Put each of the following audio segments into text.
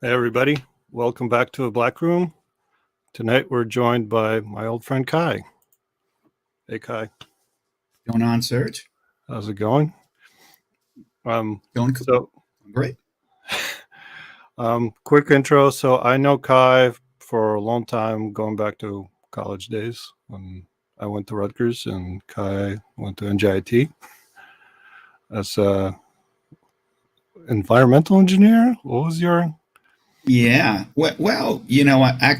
Hey everybody, welcome back to a Black Room. Tonight we're joined by my old friend Kai. Hey Kai, Going on, Serge? how's it going? Going cool. So, Great. quick intro. So I know Kai for a long time, going back to college days when I went to Rutgers and Kai went to NJIT as a environmental engineer. What was your? Yeah. Well, I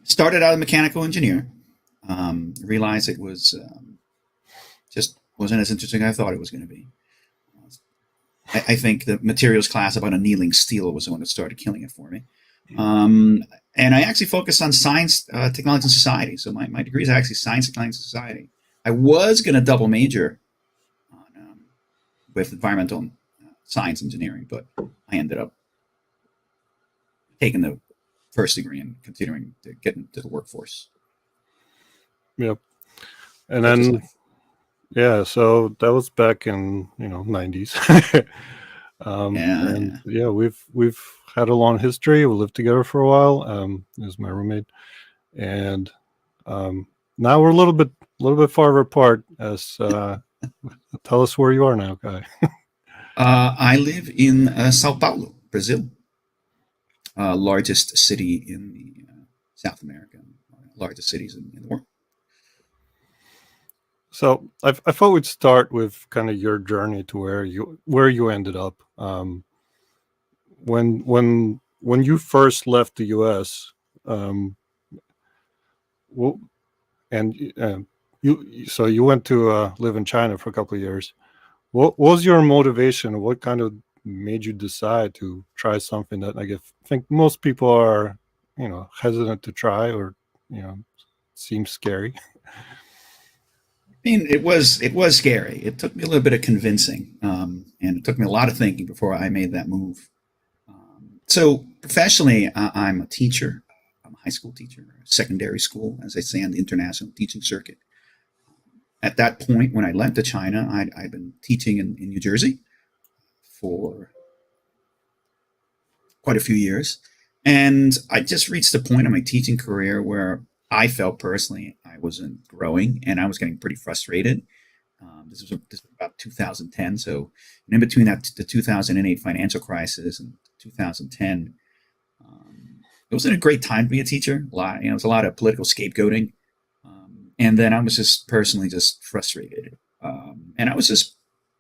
started out a mechanical engineer. Realized it was just wasn't as interesting as I thought it was going to be. I think the materials class about annealing steel was the one that started killing it for me. And I actually focused on science, technology, and society. So my degree is actually science, technology, and society. I was going to double major on, with environmental science engineering, but I ended up taking the first degree and continuing to get into the workforce. Yep. And then, yeah, so that was back in 90s. And yeah, we've had a long history. We lived together for a while. As my roommate, and now we're a little bit farther apart. As tell us where you are now, Guy. I live in Sao Paulo, Brazil, largest city in the South America, largest cities in the world. So I thought we'd start with kind of your journey to where you ended up. When you first left the U.S. Well, and you went to live in China for a couple of years. What was your motivation? What kind of made you decide to try something that think most people are, hesitant to try, or seems scary? I mean, it was scary. It took me a little bit of convincing, and it took me a lot of thinking before I made that move. So professionally, I'm a teacher. I'm a high school teacher, secondary school, as they say on the international teaching circuit. At that point, when I went to China, I'd been teaching in New Jersey for quite a few years. And I just reached a point in my teaching career where I felt personally I wasn't growing and I was getting pretty frustrated. This was about 2010. So in between the 2008 financial crisis and 2010, it wasn't a great time to be a teacher. It was a lot of political scapegoating. And then I was just personally just frustrated. And I was just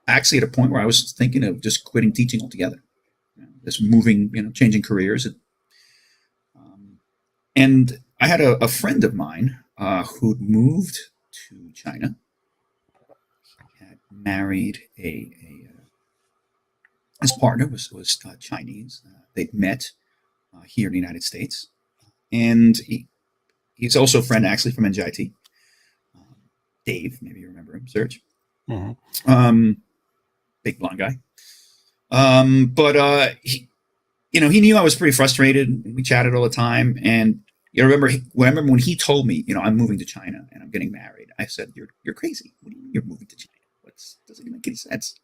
actually at a point where I was thinking of just quitting teaching altogether, just moving, changing careers. And I had a friend of mine who'd moved to China, had married his partner was Chinese. They'd met here in the United States, and he's also a friend actually from NJIT. Dave, maybe you remember him, Serge. Mm-hmm. Big blonde guy. But he knew I was pretty frustrated. We chatted all the time, and remember when he told me, I'm moving to China and I'm getting married. I said, "You're crazy. What do you mean you're moving to China? Doesn't make any sense.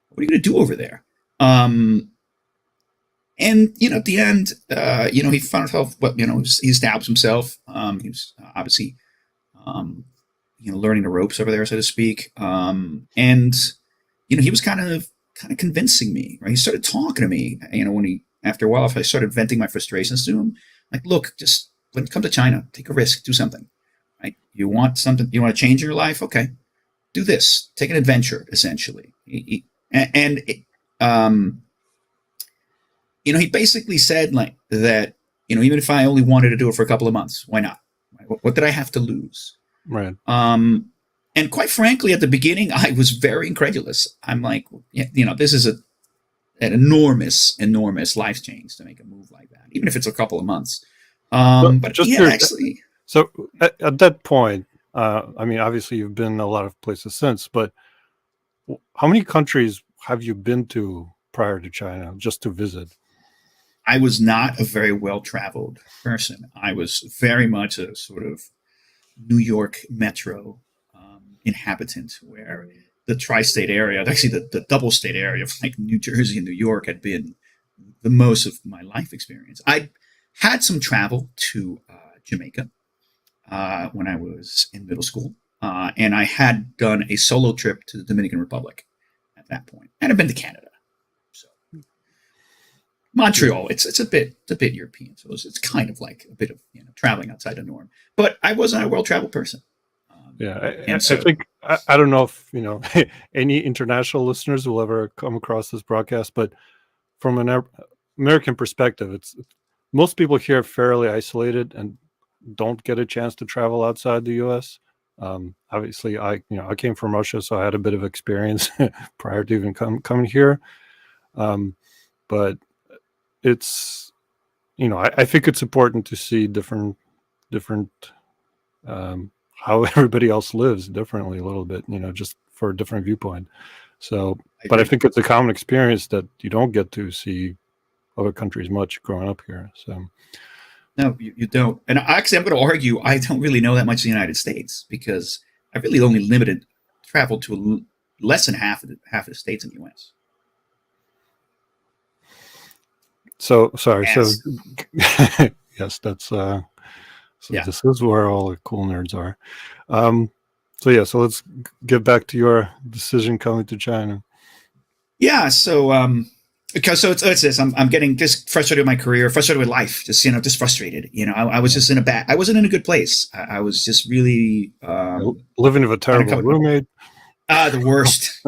What are you going to do over there?" And at the end, he found himself. He established himself. He was obviously, learning the ropes over there, so to speak. And he was kind of convincing me. Right, he started talking to me. After a while, if I started venting my frustrations to him, like, look, just when it comes to China, take a risk, do something. Right, you want something, you want to change your life, okay, do this, take an adventure, essentially. He basically said like that, even if I only wanted to do it for a couple of months, why not? Right? What did I have to lose? Right. And quite frankly, at the beginning, I was very incredulous. I'm like, this is an enormous life change to make a move like that, even if it's a couple of months. But just yeah, actually. So at that point, obviously you've been a lot of places since, but how many countries have you been to prior to China just to visit? I was not a very well-traveled person. I was very much a sort of New York metro inhabitant, where the tri-state area, actually the double state area of like New Jersey and New York, had been the most of my life experience. I had some travel to Jamaica when I was in middle school, and I had done a solo trip to the Dominican Republic at that point, and I've been to Canada. So Yeah. Montreal, it's a bit European, so it's kind of like a bit of traveling outside the norm. But I wasn't a world travel person, Yeah, and I so think I don't know if any international listeners will ever come across this broadcast, but from an American perspective, it's most people here fairly isolated and don't get a chance to travel outside the U.S. Obviously, I came from Russia, so I had a bit of experience prior to even coming here. Um, but it's I think it's important to see different how everybody else lives differently a little bit, just for a different viewpoint. So, I but I agree. think it's a common experience that you don't get to see other countries much growing up here. So, No, you don't. And actually, I'm going to argue I don't really know that much of the United States because I really only limited travel to less than half of the states in the U.S. so sorry. So, Yes. yes, that's so Yeah. this is where all the cool nerds are. Um, so yeah, so let's get back to your decision coming to China. Yeah. So, because it's this. I'm getting just frustrated with my career, frustrated with life, just just frustrated. I was Yeah. just I wasn't in a good place. I was just really Living with a terrible unaccompanied. roommate. The worst.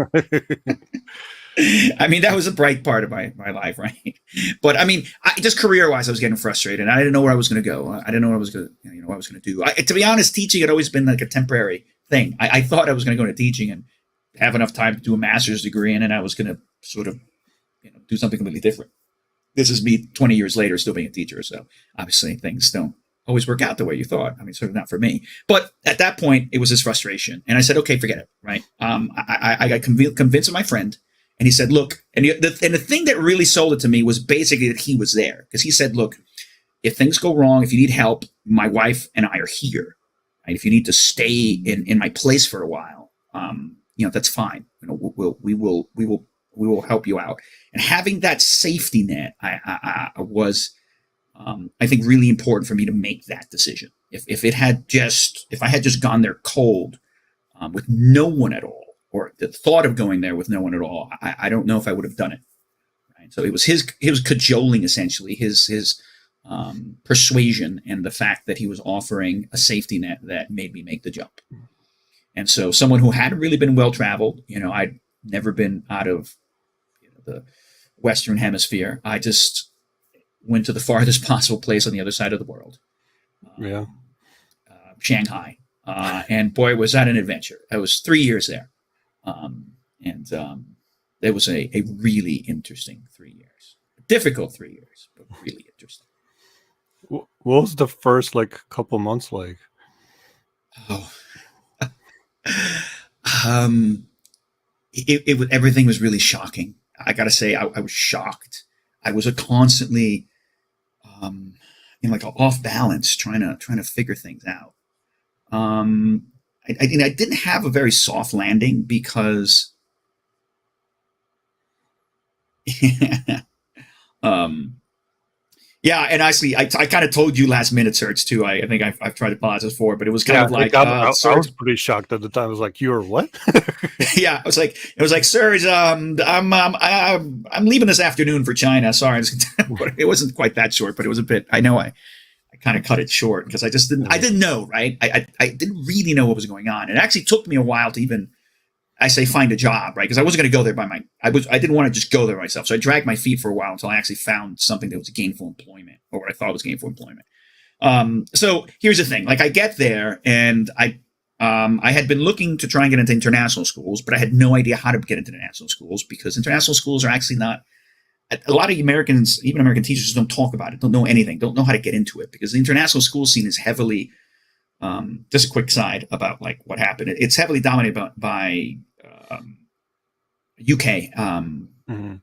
I mean, that was a bright part of my life, right? But I mean, just career wise, I was getting frustrated. I didn't know where I was going to go. I didn't know what I was going to, what I was going to do. To be honest, teaching had always been like a temporary thing. I thought I was going to go into teaching and have enough time to do a master's degree, and then I was going to sort of, do something completely different. This is me 20 years later, still being a teacher. So obviously, things don't always work out the way you thought. I mean, sort of not for me. But at that point, it was this frustration, and I said, okay, forget it. Right? I got convinced of my friend. And he said, look, and the thing that really sold it to me was basically that he was there. Because he said, look, if things go wrong, if you need help, my wife and I are here. Right? If you need to stay in my place for a while, that's fine. We will help you out. And having that safety net, was, I think, really important for me to make that decision. If I had just gone there cold, with no one at all, or the thought of going there with no one at all, I don't know if I would have done it. Right? So it was his cajoling, essentially, his persuasion, and the fact that he was offering a safety net that made me make the jump. And so, someone who hadn't really been well traveled, I'd never been out of the Western Hemisphere. I just went to the farthest possible place on the other side of the world, Yeah. Shanghai. And boy, was that an adventure. I was 3 years there. And it was a really interesting 3 years. Difficult 3 years, but really interesting. What was the first couple months like? Oh, everything was really shocking. I got to say, I was shocked. I was constantly, off balance, trying to figure things out. I didn't have a very soft landing because, um, yeah, and actually, I kind of told you last minute, Serge, too. I think I've tried to pause this before, but it was kind Yeah, of like, I was Serge. pretty shocked at the time. I was like, "You're what?" Yeah, it was like, Serge, I'm leaving this afternoon for China. Sorry, but it wasn't quite that short, but it was a bit. I know I kind of cut it short because I just didn't know, right? I didn't really know what was going on. It actually took me a while to even, I say, find a job, right? Because I wasn't going to go there I didn't want to just go there myself. So I dragged my feet for a while until I actually found something that was gainful employment, or what I thought was gainful employment. So here's the thing: I get there, and I had been looking to try and get into international schools, but I had no idea how to get into international schools because international schools are actually not. A lot of Americans, even American teachers, don't talk about it, don't know anything, don't know how to get into it because the international school scene is heavily. Just a quick side about what happened. It's heavily dominated by UK Mm-hmm.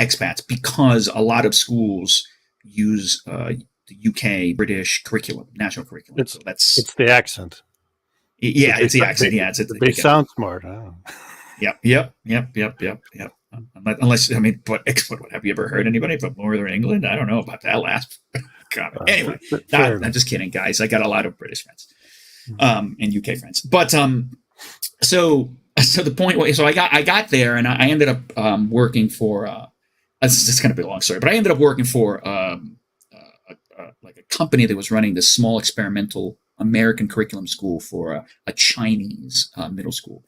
expats because a lot of schools use the UK British curriculum, national curriculum. It's So that's it's the accent. yeah, it's the accent. Yeah, it's They again. sound smart. I don't know. Yep. Unless, I mean, but have you ever heard anybody from Northern England? I don't know about that last comment. Anyway, Fair I'm enough. just kidding, guys. I got a lot of British friends, Mm. and UK friends. But so the point was, so I got there, and I ended up working for. This is going to be a long story, but I ended up working for like a company that was running this small experimental American curriculum school for a Chinese middle school.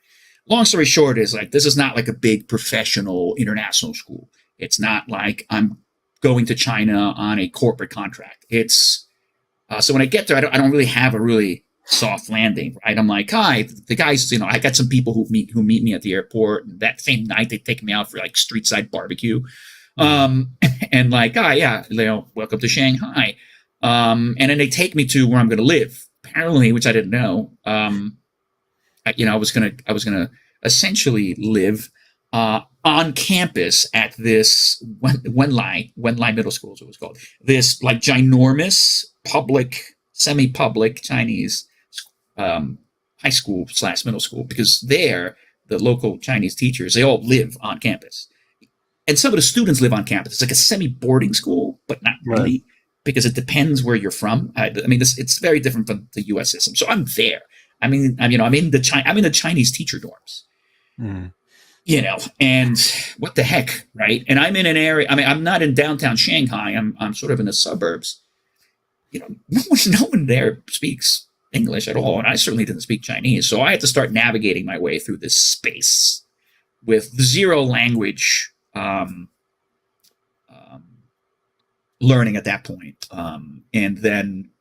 Long story short is like, this is not like a big professional international school. It's not like I'm going to China on a corporate contract. It's so when I get there, I don't really have a really soft landing, right? I'm like, hi, the guys, I got some people who meet me at the airport. And that same night, they take me out for like street side barbecue. And like, yeah, welcome to Shanghai. And then they take me to where I'm going to live. Apparently, which I didn't know. I was gonna essentially live on campus at this Wenlai Middle School, is what it was called. This like ginormous semi-public Chinese high school / middle school, because there the local Chinese teachers, they all live on campus, and some of the students live on campus. It's like a semi-boarding school, but not really. Right. Because it depends where you're from. I mean, it's very different from the U.S. system. So I'm there. I'm in the Chinese teacher dorms. Mm. And what the heck, right? And I'm in an area. I mean, I'm not in downtown Shanghai. I'm sort of in the suburbs. No one there speaks English at all, and I certainly didn't speak Chinese. So I had to start navigating my way through this space with zero language learning at that point, and then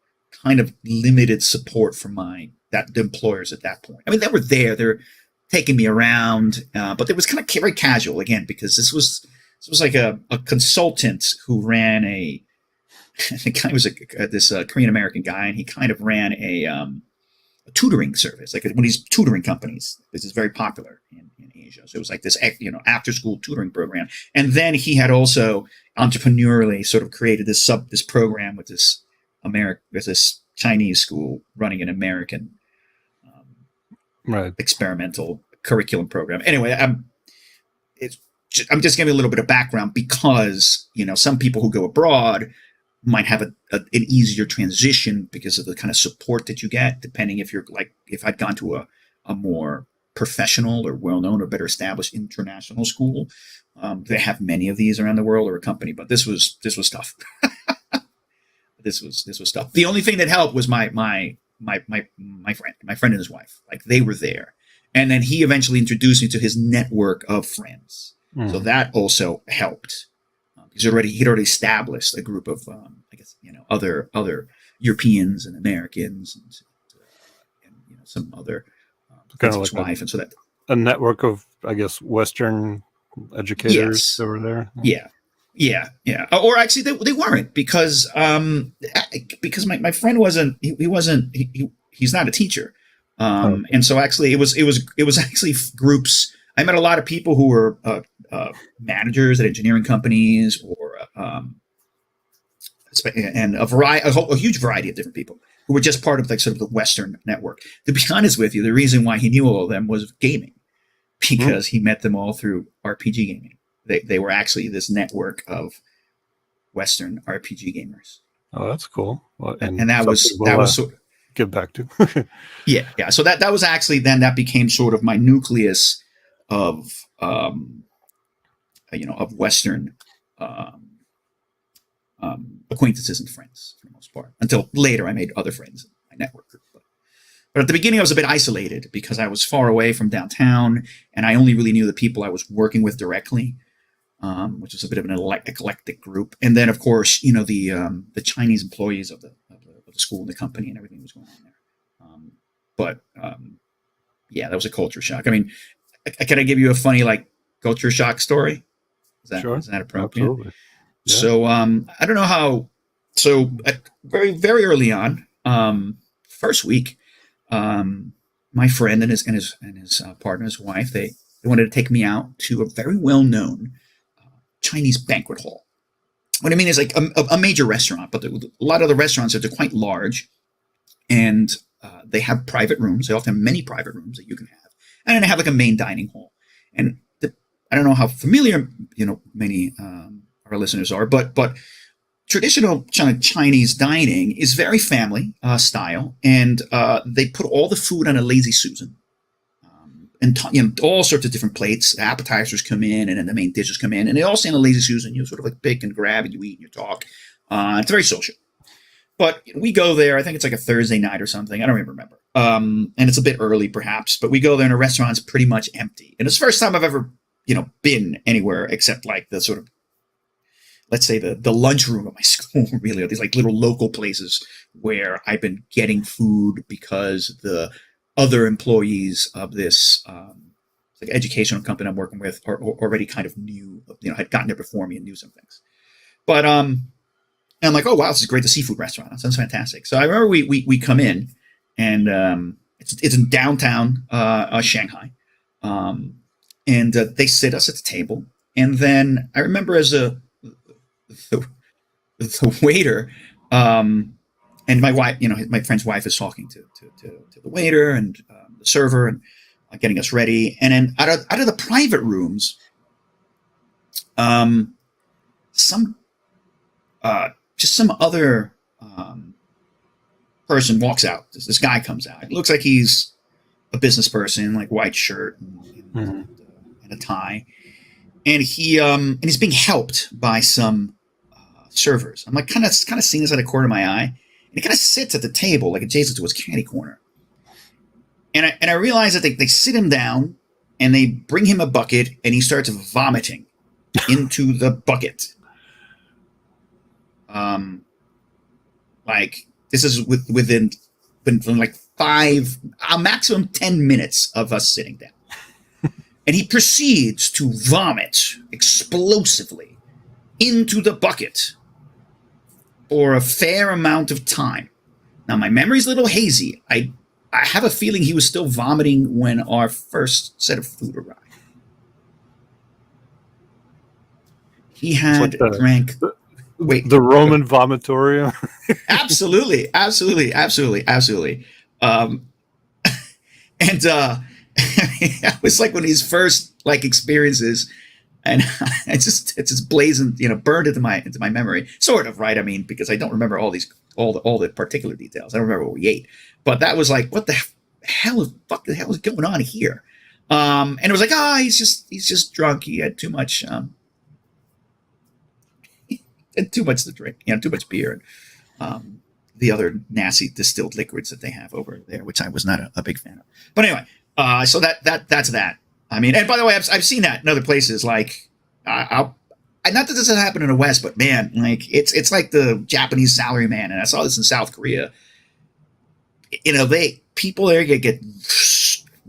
kind of limited support from the employers at that point. I mean, they were there; they're taking me around, but it was kind of very casual again, because this was like a consultant who ran the guy was this Korean American guy, and he kind of ran a tutoring service, like one of these tutoring companies. This is very popular in Asia. So it was like this, after school tutoring program. And then he had also entrepreneurially sort of created this program with this Chinese school running an American experimental curriculum program. Anyway, I'm just giving a little bit of background because, some people who go abroad might have an easier transition because of the kind of support that you get, depending if I'd gone to a more professional or well-known or better established international school. They have many of these around the world, or a company, but this was tough. This was tough. The only thing that helped was my friend and his wife. Like, they were there. And then he eventually introduced me to his network of friends. Mm. So that also helped. He'd already established a group of, other Europeans and Americans and some other kind of like wife, and so that a network of, I guess, Western educators that were there. Yeah. Or actually, they weren't, because my friend wasn't. He's not a teacher, and so actually it was actually groups. I met a lot of people who were managers at engineering companies, or and a huge variety of different people who were just part of like sort of the Western network. To be honest with you, the reason why he knew all of them was gaming, because he met them all through RPG gaming. They were actually this network of Western RPG gamers. Oh, that's cool. Well, and that was sort of, get back to. yeah. So that was actually, then that became sort of my nucleus of Western acquaintances and friends, for the most part, until later I made other friends in my network group. But at the beginning, I was a bit isolated because I was far away from downtown, and I only really knew the people I was working with directly, which was a bit of an eclectic group. And then, of course, the Chinese employees of the school and the company and everything was going on there. Yeah, that was a culture shock. I mean, can I give you a funny culture shock story? Sure. Is that appropriate? Absolutely. Yeah. So I don't know how. So very, very early on, first week, my friend and his partner, his wife, they wanted to take me out to a very well-known Chinese banquet hall. What I mean is like a major restaurant, but a lot of the restaurants are quite large, and they have private rooms. They often have many private rooms that you can have, and then they have like a main dining hall. And I don't know how familiar many our listeners are, but traditional Chinese dining is very family style, and they put all the food on a lazy Susan, and all sorts of different plates. Appetizers come in, and then the main dishes come in, and they all stay on a lazy Susan. You sort of like pick and grab, and you eat and you talk. It's very social. But we go there. I think it's like a Thursday night or something. I don't even remember. And it's a bit early, perhaps. But we go there, and the restaurant's pretty much empty. And it's the first time I've ever, been anywhere except like the sort of, let's say the lunchroom at my school. Really, or these like little local places where I've been getting food because the other employees of this like educational company I'm working with are already kind of knew, had gotten there before me and knew some things. But and I'm like, oh wow, this is great. The seafood restaurant, that sounds fantastic. So I remember we come in, and it's in downtown Shanghai, and they sit us at the table, and then I remember as the waiter, and my wife, my friend's wife is talking to the waiter and the server and getting us ready, and then out of the private rooms, some other person walks out. This guy comes out. It looks like he's a business person, like white shirt and a tie, and he's being helped by some servers. I'm like kind of seeing this out of the corner of my eye, and he kind of sits at the table like adjacent to his caddy corner, and I realize that they sit him down and they bring him a bucket, and he starts vomiting into the bucket. Like this is within like 5, a maximum 10 minutes of us sitting down. And he proceeds to vomit explosively into the bucket for a fair amount of time. Now, my memory's a little hazy. I have a feeling he was still vomiting when our first set of food arrived. He had drank... Wait, the Roman vomitorium. Absolutely. And it was like one of his first like experiences, and it just blazing, burned into my memory, sort of, right? I mean, because I don't remember all the particular details. I don't remember what we ate, but that was like, what the hell is going on here? And it was like, he's just drunk. He had too much. And too much to drink, too much beer, and the other nasty distilled liquids that they have over there, which I was not a big fan of. But anyway, so that's that. I mean, and by the way, I've seen that in other places. Like, not that this has happened in the West, but man, like it's like the Japanese salaryman, and I saw this in South Korea. People there get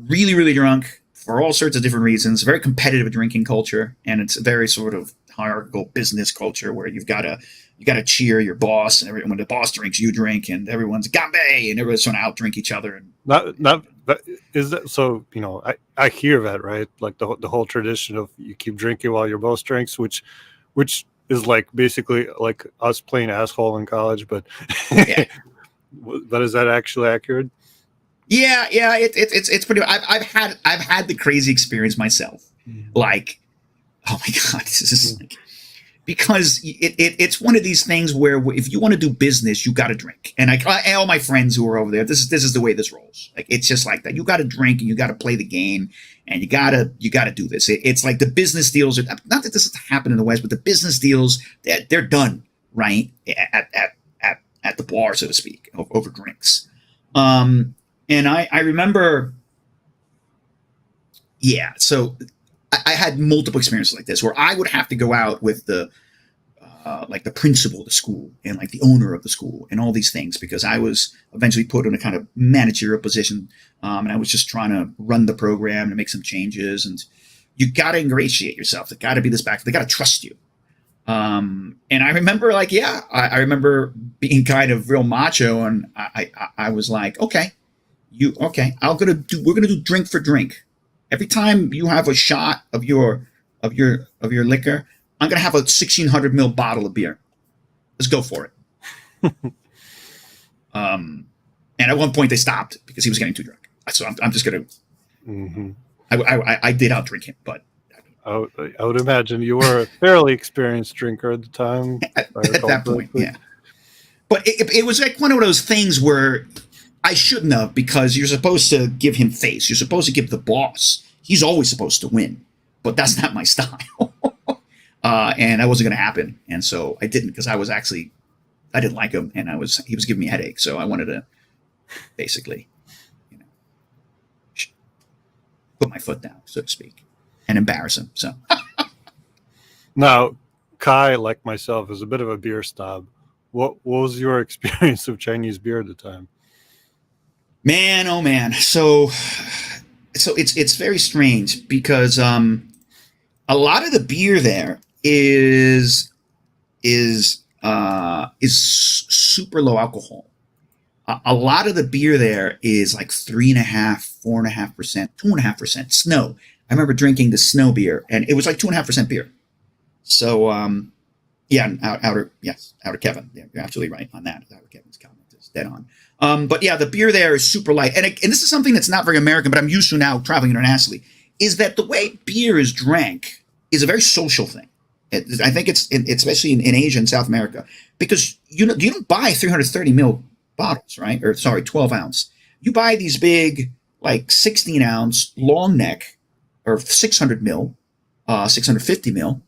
really, really drunk for all sorts of different reasons. Very competitive drinking culture, and it's a very sort of hierarchical business culture where you got to cheer your boss, and when the boss drinks, you drink, and everyone's gambe, and everyone's trying to out drink each other. And not is that so? I hear that, right? Like the whole tradition of you keep drinking while your boss drinks, which is like basically like us playing asshole in college, but yeah. But is that actually accurate? Yeah, it's pretty. I've had the crazy experience myself. Like, oh my god, this is like, because it's one of these things where if you want to do business, you got to drink. And all my friends who are over there, this is the way this rolls. Like, it's just like that. You got to drink, and you got to play the game, and you got to do this. It's like the business deals are not that this has happened in the West, but the business deals they're done right at the bar, so to speak, over drinks. And I remember, so I had multiple experiences like this where I would have to go out with the principal of the school and like the owner of the school and all these things, because I was eventually put in a kind of managerial position, and I was just trying to run the program and make some changes. And you got to ingratiate yourself. They got to be this back. They got to trust you. And I remember I remember being kind of real macho, and I was like, okay. We're gonna do drink for drink. Every time you have a shot of your liquor, I'm gonna have a 1,600 ml bottle of beer. Let's go for it. And at one point they stopped because he was getting too drunk. So I'm just gonna. Mm-hmm. I did outdrink him, but I would imagine you were a fairly experienced drinker at the time, if I At recall that point, correctly. yeah. But it was like one of those things where I shouldn't have, because you're supposed to give him face. You're supposed to give the boss. He's always supposed to win, but that's not my style. And that wasn't going to happen. And so I didn't, because I didn't like him, and he was giving me a headache. So I wanted to basically, you know, put my foot down, so to speak, and embarrass him. So Now, Kai, like myself, is a bit of a beer snob. What was your experience of Chinese beer at the time? man, oh man. So it's very strange, because a lot of the beer there is super low alcohol. A lot of the beer there is like 3.5%, 4.5%, 2.5% snow. I remember drinking the snow beer, and it was like 2.5% beer. So yeah, outer Kevin. Yeah, you're absolutely right on that. Outer Kevin's comment is dead on. But yeah, the beer there is super light, and this is something that's not very American, but I'm used to now traveling internationally. Is that the way beer is drank is a very social thing. I think it's especially in Asia and South America, because you don't buy 330 ml bottles, right? Or sorry, 12 ounce. You buy these big, like 16 ounce long neck, or 600 ml, 650 ml,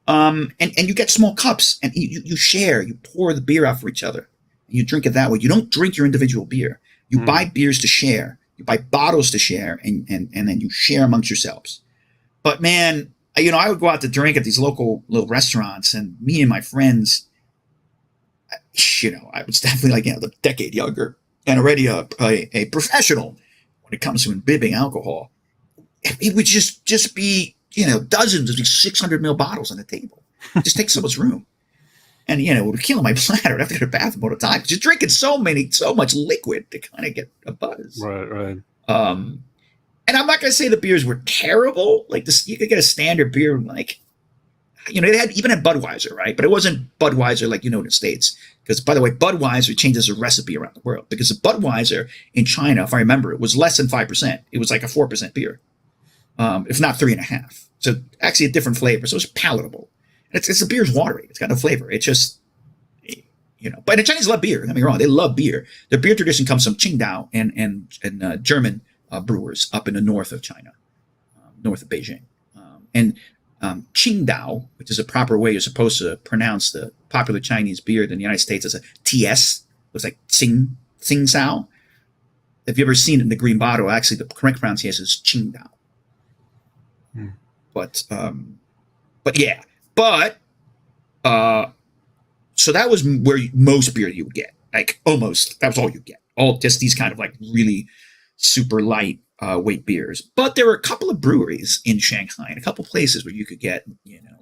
and you get small cups, and you share. You pour the beer out for each other. You drink it that way. You don't drink your individual beer. You buy beers to share. You buy bottles to share, and then you share amongst yourselves. But man, I would go out to drink at these local little restaurants, and me and my friends, I was definitely like, a decade younger, and already a professional when it comes to imbibing alcohol. It would just be, dozens of these 600 ml bottles on the table. Just take so much room. And, it would kill my bladder. I'd have to go to the bathroom all the time. Just drinking so much liquid to kind of get a buzz. Right. And I'm not going to say the beers were terrible. Like this, you could get a standard beer, like, they even had Budweiser, right? But it wasn't Budweiser like, in the States. Because, by the way, Budweiser changes the recipe around the world. Because the Budweiser in China, if I remember, it was less than 5%. It was like a 4% beer, if not 3.5%. So actually a different flavor. So it's palatable. It's the beer's watery. It's got no flavor. It's just, But the Chinese love beer. Don't get me wrong. They love beer. Their beer tradition comes from Qingdao and German brewers up in the north of China, north of Beijing. And Qingdao, which is a proper way you're supposed to pronounce the popular Chinese beer in the United States, as a TS. It was like Tsing Sao. If you ever seen it in the green bottle, actually the correct pronunciation is Qingdao. But yeah. But so that was where most beer you would get. Like almost, that was all you get. All just these kind of like really super light weight beers. But there were a couple of breweries in Shanghai and a couple of places where you could get,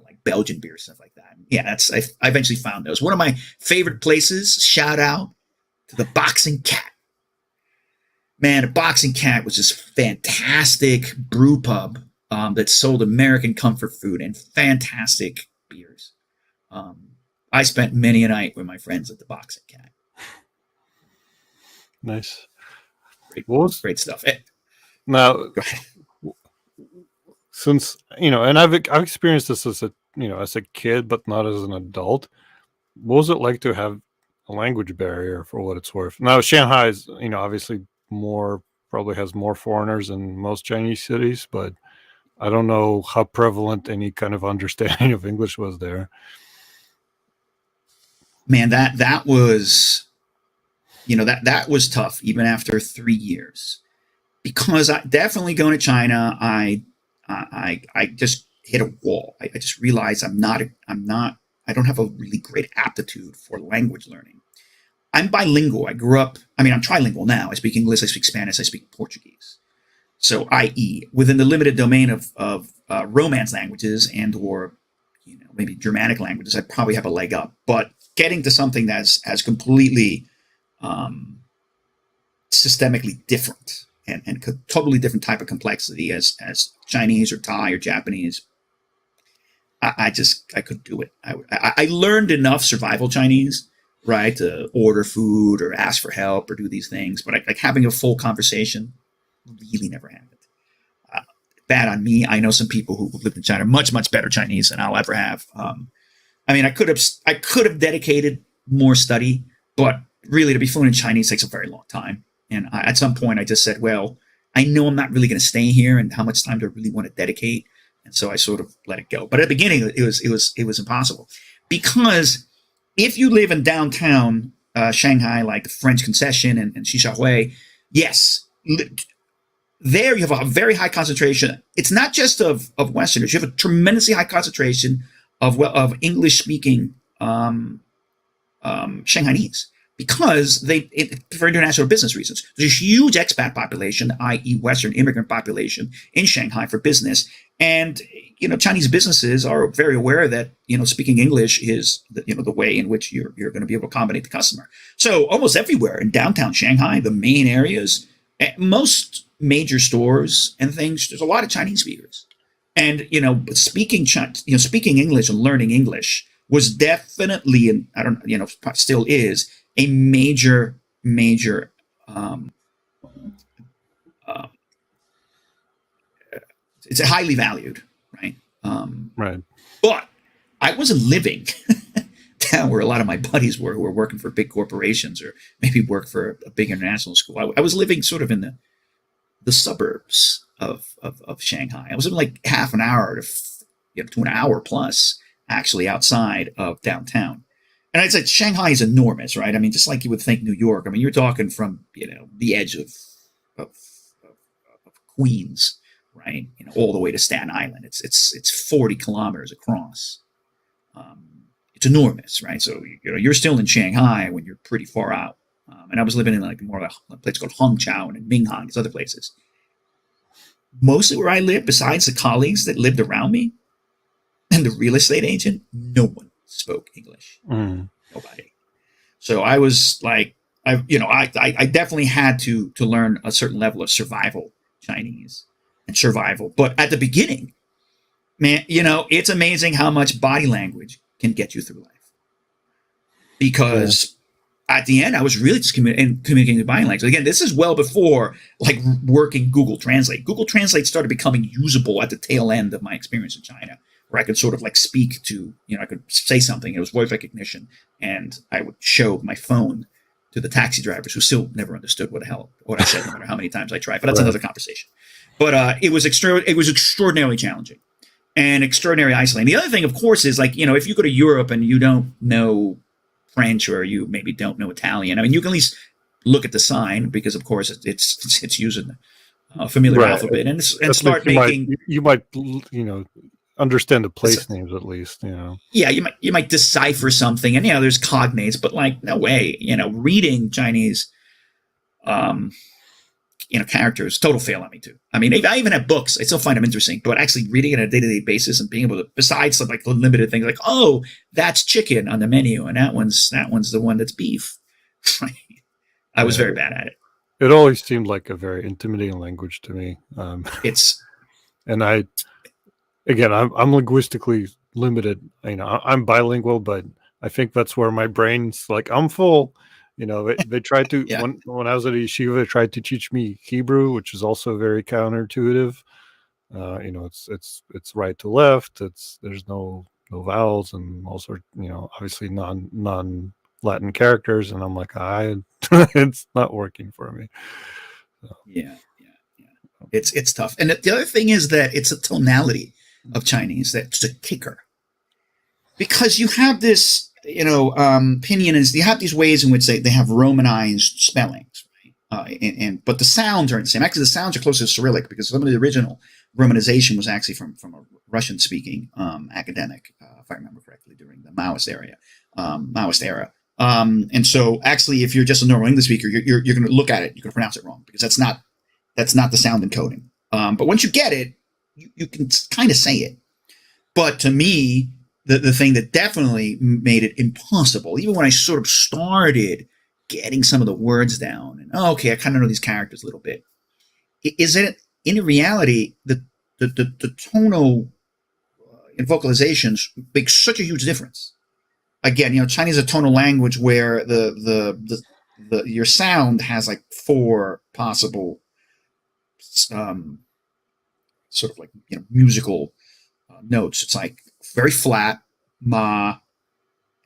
like Belgian beer, stuff like that. Yeah, I eventually found those. One of my favorite places, shout out to the Boxing Cat. Man, the Boxing Cat was this fantastic brew pub that sold American comfort food and fantastic beers. I spent many a night with my friends at the Boxing Cat. Nice. Great stuff. Now, since and I've experienced this as a kid, but not as an adult. What was it like to have a language barrier, for what it's worth? Now, Shanghai is obviously probably has more foreigners than most Chinese cities, but I don't know how prevalent any kind of understanding of English was there. Man, that was, that was tough even after 3 years, because I definitely going to China, I just hit a wall. I just realized I don't have a really great aptitude for language learning. I'm bilingual. I'm trilingual now. I speak English, I speak Spanish, I speak Portuguese. So, i.e., within the limited domain of Romance languages or maybe Germanic languages, I probably have a leg up. But getting to something that's as completely systemically different and totally different type of complexity as Chinese or Thai or Japanese, I couldn't do it. I learned enough survival Chinese, right, to order food or ask for help or do these things, but like having a full conversation, really never happened. bad on me. I know some people who lived in China much, much better Chinese than I'll ever have. I mean, I could have dedicated more study, but really to be fluent in Chinese takes a very long time. And at some point, I just said, well, I know I'm not really going to stay here, and how much time do I really want to dedicate? And so I sort of let it go. But at the beginning, it was impossible, because if you live in downtown Shanghai, like the French Concession and Xiaohui, yes, there you have a very high concentration. It's not just of Westerners. You have a tremendously high concentration of English speaking Shanghainese, because for international business reasons. There's a huge expat population, i.e., Western immigrant population in Shanghai for business, and Chinese businesses are very aware that speaking English is the way in which you're going to be able to accommodate the customer. So almost everywhere in downtown Shanghai, the main areas, most major stores and things, there's a lot of Chinese speakers. And speaking English and learning English was definitely, and I don't, still is a major it's a highly valued, right? Right. But I wasn't living down where a lot of my buddies were, who were working for big corporations or maybe work for a big international school. I was living sort of in the suburbs of Shanghai. I was living like half an hour to an hour plus actually outside of downtown. And I'd say Shanghai is enormous, right? I mean, just like you would think New York. I mean, you're talking from the edge of Queens, right? All the way to Staten Island. It's 40 kilometers across. It's enormous, right? So you're still in Shanghai when you're pretty far out. And I was living in like more of a place called Hongqiao and Minhang, these other places. Mostly where I lived, besides the colleagues that lived around me and the real estate agent, no one spoke English. Nobody. So I was like, I definitely had to learn a certain level of survival Chinese and survival. But at the beginning, man, it's amazing how much body language can get you through life. Because at the end, I was really just communicating with body language. Again, this is well before like working Google Translate. Google Translate started becoming usable at the tail end of my experience in China, where I could sort of like speak to, I could say something. It was voice recognition, and I would show my phone to the taxi drivers, who still never understood what I said, no matter how many times I tried. But that's another conversation. But it was extraordinarily challenging and extraordinarily isolating. The other thing, of course, is like, if you go to Europe and you don't know French, or you maybe don't know Italian, I mean, you can at least look at the sign, because of course it's using a familiar alphabet, and start making. You might understand the place names at least. Yeah, you might decipher something, and there's cognates, but like no way, reading Chinese, characters, total fail on me too. I mean, I even have books. I still find them interesting, but actually reading it on a day-to-day basis and being able to, besides some like limited things like, oh, that's chicken on the menu, and that one's the one that's beef. I was very bad at it. It always seemed like a very intimidating language to me. And I'm linguistically limited. I'm bilingual, but I think that's where my brain's like, I'm full. They tried to when I was at yeshiva, they tried to teach me Hebrew, which is also very counterintuitive. It's right to left. There's no vowels, and also obviously non Latin characters, and I'm like, it's not working for me. So. Yeah. It's tough, and the other thing is that it's a tonality of Chinese that's a kicker, because you have this. Pinyin is, you have these ways in which they have Romanized spellings, right? But the sounds aren't the same. Actually, the sounds are closer to Cyrillic, because some of the original Romanization was actually from a Russian-speaking academic, if I remember correctly, during the Maoist era. And so, actually, if you're just a normal English speaker, you're going to look at it, you're going to pronounce it wrong, because that's not the sound encoding. But once you get it, you can kind of say it. But to me, the thing that definitely made it impossible, even when I sort of started getting some of the words down, and okay, I kind of know these characters a little bit, is that in reality, the tonal vocalizations make such a huge difference. Again, Chinese is a tonal language where your sound has like 4 possible sort of like musical notes. It's like very flat ma,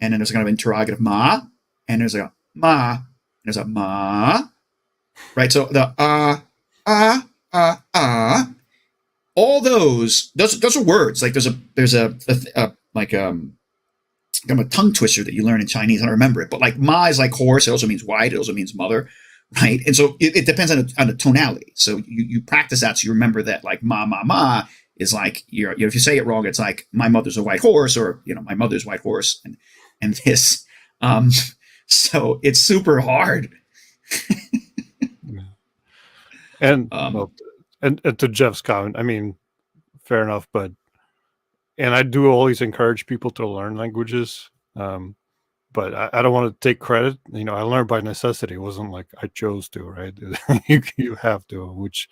and then there's a kind of interrogative ma, and there's a ma, and there's a ma, right? So the all those are words. Like there's a like kind of a tongue twister that you learn in Chinese. I don't remember it, but like ma is like horse. It also means white. It also means mother, right? And so it depends on the tonality. So you practice that so you remember that like ma is like if you say it wrong, it's like my mother's a white horse, or my mother's white horse, and this. So it's super hard. And and to Jeff's comment, I mean, fair enough, but I do always encourage people to learn languages, but I don't want to take credit. I learned by necessity. It wasn't like I chose to, right? You have to, which,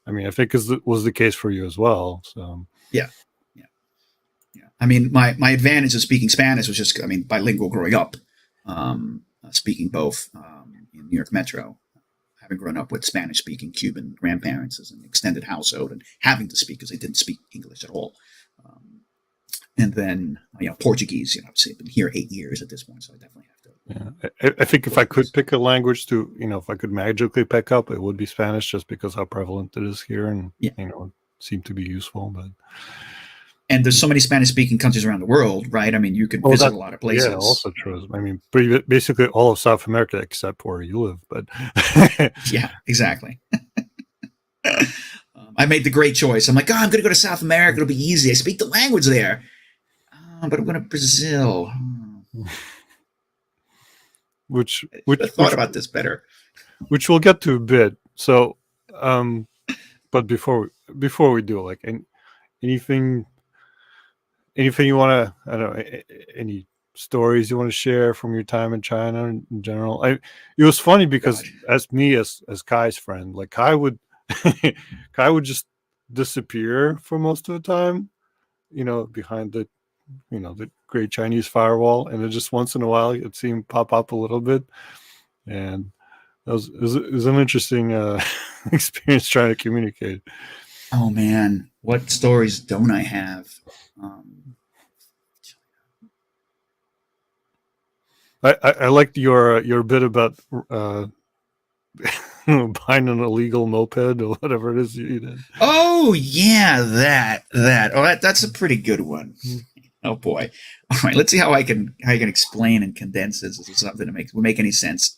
I mean, I think was the case for you as well. So yeah. I mean, my advantage of speaking Spanish was just, bilingual growing up, speaking both in New York Metro, having grown up with Spanish-speaking Cuban grandparents as an extended household, and having to speak because they didn't speak English at all. And then, Portuguese, I've been here 8 years at this point, so I definitely have to. Yeah, I think if I could pick a language to, if I could magically pick up, it would be Spanish, just because how prevalent it is here, and it seemed to be useful. And there's so many Spanish-speaking countries around the world, right? I mean, you can visit a lot of places. Yeah, also true. I mean, basically all of South America except where you live. But yeah, exactly. I made the great choice. I'm like, I'm going to go to South America. It'll be easy. I speak the language there. But I'm going to Brazil. Which I thought about this better. Which we'll get to a bit. So, but before we do, like, anything you want to, I don't know, any stories you want to share from your time in China in general? It was funny because as Kai's friend, like Kai would just disappear for most of the time, behind the great Chinese firewall, and then just once in a while you'd see him pop up a little bit, and it was an interesting experience trying to communicate. Oh man, what stories don't I have? I liked your bit about buying an illegal moped or whatever it is you did. Oh yeah, that. Oh, that's a pretty good one. Oh boy. All right, let's see how I can explain and condense this into something that will make any sense.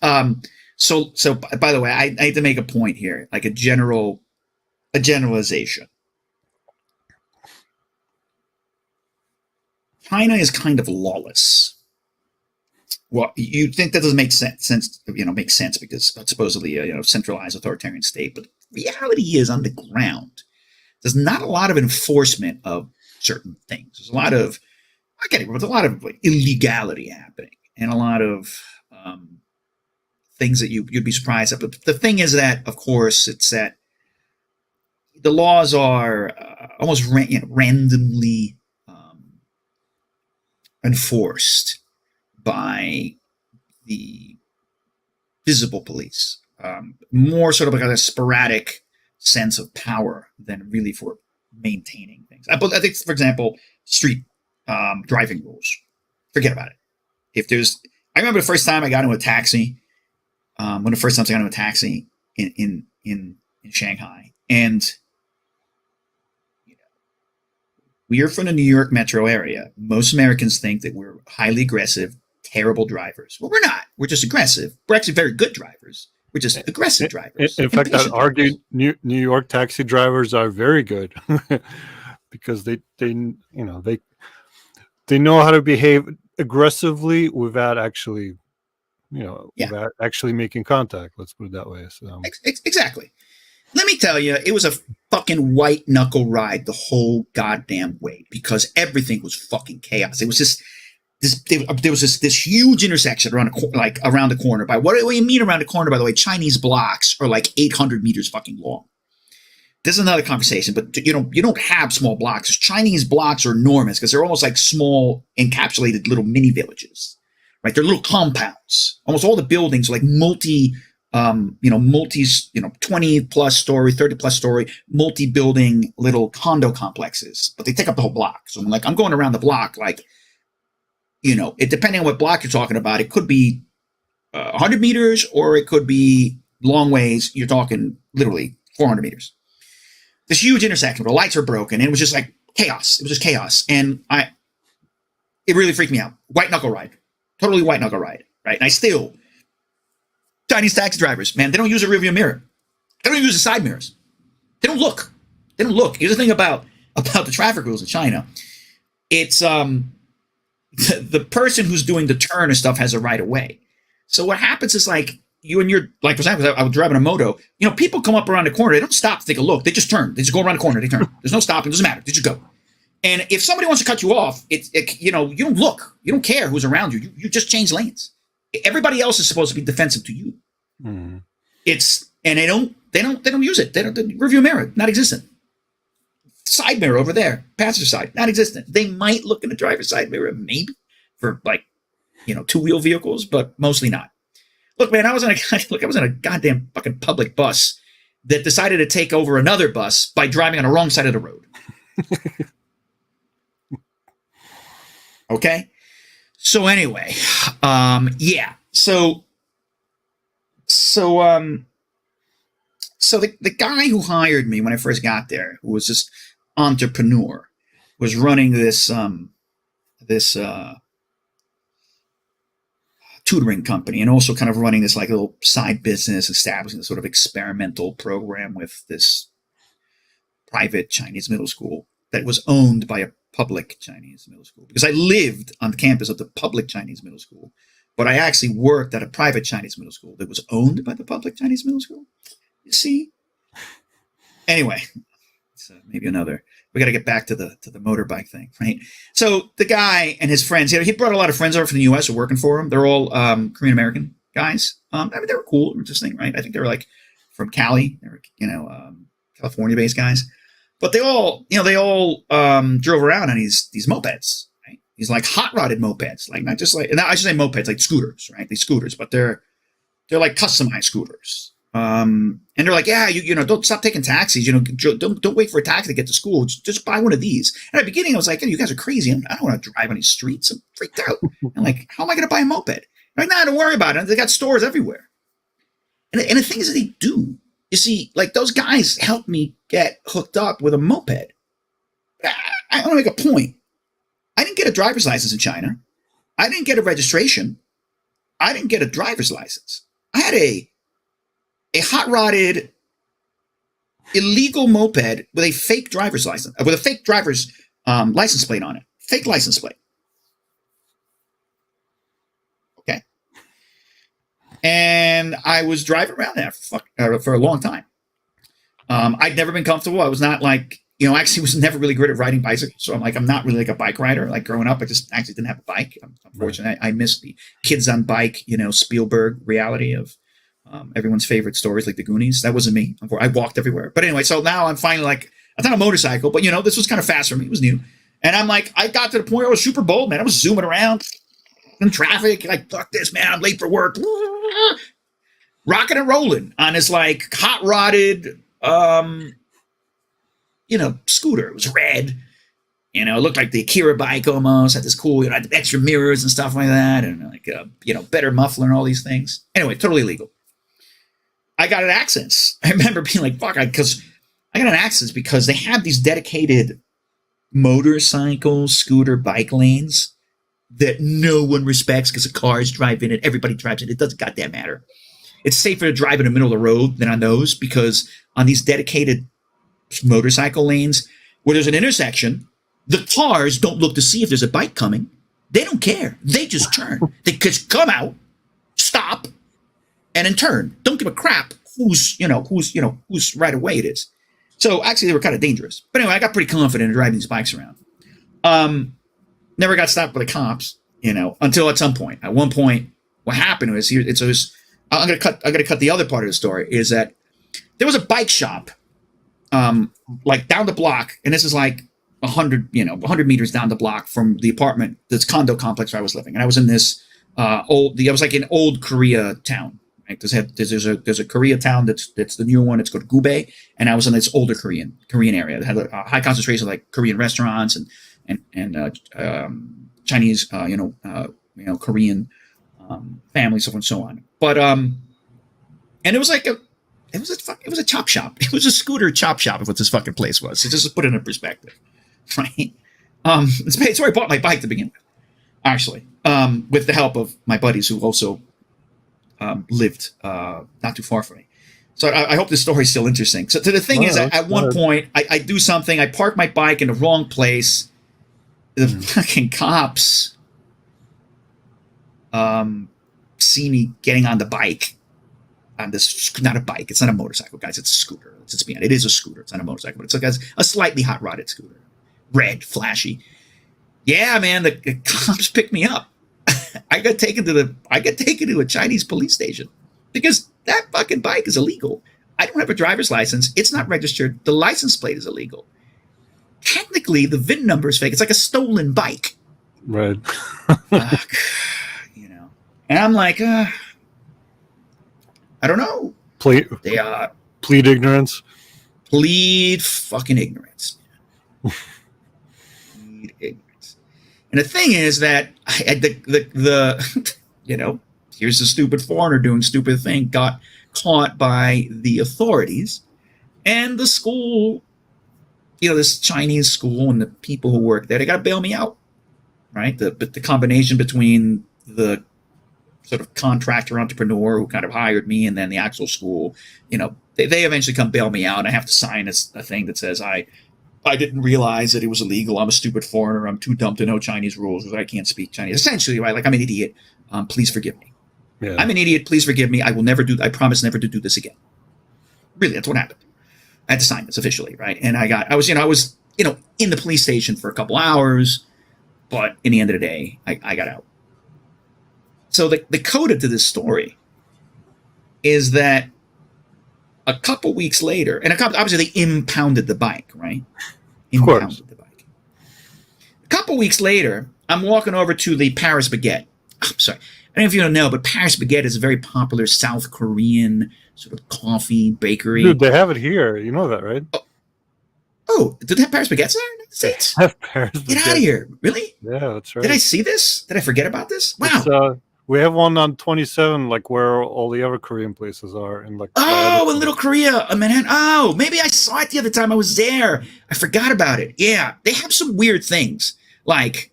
So by the way, I need to make a point here, like a generalization. China is kind of lawless. Well, you'd think that doesn't make sense, because it's supposedly a centralized authoritarian state. But the reality is, on the ground, there's not a lot of enforcement of certain things. There's a lot of, like, illegality happening, and a lot of things that you'd be surprised at. But the thing is that, of course, it's that the laws are almost randomly enforced by the visible police, more sort of like a sporadic sense of power than really for maintaining things. I think, for example, street driving rules. Forget about it. I remember the first time I got into a taxi. One of the first times I got into a taxi in Shanghai, and we are from the New York metro area. Most Americans think that we're highly aggressive, terrible drivers. Well, we're not. We're just aggressive. We're actually very good drivers. We're just aggressive drivers. In fact, I'd argue New York taxi drivers are very good because they know how to behave aggressively without actually, without actually making contact. Let's put it that way. So. Exactly. Let me tell you, it was a fucking white knuckle ride the whole goddamn way, because everything was fucking chaos. It was there was this huge intersection around the corner. By what do you mean around the corner? By the way, Chinese blocks are like 800 meters fucking long. This is another conversation, but you don't have small blocks. Chinese blocks are enormous because they're almost like small encapsulated little mini villages, right? They're little compounds. Almost all the buildings are like multi multi, 20 plus story, 30 plus story, multi building little condo complexes, but they take up the whole block. So I'm going around the block, it depending on what block you're talking about, it could be 100 meters or it could be long ways. You're talking literally 400 meters. This huge intersection where the lights are broken, and it was just like chaos. It was just chaos. And it really freaked me out. White knuckle ride. Totally white knuckle ride. Right. And Chinese taxi drivers, man, they don't use a rearview mirror. They don't use the side mirrors. They don't look. Here's the thing about the traffic rules in China. It's the person who's doing the turn and stuff has a right of way. So what happens is for example, I was driving a moto. People come up around the corner. They don't stop to take a look. They just turn. They just go around the corner. They turn. There's no stopping. It doesn't matter. They just go. And if somebody wants to cut you off, you don't look. You don't care who's around you. You just change lanes. Everybody else is supposed to be defensive to you. Mm-hmm. And they don't use it. The rearview mirror, not existent. Side mirror over there, passenger side, not existent. They might look in the driver's side mirror, maybe for two-wheel vehicles, but mostly not. Look, man, I was in a goddamn fucking public bus that decided to take over another bus by driving on the wrong side of the road. Okay. So anyway, yeah. So the guy who hired me when I first got there, who was this entrepreneur, was running this tutoring company, and also kind of running this little side business, establishing this sort of experimental program with this private Chinese middle school that was owned by a public Chinese middle school. Because I lived on the campus of the public Chinese middle school, but I actually worked at a private Chinese middle school that was owned by the public Chinese middle school. You see? Anyway, so maybe we got to get back to the motorbike thing, right? So the guy and his friends, he brought a lot of friends over from the U.S. who were working for him. They're all Korean American guys. They were cool, interesting, right? I think they were from Cali. They were, California-based guys. But they all drove around on these mopeds, right? These hot-rodded mopeds, not just I should say mopeds, like scooters, right? These scooters, but they're customized scooters. And they're yeah, don't stop taking taxis. Don't wait for a taxi to get to school. Just buy one of these. And at the beginning, I was you guys are crazy. I don't want to drive on these streets. I'm freaked out. I'm how am I going to buy a moped? Right now, don't worry about it. They got stores everywhere. And the thing is that they do. You see, those guys helped me get hooked up with a moped. I want to make a point. I didn't get a driver's license in China. I didn't get a registration. I didn't get a driver's license. I had a hot-rodded, illegal moped with a fake driver's license, with a fake driver's license plate on it. Fake license plate. Okay. And I was driving around there for a long time. I'd never been comfortable. I was not actually was never really good at riding bicycles. So I'm not really a bike rider. Growing up, I just actually didn't have a bike. Unfortunately, I missed the kids on bike, Spielberg reality of everyone's favorite stories, like the Goonies. That wasn't me. I walked everywhere. But anyway, so now I'm finally I'm not a motorcycle, but this was kind of fast for me. It was new. And I'm I got to the point where I was super bold, man. I was zooming around in traffic. Fuck this, man. I'm late for work. Rocking and rolling on this hot-rodded, scooter. It was red. It looked like the Akira bike almost. Had this cool, had extra mirrors and stuff like that. And better muffler and all these things. Anyway, totally illegal. I got an accident. I remember being fuck, because I got an accident because they have these dedicated motorcycle, scooter, bike lanes that no one respects because the cars drive in it. Everybody drives in it. It doesn't goddamn matter. It's safer to drive in the middle of the road than on those, because on these dedicated motorcycle lanes where there's an intersection, the cars don't look to see if there's a bike coming. They don't care. They just turn. They just come out, stop, and then turn. Don't give a crap whose right away it is. So actually, they were kind of dangerous. But anyway, I got pretty confident in driving these bikes around. Never got stopped by the cops, until at some point. At one point, what happened was I'm gonna cut the other part of the story. Is that there was a bike shop, down the block, and this is 100 meters down the block from the apartment, this condo complex where I was living. And I was in this I was in old Korea town, Right? There's a Koreatown that's the newer one. It's called Gubei, and I was in this older Korean area that had a high concentration of like Korean restaurants and Chinese, Korean families, so on and so on. But and it was like it was a chop shop. It was a scooter chop shop, is what this fucking place was. So just to put it in perspective, right? It's where I bought my bike to begin with, actually, with the help of my buddies who also lived not too far from me. So I hope this story is still interesting. So the thing is, at one point, I do something. I park my bike in the wrong place. The fucking cops see me getting on the bike. On this, not a bike. It's not a motorcycle, guys. It's a scooter. It is a scooter. It's not a motorcycle, but it's like a slightly hot-rodded scooter. Red, flashy. Yeah, man, the cops picked me up. I got taken to a Chinese police station because that fucking bike is illegal. I don't have a driver's license. It's not registered. The license plate is illegal. Technically, the VIN number is fake. It's like a stolen bike. Right. And I'm like, I don't know. Plead ignorance. Plead fucking ignorance. Plead ignorance. And the thing is that here's a stupid foreigner doing stupid thing, got caught by the authorities, and the school, this Chinese school and the people who work there, they got to bail me out, right? The combination between the sort of contractor entrepreneur who kind of hired me and then the actual school, they eventually come bail me out. And I have to sign a thing that says I didn't realize that it was illegal. I'm a stupid foreigner. I'm too dumb to know Chinese rules because I can't speak Chinese. Essentially, right? Like, I'm an idiot. Please forgive me. Yeah. I'm an idiot. Please forgive me. I promise never to do this again. Really, that's what happened. I had to sign this officially, right? And I was in the police station for a couple hours, but in the end of the day, I got out. So the coda to this story is that a couple weeks later, and obviously they impounded the bike, right? Impounded the bike. A couple weeks later, I'm walking over to the Paris Baguette. I'm sorry. I don't know if you know, but Paris Baguette is a very popular South Korean sort of coffee bakery. Dude, they have it here. You know that, right? Oh, did they have Paris Baguettes there? They have Paris Baguette. Get out of here. Really? Yeah, that's right. Did I see this? Did I forget about this? Wow. We have one on 27, like where all the other Korean places are. In Little Korea, Manhattan. Oh, maybe I saw it the other time I was there. I forgot about it. Yeah, they have some weird things, like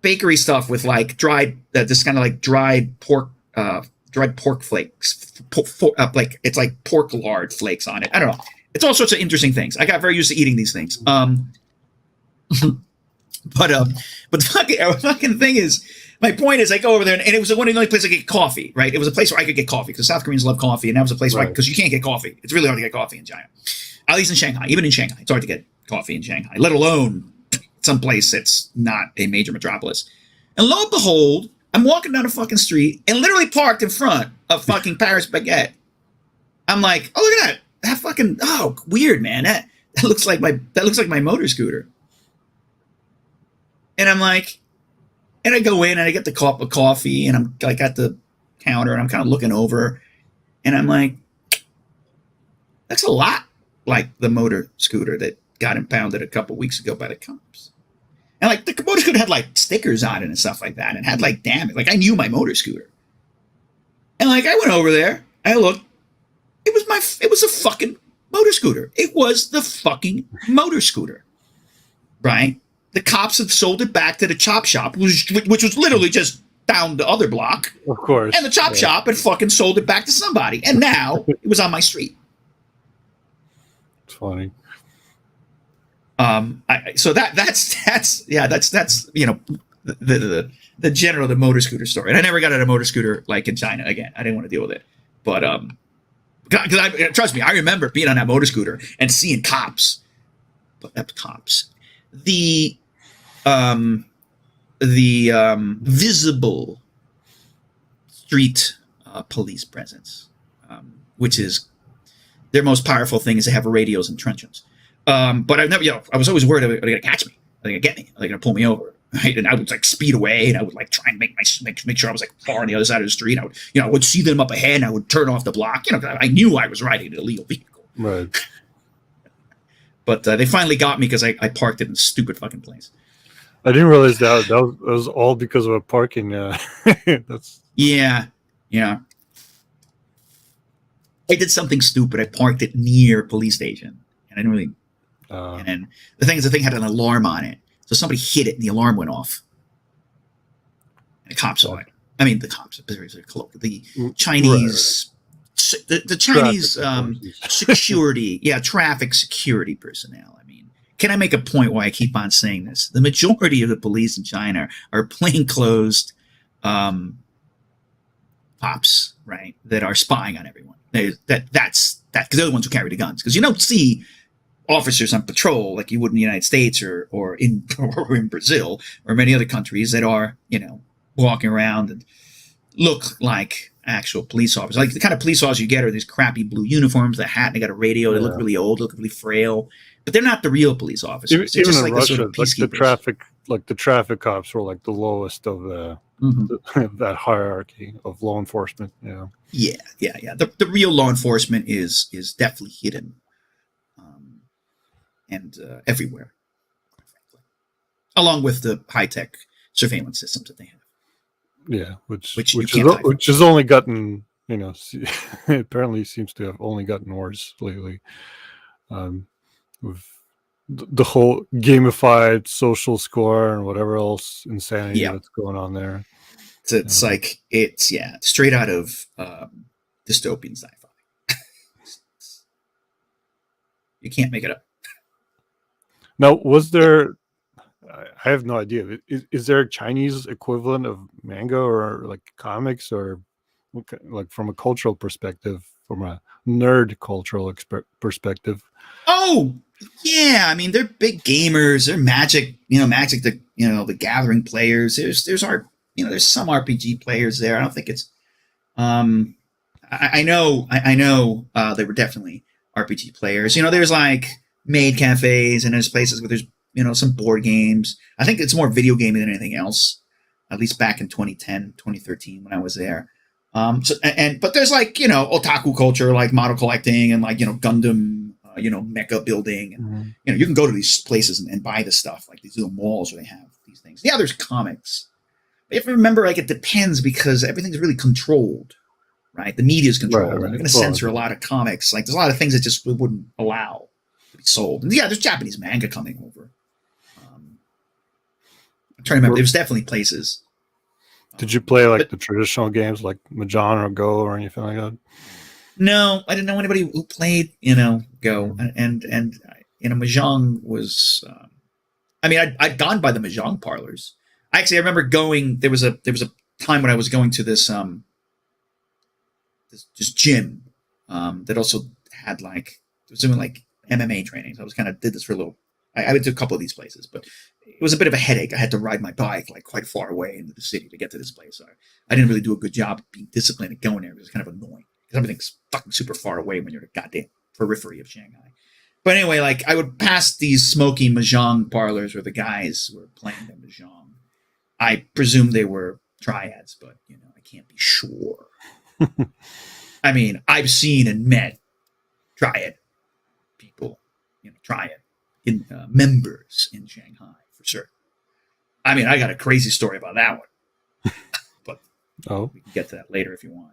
bakery stuff with like dried pork flakes, like it's like pork lard flakes on it. I don't know. It's all sorts of interesting things. I got very used to eating these things. But the fucking thing is, my point is, I go over there, and it was one of the only places I could get coffee, right? It was a place where I could get coffee, because South Koreans love coffee, and that was a place where, because you can't get coffee. It's really hard to get coffee in China. At least in Shanghai. Even in Shanghai, it's hard to get coffee in Shanghai, let alone someplace that's not a major metropolis. And lo and behold, I'm walking down a fucking street, and literally parked in front of fucking Paris Baguette. I'm like, oh, look at that. That fucking, weird, man. That looks like my motor scooter. And I'm like, and I go in and I get the cup of coffee, and I'm like at the counter, and I'm kind of looking over, and I'm like, that's a lot like the motor scooter that got impounded a couple weeks ago by the cops. And like the motor scooter had like stickers on it and stuff like that, and had like, damn it, like I knew my motor scooter. And like I went over there, I looked, it was a fucking motor scooter. It was the fucking motor scooter, right? The cops had sold it back to the chop shop, which was literally just down the other block. Of course. And the chop shop had fucking sold it back to somebody. And now it was on my street. It's funny. So that's the general, the motor scooter story. And I never got on a motor scooter like in China again. I didn't want to deal with it. But because trust me, I remember being on that motor scooter and seeing cops. The visible street police presence, which is their most powerful thing, is they have radios and truncheons. But I've never, I was always worried they're going to catch me. Are they going to get me? Are they going to pull me over? right? And I would like speed away, and I would like try and make sure I was like far on the other side of the street. I would, I would see them up ahead, and I would turn off the block. I knew I was riding an illegal vehicle. Right. But they finally got me because I parked it in a stupid fucking place. I didn't realize that was all because of a parking. That's yeah. I did something stupid. I parked it near a police station, and I didn't really. And then the thing had an alarm on it, so somebody hit it, and the alarm went off. And the cops saw it. I mean, the cops, the Chinese, the Chinese security, traffic security personnel. I mean, can I make a point why I keep on saying this? The majority of the police in China are plainclothes cops, right? That are spying on everyone. That's because they're the ones who carry the guns. Because you don't see officers on patrol like you would in the United States or in Brazil or many other countries that are, walking around and look like actual police officers. Like the kind of police officers you get are these crappy blue uniforms, the hat, and they got a radio. They look really old, look really frail, but they're not the real police officers. Even just in like Russia, sort of the traffic cops were like the lowest of that hierarchy of law enforcement. Yeah. The real law enforcement is definitely hidden, and everywhere, along with the high tech surveillance systems that they have. Yeah, which has only gotten, apparently seems to have only gotten worse lately. With the whole gamified social score and whatever else insanity that's going on there. It's like it's straight out of dystopian sci-fi. You can't make it up. Now, was there? I have no idea. Is there a Chinese equivalent of manga or like comics, or like from a cultural perspective, from a nerd cultural perspective? Oh yeah, I mean they're big gamers. They're Magic, the Gathering players. There's some RPG players there. I don't think it's. I know. They were definitely RPG players. There's like maid cafes and there's places where there's some board games. I think it's more video gaming than anything else, at least back in 2010, 2013 when I was there. But there's like, otaku culture, like model collecting and like, Gundam, mecha building. And, you can go to these places and buy this stuff, like these little malls where they have these things. Yeah, there's comics. But you have to remember, like, it depends because everything's really controlled, right? The media is controlled. Right. They're going to censor a lot of comics. Like, there's a lot of things that just wouldn't allow to be sold. And yeah, there's Japanese manga coming over. I'm trying to remember. There was definitely places. Did you play like the traditional games like Mahjong or Go or anything like that? No, I didn't know anybody who played, Go. And Mahjong was. I'd gone by the Mahjong parlors. Actually, I remember going. There was a time when I was going to this gym that also had like it was doing like MMA training. So I was kind of did this for a little. I went to a couple of these places, but it was a bit of a headache. I had to ride my bike like quite far away into the city to get to this place. So I didn't really do a good job of being disciplined and going there. It was kind of annoying because everything's fucking super far away when you're in the goddamn periphery of Shanghai. But anyway, like I would pass these smoky Mahjong parlors where the guys were playing the Mahjong. I presume they were triads, but I can't be sure. I mean, I've seen and met triad people, triad in members in Shanghai for sure. I mean, I got a crazy story about that one, but we can get to that later if you want.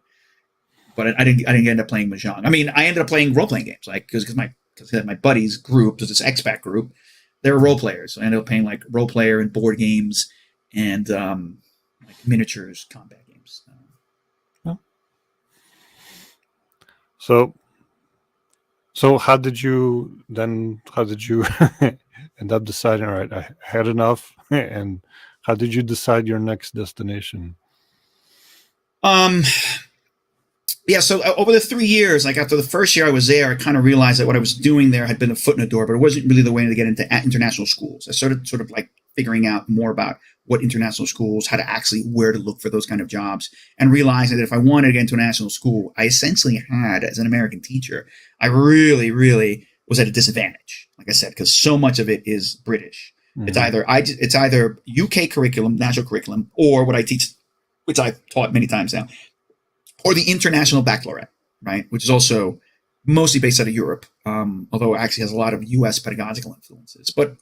But I didn't end up playing Mahjong. I mean, I ended up playing role playing games, like because my buddies' group, there's this expat group, they were role players. So I ended up playing like role player and board games and like miniatures combat games. So how did you end up deciding, all right, I had enough, and how did you decide your next destination? So over the 3 years, like after the first year I was there, I kind of realized that what I was doing there had been a foot in the door, but it wasn't really the way to get into international schools. I started sort of like figuring out more about what international schools, where to look for those kind of jobs, and realizing that if I wanted to get into a national school, I essentially had, as an American teacher, I really, really was at a disadvantage, like I said, because so much of it is British. Hmm. It's either UK curriculum, national curriculum, or what I teach, which I've taught many times now, or the international baccalaureate, right, which is also mostly based out of Europe, although it actually has a lot of US pedagogical influences. But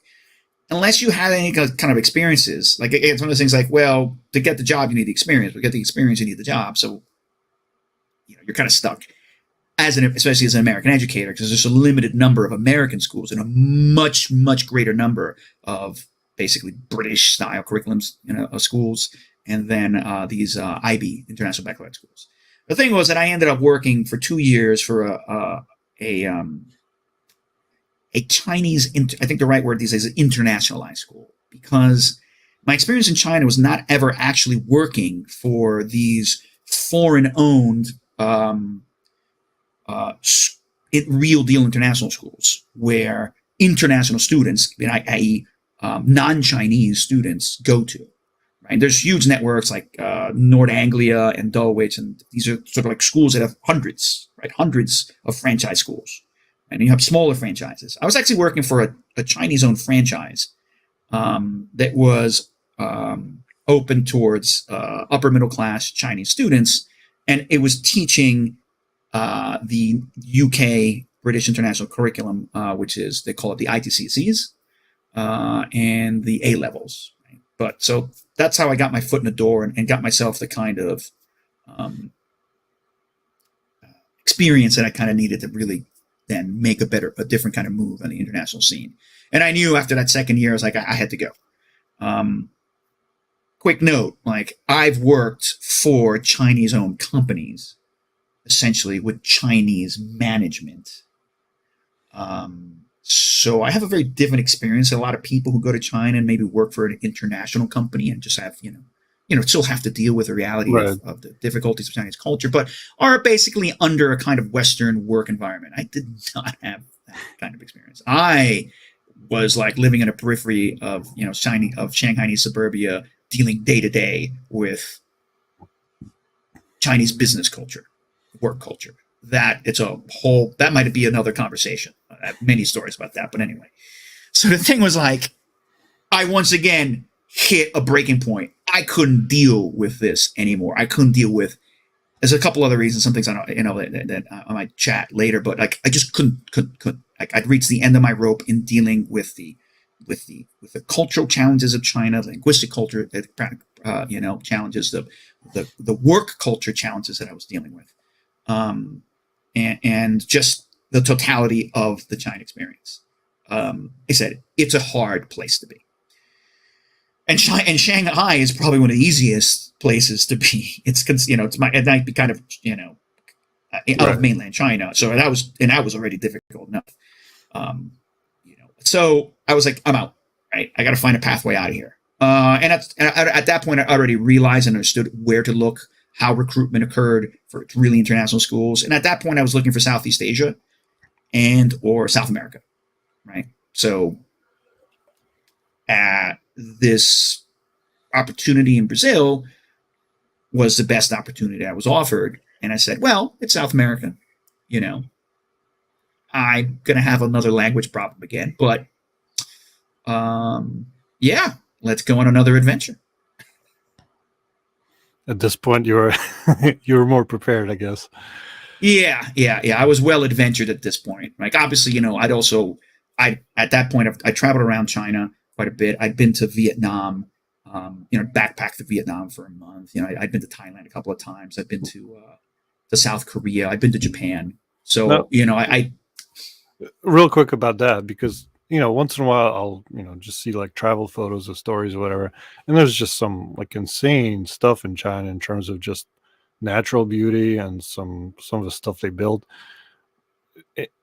unless you have any kind of experiences, like it's one of those things like, well, to get the job, you need the experience. To get the experience, you need the job. So, you're kind of stuck especially as an American educator, because there's a limited number of American schools and a much, much greater number of basically British style curriculums, schools, and then these IB, International Baccalaureate Schools. The thing was that I ended up working for 2 years for a Chinese, I think the right word these days is internationalized school, because my experience in China was not ever actually working for these foreign owned real deal international schools where international students, i.e., non-Chinese students, go to. Right? There's huge networks like Nord Anglia and Dulwich, and these are sort of like schools that have hundreds, right? Hundreds of franchise schools. And you have smaller franchises. I was actually working for a Chinese-owned franchise that was open towards upper middle class Chinese students, and it was teaching the UK British International Curriculum, which is, they call it the ITCCs, and the A levels. Right? But so that's how I got my foot in the door and got myself the kind of um, experience that I kind of needed to really then make a different kind of move on the international scene. And I knew after that second year, I was like, I had to go. Quick note, like, I've worked for Chinese-owned companies, essentially with Chinese management. So I have a very different experience than a lot of people who go to China and maybe work for an international company and just have, still have to deal with the reality Right. of the difficulties of Chinese culture, but are basically under a kind of Western work environment. I did not have that kind of experience. I was like living in a periphery of, Shanghai suburbia, dealing day to day with Chinese business culture, work culture. That might be another conversation. I have many stories about that, but anyway. So the thing was like, I once again hit a breaking point. I couldn't deal with this anymore. I couldn't deal with. There's a couple other reasons. Some things that I might chat later, but like I just couldn't. Like, I'd reached the end of my rope in dealing with the cultural challenges of China, the linguistic culture, challenges, the work culture challenges that I was dealing with, and just the totality of the China experience. I said it's a hard place to be, and Shanghai is probably one of the easiest places to be. It might be kind of out of mainland China, so that was already difficult enough. So I was like, I'm out. Right, I got to find a pathway out of here. And at that point, I already realized and understood where to look, how recruitment occurred for really international schools. And at that point, I was looking for Southeast Asia or South America. Right. So this opportunity in Brazil was the best opportunity I was offered. And I said, well, it's South America. I'm going to have another language problem again. But yeah, let's go on another adventure. At this point, you were you were more prepared, I guess. Yeah. I was well adventured at this point. Like, obviously, at that point, I traveled around China quite a bit. I'd been to Vietnam, backpacked to Vietnam for a month. I'd been to Thailand a couple of times. I've been to South Korea. I've been to Japan. So, Now, I real quick about that, because once in a while I'll just see like travel photos or stories or whatever, and there's just some like insane stuff in China in terms of just natural beauty and some of the stuff they build.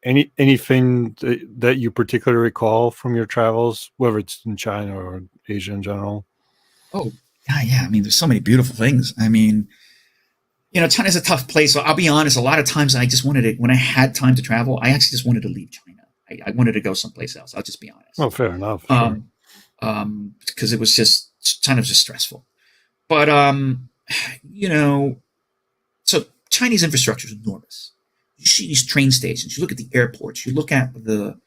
Anything that you particularly recall from your travels, whether it's in China or Asia in general? oh yeah. I mean, there's so many beautiful things. I mean, China's a tough place. So I'll be honest. A lot of times, I just wanted to, when I had time to travel, I actually just wanted to leave China. I wanted to go someplace else. I'll just be honest. Oh, fair enough. Sure. Because it was just kind of just stressful. But so Chinese infrastructure is enormous. You see these train stations. You look at the airports. You look at the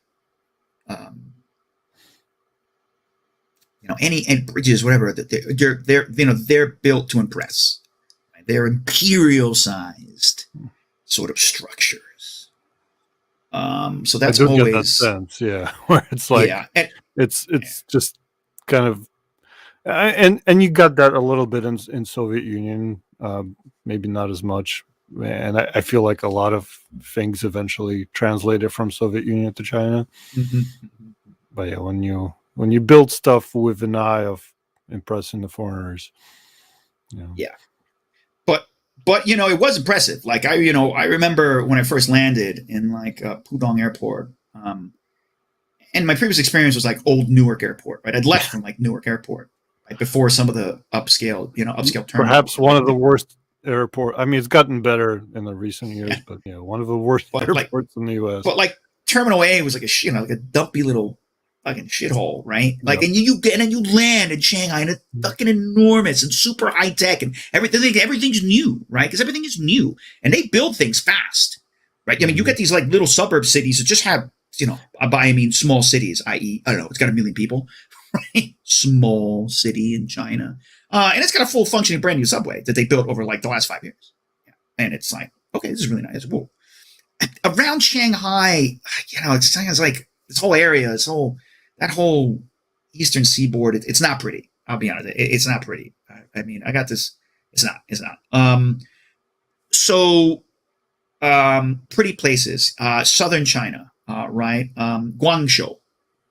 any bridges, whatever. They're built to impress. Right? They're imperial sized sort of structures. So I that's do get that always, sense, yeah, where it's like yeah, and it's just kind of and you got that a little bit in Soviet Union, maybe not as much. And I feel like a lot of things eventually translated from Soviet Union to China. mhm, mhm. But yeah, when you build stuff with an eye of impressing the foreigners, you know. Yeah, but it was impressive. Like I remember when I first landed in like Pudong Airport. And my previous experience was like old Newark Airport, right? I'd left from like Newark Airport, right, before some of the upscale terminals Perhaps were one like of the there. worst airport. I mean, it's gotten better in the recent Yeah, years, but yeah, one of the worst but like, airports in the U.S. but like Terminal A was like like a dumpy little fucking shithole, right? Like, Yeah. and you get and then you land in Shanghai, and it's fucking enormous and super high tech, and everything's new, right? Because everything is new, and they build things fast, right? I mean, you Mhm. get these like little suburb cities that just have, by I mean small cities, i.e., I don't know, it's got 1 million people, right? Small city in China, and it's got a full functioning brand new subway that they built over like the last 5 years, yeah. And it's like, okay, this is really nice. Whoa. Around Shanghai, it's like this whole area, that whole eastern seaboard. It's not pretty. I'll be honest. It's not pretty. I mean, I got this. It's not. It's not. So pretty places. Southern China, right? Guangzhou,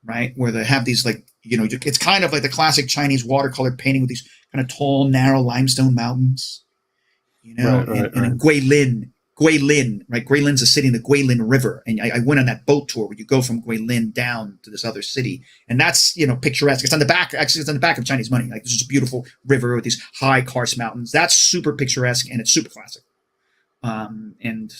right, where they have these like it's kind of like the classic Chinese watercolor painting with these kind of tall, narrow limestone mountains, Right, and right. in Guilin, right? Guilin's a city in the Guilin River, and I went on that boat tour where you go from Guilin down to this other city, and that's picturesque. It's on the back, actually, it's on the back of Chinese money. Like, this is a beautiful river with these high karst mountains. That's super picturesque and it's super classic. And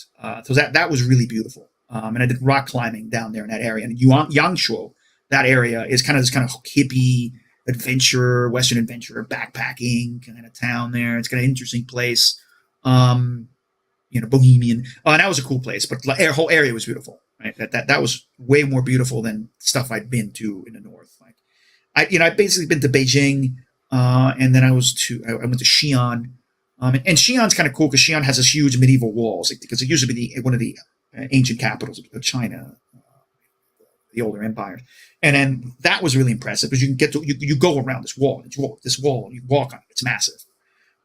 so that was really beautiful. And I did rock climbing down there in that area. And Yangshuo, that area is kind of this kind of hippie adventurer, Western adventurer, backpacking kind of town there. It's got an interesting place. Um, Bohemian. And that was a cool place, but the whole area was beautiful. Right? That was way more beautiful than stuff I'd been to in the north. Like, I've basically been to Beijing, and then I went to Xi'an, and Xi'an's kind of cool because Xi'an has this huge medieval walls, like, because it used to be one of the ancient capitals of China, the older empires. And then that was really impressive because you can you go around this wall, you walk on it. It's massive.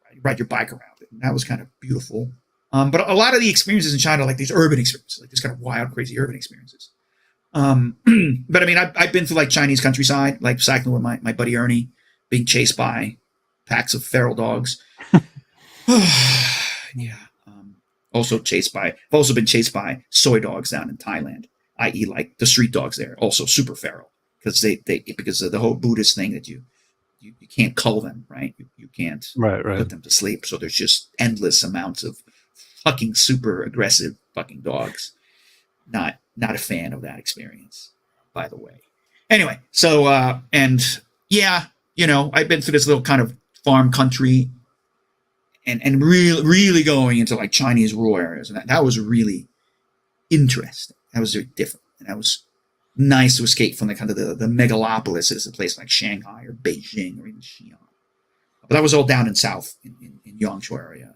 Right? You ride your bike around it, and that was kind of beautiful. But a lot of the experiences in China, like these urban experiences, like these kind of wild, crazy urban experiences. Um, but I mean, I've been through like Chinese countryside, like cycling with my buddy Ernie, being chased by packs of feral dogs. Yeah. I've also been chased by soy dogs down in Thailand, i.e., like the street dogs there, also super feral because because of the whole Buddhist thing that you can't cull them, right? You can't Right, right. put them to sleep. So there's just endless amounts of fucking super aggressive fucking dogs. Not a fan of that experience, by the way. Anyway, so and yeah, I've been through this little kind of farm country, and really going into like Chinese rural areas, and that was really interesting. That was very different, and that was nice to escape from the kind of the megalopolis that is a place like Shanghai or Beijing or even Xi'an. But that was all down in south in Yangshuo area.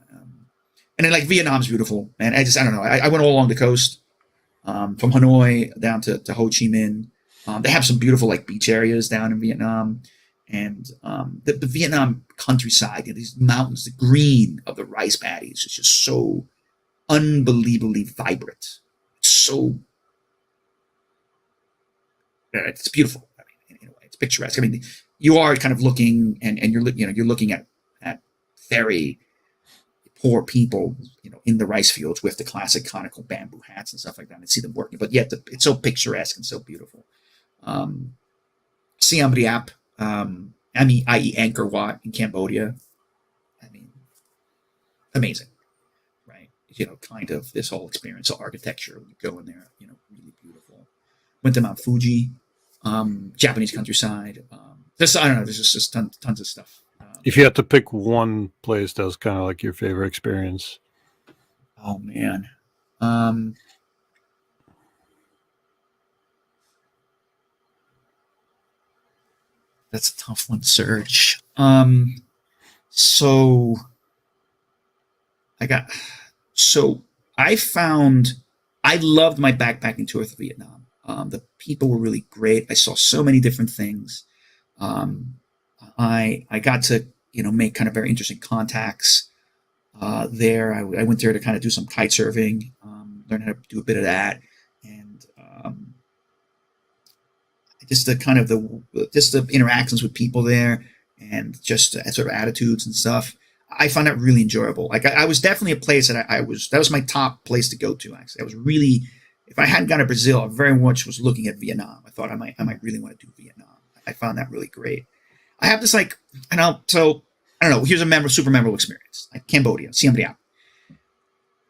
And then like Vietnam's beautiful, man. I don't know. I went all along the coast, from Hanoi down to Ho Chi Minh. They have some beautiful like beach areas down in Vietnam, and the Vietnam countryside, these mountains, the green of the rice paddies is just so unbelievably vibrant. It's so it's beautiful. I mean, in a way, it's picturesque. I mean, you are kind of looking, and you're looking at very poor people, in the rice fields with the classic conical bamboo hats and stuff like that, and see them working. But yet, it's so picturesque and so beautiful. Um, Siem Reap, i.e., Angkor Wat in Cambodia. I mean, amazing, right? Kind of this whole experience of architecture when you go in there, really beautiful. Went to Mount Fuji, Japanese countryside. I don't know. There's just tons of stuff. If you had to pick one place that was kind of like your favorite experience, Oh man. Um, That's a tough one, Serge. So I got so I found I loved my backpacking tour through Vietnam. The people were really great. I saw so many different things. Um, I got to make kind of very interesting contacts there. I went there to kind of do some kite surfing, learn how to do a bit of that, and just the kind of the interactions with people there, and just sort of attitudes and stuff. I found that really enjoyable. Like I was definitely a place that that was my top place to go to. Actually, I was really, if I hadn't gone to Brazil, I very much was looking at Vietnam. I thought I might really want to do Vietnam. I found that really great. I have this like, I don't know. Here's a super memorable experience. Like Cambodia, Siem Reap.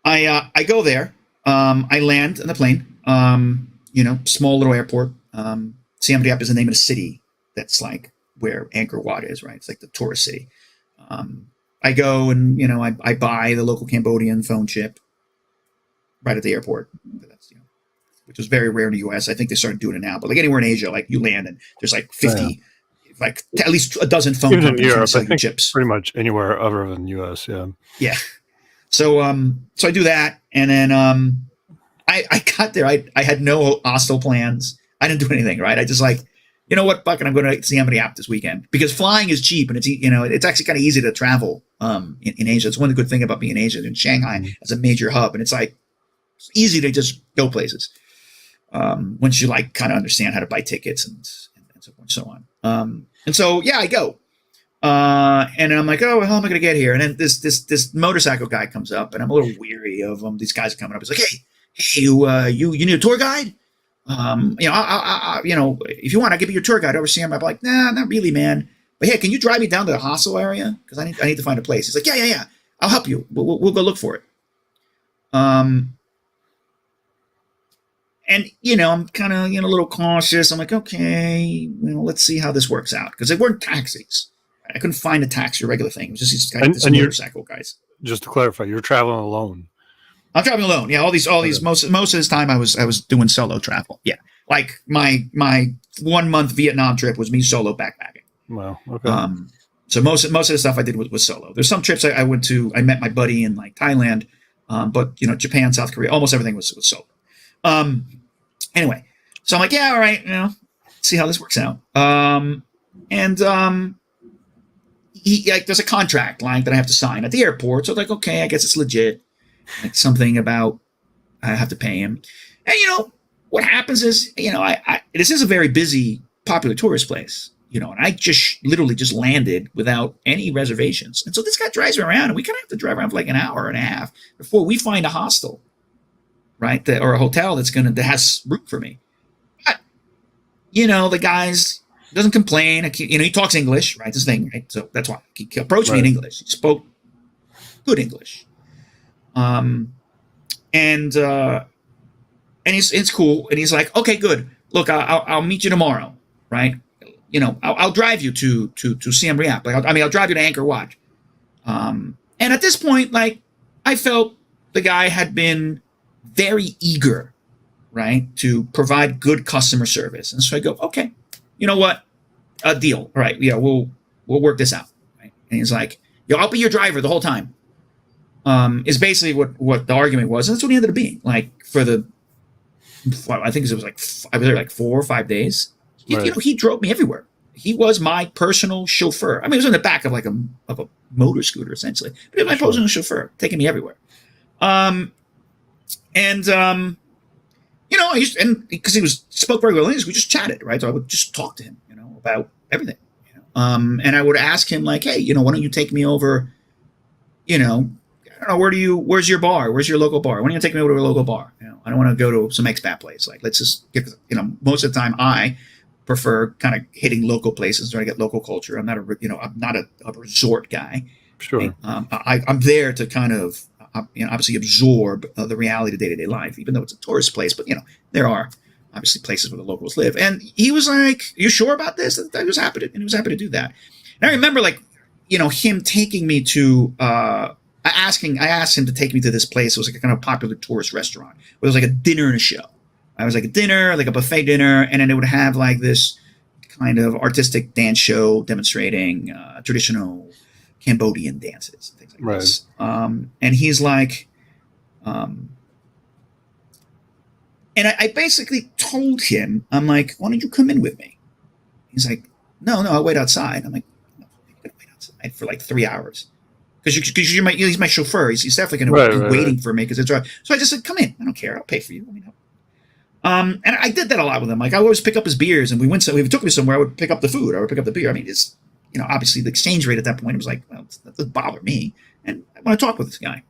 I go there. I land in the plane. Small little airport. Siem Reap is the name of the city that's like where Angkor Wat is, right? It's like the tourist city. I go and I buy the local Cambodian phone chip right at the airport. That's which was very rare in the U.S. I think they started doing it now, but like anywhere in Asia, like you land and there's like 50, like at least a dozen phone Even in companies Europe, selling I think chips. pretty much anywhere other than U.S. Yeah. Yeah. So I do that, and then I got there. I had no hostel plans. I didn't do anything, right? I just like, you know what, fucking, I'm going to Siem Reap this weekend because flying is cheap and it's actually kind of easy to travel in Asia. It's one good thing about being in Asia, in Shanghai as a major hub, and it's like it's easy to just go places once you like kind of understand how to buy tickets and so forth and so on. And so yeah, I go. And I'm like, oh, how am I going to get here? And then this motorcycle guy comes up, and I'm a little weary of these guys coming up. He's like, hey, you need a tour guide? If you want, I'll give you your tour guide over Siem. I'm like, nah, not really, man. But hey, can you drive me down to the hostel area? Because I need to find a place. He's like, yeah. I'll help you. We'll go look for it. And I'm kind of a little cautious. I'm like, okay, let's see how this works out because they weren't taxis. I couldn't find a taxi or regular thing. It was just these guys, motorcycle guys. Just to clarify, you're traveling alone. I'm traveling alone. Yeah, all these most of this time I was doing solo travel. Yeah, like my 1 month Vietnam trip was me solo backpacking. Wow. Okay. So most of the stuff I did was solo. There's some trips I went to. I met my buddy in like Thailand, but Japan, South Korea, almost everything was solo. Anyway, so I'm like, yeah, all right, see how this works out. There's a contract line that I have to sign at the airport. So like, okay, I guess it's legit. Like something about I have to pay him. And what happens is, this is a very busy, popular tourist place, and I literally just landed without any reservations. And so this guy drives me around, and we kind of have to drive around for like an hour and a half before we find a hostel, right? Or a hotel that has room for me. But, the guy's doesn't complain. He talks English, right? This thing, right? So that's why he approached me in English. He spoke good English. And it's cool. And he's like, okay, good. Look, I'll meet you tomorrow, right? I'll drive you to Siem Reap. I'll drive you to Angkor Wat. And at this point, like, I felt the guy had been very eager, right, to provide good customer service. And so I go, okay, you know what? A deal. All right. Yeah, we'll work this out. Right? And he's like, I'll be your driver the whole time. Is basically what the argument was. And that's what he ended up being. Like I think it was like, I was there like 4 or 5 days. Right. He drove me everywhere. He was my personal chauffeur. I mean, he was in the back of a motor scooter essentially, but he was my personal chauffeur, taking me everywhere. Because he spoke very well English, we just chatted, right? So I would just talk to him, about everything. And I would ask him like, hey, why don't you take me over? I don't know, where's your bar? Where's your local bar? Why don't you take me over to a local bar? I don't want to go to some expat place. Like, let's just get, most of the time I prefer kind of hitting local places, trying to get local culture. I'm not a resort guy. Sure. I'm there to kind of, obviously absorb the reality of day-to-day life, even though it's a tourist place. But, there are obviously places where the locals live. And he was like, you sure about this? And he was happy to do that. And I remember him taking me to, I asked him to take me to this place. It was like a kind of popular tourist restaurant where there was like a dinner and a show. I was like a dinner, like a buffet dinner. And then it would have like this kind of artistic dance show demonstrating traditional Cambodian dances and things like Right. this. And he's like, um, and I basically told him, I'm like, why don't you come in with me? He's like, no, I'll wait outside. I'm like, no, you're gonna wait outside for like 3 hours because he's my chauffeur. He's definitely going to Right. be Right. waiting Right. for me because it's right. So I just said, come in. I don't care. I'll pay for you. Let me know. And I did that a lot with him. Like I always pick up his beers, and we went. So if he took me somewhere, I would pick up the food. I would pick up the beer. I mean, it's obviously the exchange rate at that point, it was like, well, that doesn't bother me, and I want to talk with this guy.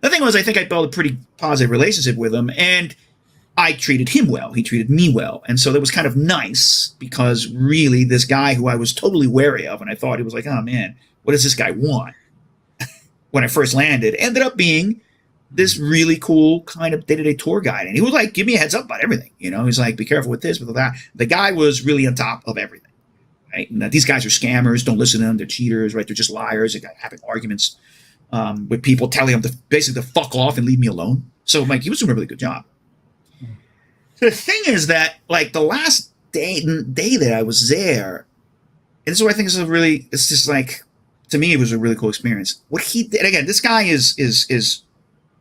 The thing was, I think I built a pretty positive relationship with him, and I treated him well. He treated me well, and so that was kind of nice because really, this guy who I was totally wary of, and I thought he was like, oh man, what does this guy want? When I first landed, ended up being this really cool kind of day-to-day tour guide. And he would like give me a heads up about everything. He's like, be careful with this, with that. The guy was really on top of everything. Right? And these guys are scammers. Don't listen to them. They're cheaters, right? They're just liars. They're having arguments with people telling them to basically to fuck off and leave me alone. So like he was doing a really good job. So the thing is that like the last day that I was there, and this is what I think it's just like, to me, it was a really cool experience. What he did, again, this guy is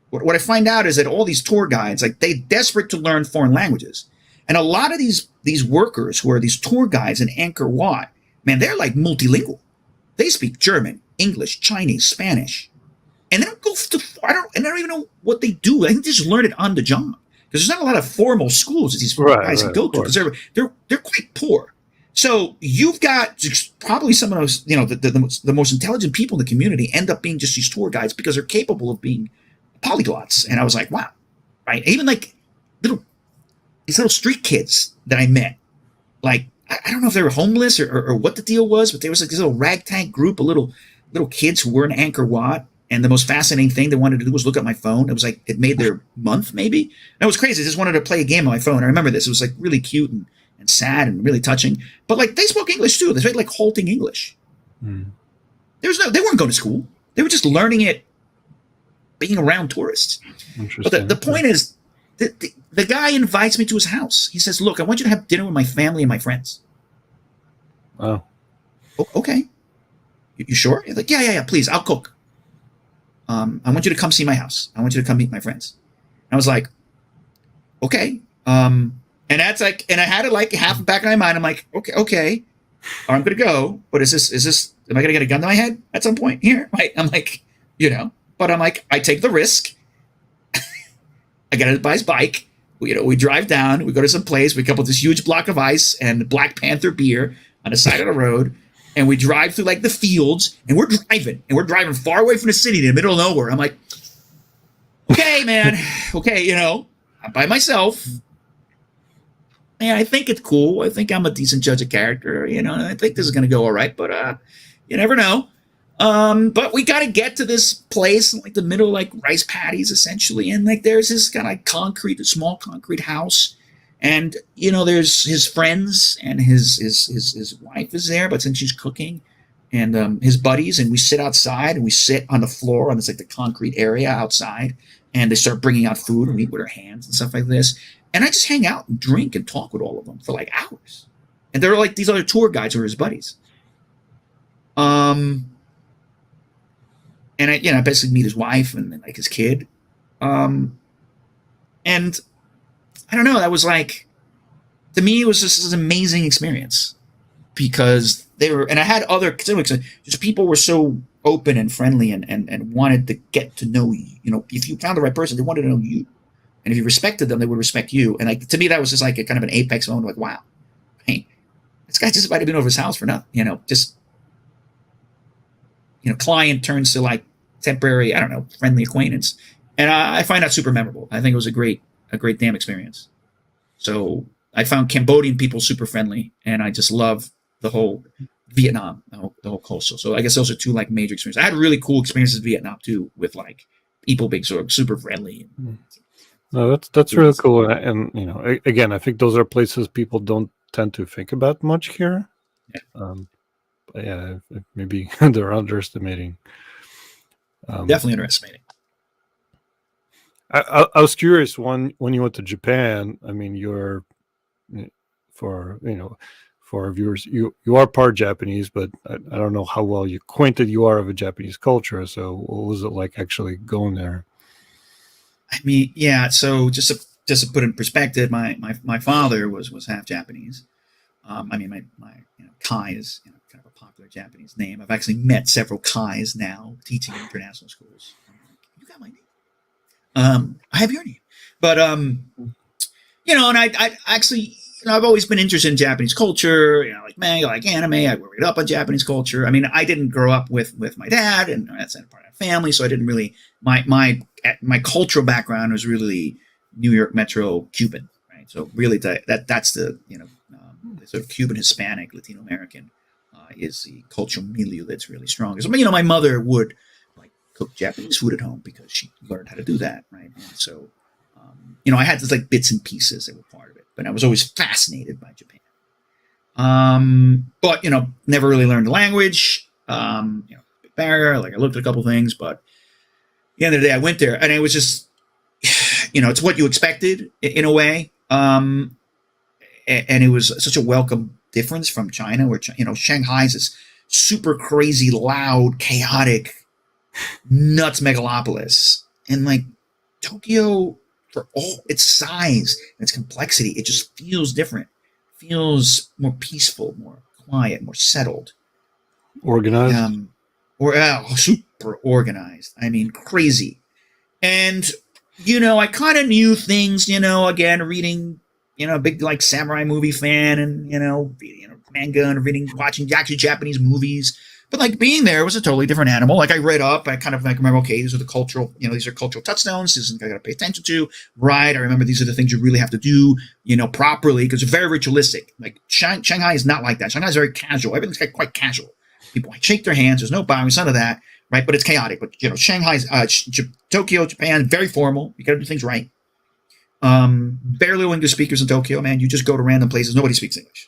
what I find out is that all these tour guides, like they desperate to learn foreign languages. And a lot of these workers who are these tour guides in Angkor Wat, man, they're like multilingual. They speak German, English, Chinese, Spanish. And they don't go to, I don't even know what they do. I think they just learn it on the job. Because there's not a lot of formal schools that these guys can go to because they're quite poor. So you've got probably some of those, the most intelligent people in the community end up being just these tour guides because they're capable of being polyglots. And I was like, wow, right? Even like these little street kids that I met, like I don't know if they were homeless or what the deal was, but there was like this little ragtag group of little kids who were in Angkor Wat. And the most fascinating thing they wanted to do was look at my phone. It was like it made their month, maybe. And it was crazy. They just wanted to play a game on my phone. I remember this. It was like really cute and sad and really touching. But like they spoke English too. They spoke like halting English. They weren't going to school. They were just learning it being around tourists. But the point is, the guy invites me to his house. He says, look, I want you to have dinner with my family and my friends. Oh. Okay. You sure? He's like, yeah, please, I'll cook. I want you to come see my house. I want you to come meet my friends. And I was like, okay. And that's like, and I had it like half back in my mind. I'm like, okay. I'm going to go. But is this, am I going to get a gun to my head at some point here? Right. I'm like, but I'm like, I take the risk. I get to buy his bike. We drive down. We go to some place. We come up with this huge block of ice and Black Panther beer on the side of the road. And we drive through like the fields, and we're driving far away from the city in the middle of nowhere. I'm like, okay, man, okay, I'm by myself. And I think it's cool. I think I'm a decent judge of character. I think this is going to go all right, but you never know. But we got to get to this place in like the middle, like rice paddies, essentially, and like there's this kind of small concrete house. And there's his friends and his wife is there, but since she's cooking, and his buddies, and we sit outside and we sit on the floor on this like the concrete area outside, and they start bringing out food and we eat with our hands and stuff like this. And I just hang out and drink and talk with all of them for like hours. And they're like these other tour guides who are his buddies. And I basically meet his wife and like his kid. And I don't know, that was like, to me, it was just this amazing experience because and I had other, just people were so open and friendly and wanted to get to know you. If you found the right person, they wanted to know you. And if you respected them, they would respect you. And like, to me, that was just like a kind of an apex moment, like, wow, hey, this guy just might have been over his house for nothing, client turns to like temporary, I don't know, friendly acquaintance. And I find that super memorable. I think it was a great damn experience. So I found Cambodian people super friendly, and I just love the whole Vietnam, the whole culture. So I guess those are two like major experiences. I had really cool experiences in Vietnam too, with like people being sort of super friendly. No, that's really cool. And again, I think those are places people don't tend to think about much here. Yeah. But yeah, maybe they're underestimating. Definitely underestimating. I was curious when you went to Japan. I mean, you're for for our viewers, you are part Japanese, but I don't know how well you acquainted you are of a Japanese culture. So what was it like actually going there? I mean, yeah. So just to put in perspective, my father was half Japanese. I mean, my Kai is kind of a popular Japanese name. I've actually met several Kais now teaching in international schools. I'm like, you got my name. I have your name, but and I actually, I've always been interested in Japanese culture, like manga, like anime. I grew up on Japanese culture. I mean, I didn't grow up with my dad, and that's not part of the family, so I didn't really, my cultural background was really New York Metro Cuban, right? So really that's the, the sort of Cuban, Hispanic, Latino American is the cultural milieu that's really strong. Because, my mother would like cook Japanese food at home because she learned how to do that, right? And so, I had these like bits and pieces that were part of it, but I was always fascinated by Japan. But never really learned the language. Big barrier. Like I looked at a couple things, but at the end of the day, I went there, and it was just, it's what you expected in a way. And it was such a welcome difference from China, where Shanghai is this super crazy, loud, chaotic, nuts megalopolis, and like Tokyo, for all its size and its complexity, it just feels different. Feels more peaceful, more quiet, more settled, Organized, super organized. I mean, crazy. And I kind of knew things. Again, reading. A big like samurai movie fan, and manga and watching actually Japanese movies. But like being there was a totally different animal. Like I read up, I kind of like remember, okay, these are the cultural, these are cultural touchstones. This is something I got to pay attention to, right? I remember these are the things you really have to do, properly, because it's very ritualistic. Like Shanghai is not like that. Shanghai is very casual. Everything's quite casual. People shake their hands. There's no bowing, none of that, right? But it's chaotic. But Shanghai's, Tokyo, Japan, very formal. You got to do things right. Very little English speakers in Tokyo, man. You just go to random places, nobody speaks English.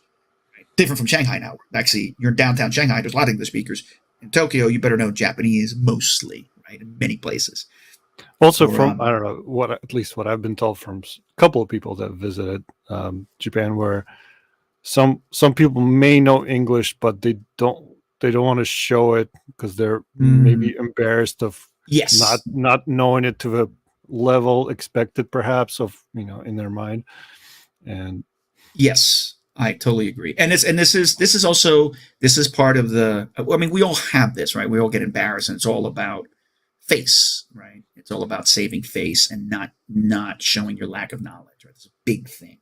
Right? Different from Shanghai now. Actually, you're in downtown Shanghai, there's a lot of English speakers. In Tokyo, you better know Japanese mostly, right? In many places. Also, from I don't know at least what I've been told from a couple of people that visited Japan, where some people may know English, but they don't want to show it because they're maybe embarrassed of not knowing it to the level expected, perhaps, of in their mind. And yes, I totally agree. And this is part of the, I mean, we all have this, right? We all get embarrassed, and it's all about face, right? It's all about saving face and not showing your lack of knowledge, right? It's a big thing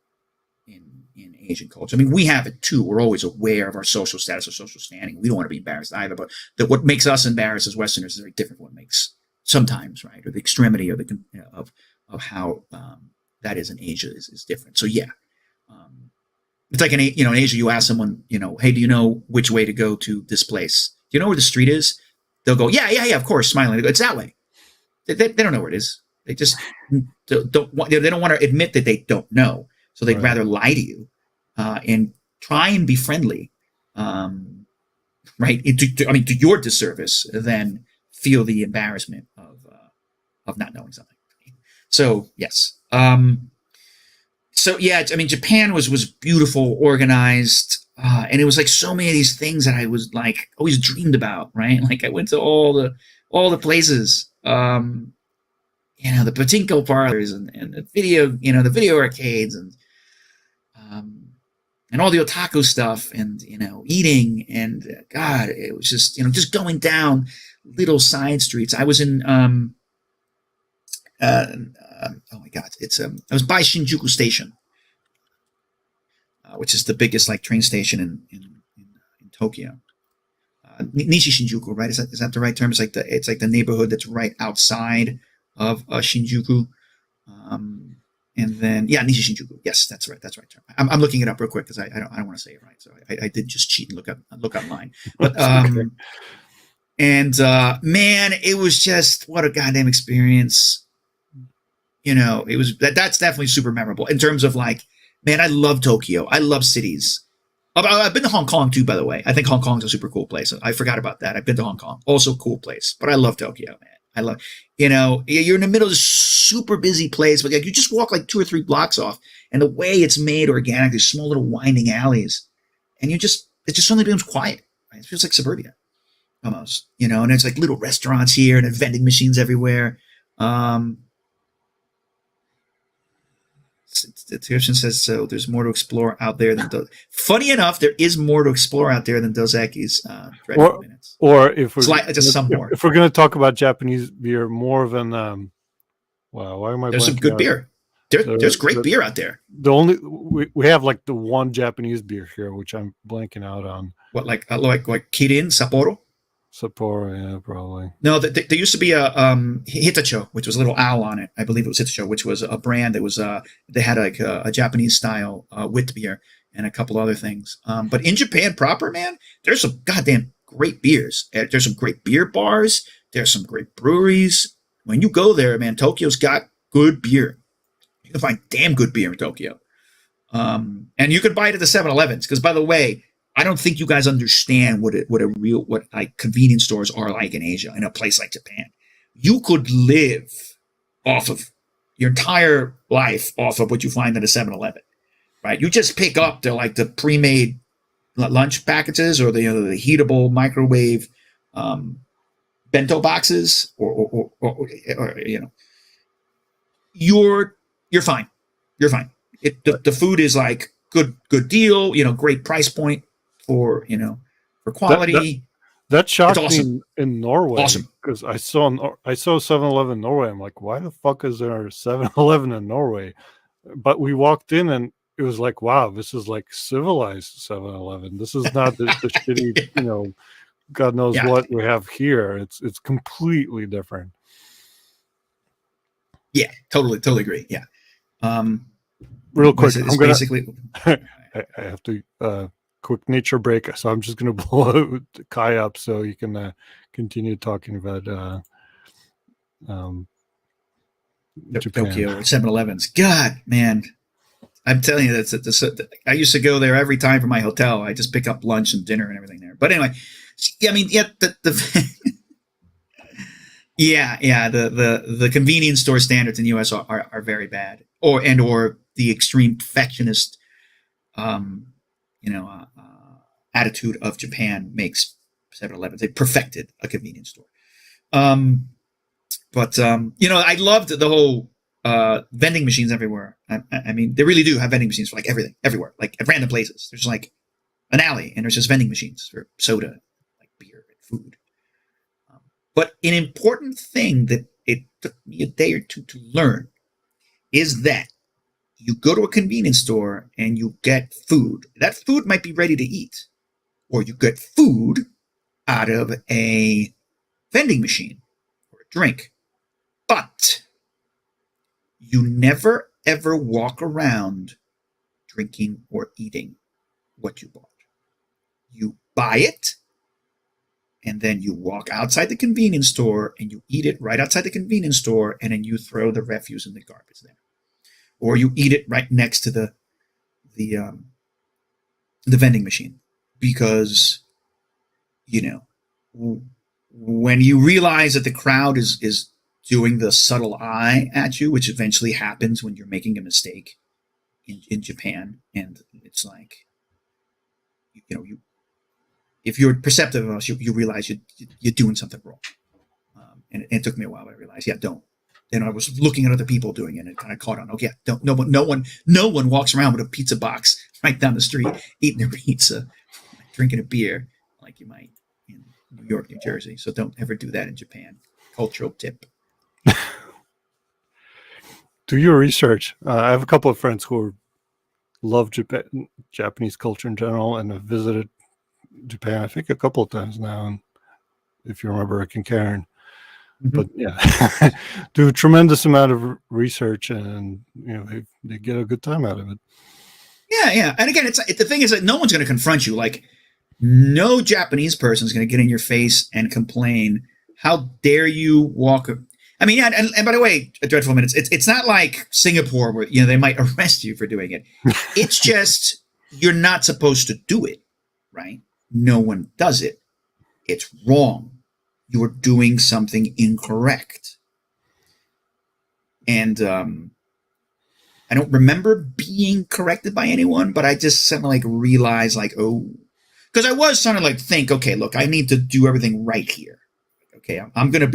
in Asian culture. I mean, we have it too. We're always aware of our social status or social standing. We don't want to be embarrassed either, but what makes us embarrassed as Westerners is very different from what makes sometimes, right? Or the extremity of of how that is in Asia is different. So yeah, it's like in Asia, you ask someone, hey, do you know which way to go to this place? Do you know where the street is? They'll go, yeah, of course, smiling. They go, it's that way. They don't know where it is. They just don't want to admit that they don't know. So they'd rather lie to you and try and be friendly, right? To your disservice than feel the embarrassment of not knowing something. So yes. So yeah, I mean, Japan was beautiful, organized, and it was like so many of these things that I was like always dreamed about, right? Like I went to all the places, the pachinko parlors and the video arcades and all the otaku stuff and eating, and God, it was just just going down little side streets. I was in oh my God, I was by Shinjuku Station, which is the biggest like train station in Tokyo. Nishi Shinjuku, right? Is that the right term? It's like the neighborhood that's right outside of Shinjuku. And then Nishi Shinjuku. Yes, that's right. That's right term. I'm looking it up real quick because I don't want to say it right. So I did just cheat and look online. But okay. And man, it was just what a goddamn experience. It was that's definitely super memorable in terms of like, man, I love Tokyo. I love cities. I've been to Hong Kong too, by the way. I think Hong Kong's a super cool place. I forgot about that. I've been to Hong Kong, also a cool place. But I love Tokyo, man. I love, you're in the middle of this super busy place, but like you just walk like 2 or 3 blocks off, and the way it's made organically, small little winding alleys, and it just suddenly becomes quiet. Right? It feels like suburbia almost, and there's like little restaurants here and vending machines everywhere. The description says so. There's more to explore out there than Funny enough, there is more to explore out there than Dos Equis Dreadful Minutes. Or if we're just some more. If we're going to talk about Japanese beer, more of an wow, why am I? There's some good beer. There's great beer out there. The only we have like the one Japanese beer here, which I'm blanking out on. What like Kirin, Sapporo? Sapporo, yeah, probably. No, there used to be a Hitacho, which was a little owl on it. I believe it was Hitacho, which was a brand that was they had like a Japanese style wit beer and a couple other things. But in Japan proper, man, there's some goddamn great beers. There's some great beer bars. There's some great breweries. When you go there, man, Tokyo's got good beer. You can find damn good beer in Tokyo. And you can buy it at the 7-Elevens. Because, by the way, I don't think you guys understand what like convenience stores are like in Asia, in a place like Japan. You could live off of your entire life off of what you find at a 7-Eleven, right? You just pick up the pre-made lunch packages or the heatable microwave bento boxes, or you're fine. You're fine. The food is like good deal, great price point for quality. That shocked awesome. me in Norway. Awesome. Because I saw 7-Eleven in Norway. I'm like, why the fuck is there a 7-Eleven in Norway? But we walked in and it was like, wow, this is like civilized 7-Eleven. This is not the shitty, God knows what we have here. It's completely different. Yeah, totally agree. Yeah. Real quick, I have to quick nature break, so I'm just gonna blow Kai up so you can continue talking about Japan. Tokyo or 7-Elevens. God, man, I'm telling you, I used to go there every time for my hotel. I just pick up lunch and dinner and everything there. But anyway, I mean, the convenience store standards in the U.S. are very bad, or the extreme perfectionist, attitude of Japan makes 7-Eleven. They perfected a convenience store. But I loved the whole vending machines everywhere. I mean, they really do have vending machines for like everything, everywhere, like at random places. There's like an alley, and there's just vending machines for soda, like beer and food. But an important thing that it took me a day or two to learn is that you go to a convenience store and you get food. That food might be ready to eat, or you get food out of a vending machine or a drink. But you never, ever walk around drinking or eating what you bought. You buy it, and then you walk outside the convenience store and you eat it right outside the convenience store, and then you throw the refuse in the garbage there. Or you eat it right next to the vending machine. Because, when you realize that the crowd is doing the subtle eye at you, which eventually happens when you're making a mistake in Japan, and it's like, if you're perceptive enough, you realize you're doing something wrong. And it took me a while to realize, don't. And I was looking at other people doing it, and it kind of caught on. Okay, don't. No one walks around with a pizza box right down the street, eating their pizza, drinking a beer like you might in New York, New Jersey. So don't ever do that in Japan. Cultural tip. Do your research. I have a couple of friends who love Japanese culture in general, and have visited Japan, I think, a couple of times now. And if you remember Rick and Karen. Mm-hmm. But yeah, do a tremendous amount of research, and they get a good time out of it. Yeah. And again, the thing is that no one's going to confront you. Like, no Japanese person is going to get in your face and complain. How dare you walk? I mean, yeah. And by the way, a Dreadful Minutes. It's not like Singapore where they might arrest you for doing it. It's just you're not supposed to do it, right? No one does it. It's wrong. You are doing something incorrect. And I don't remember being corrected by anyone, but I just suddenly like realized like, oh, because I was trying to like think, okay, look, I need to do everything right here. Okay, I'm gonna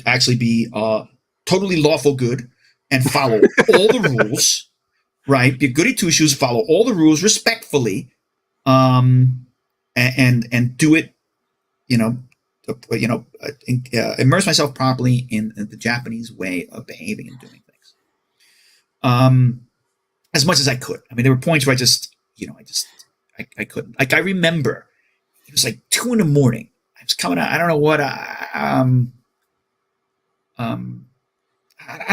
actually be totally lawful good and follow all the rules, right? Be a goody two shoes, follow all the rules respectfully, and do it, you know, immerse myself properly in the Japanese way of behaving and doing things. As much as I could. I mean, there were points where I couldn't. Like I remember, it was like 2 a.m. I was coming out. I don't know what. I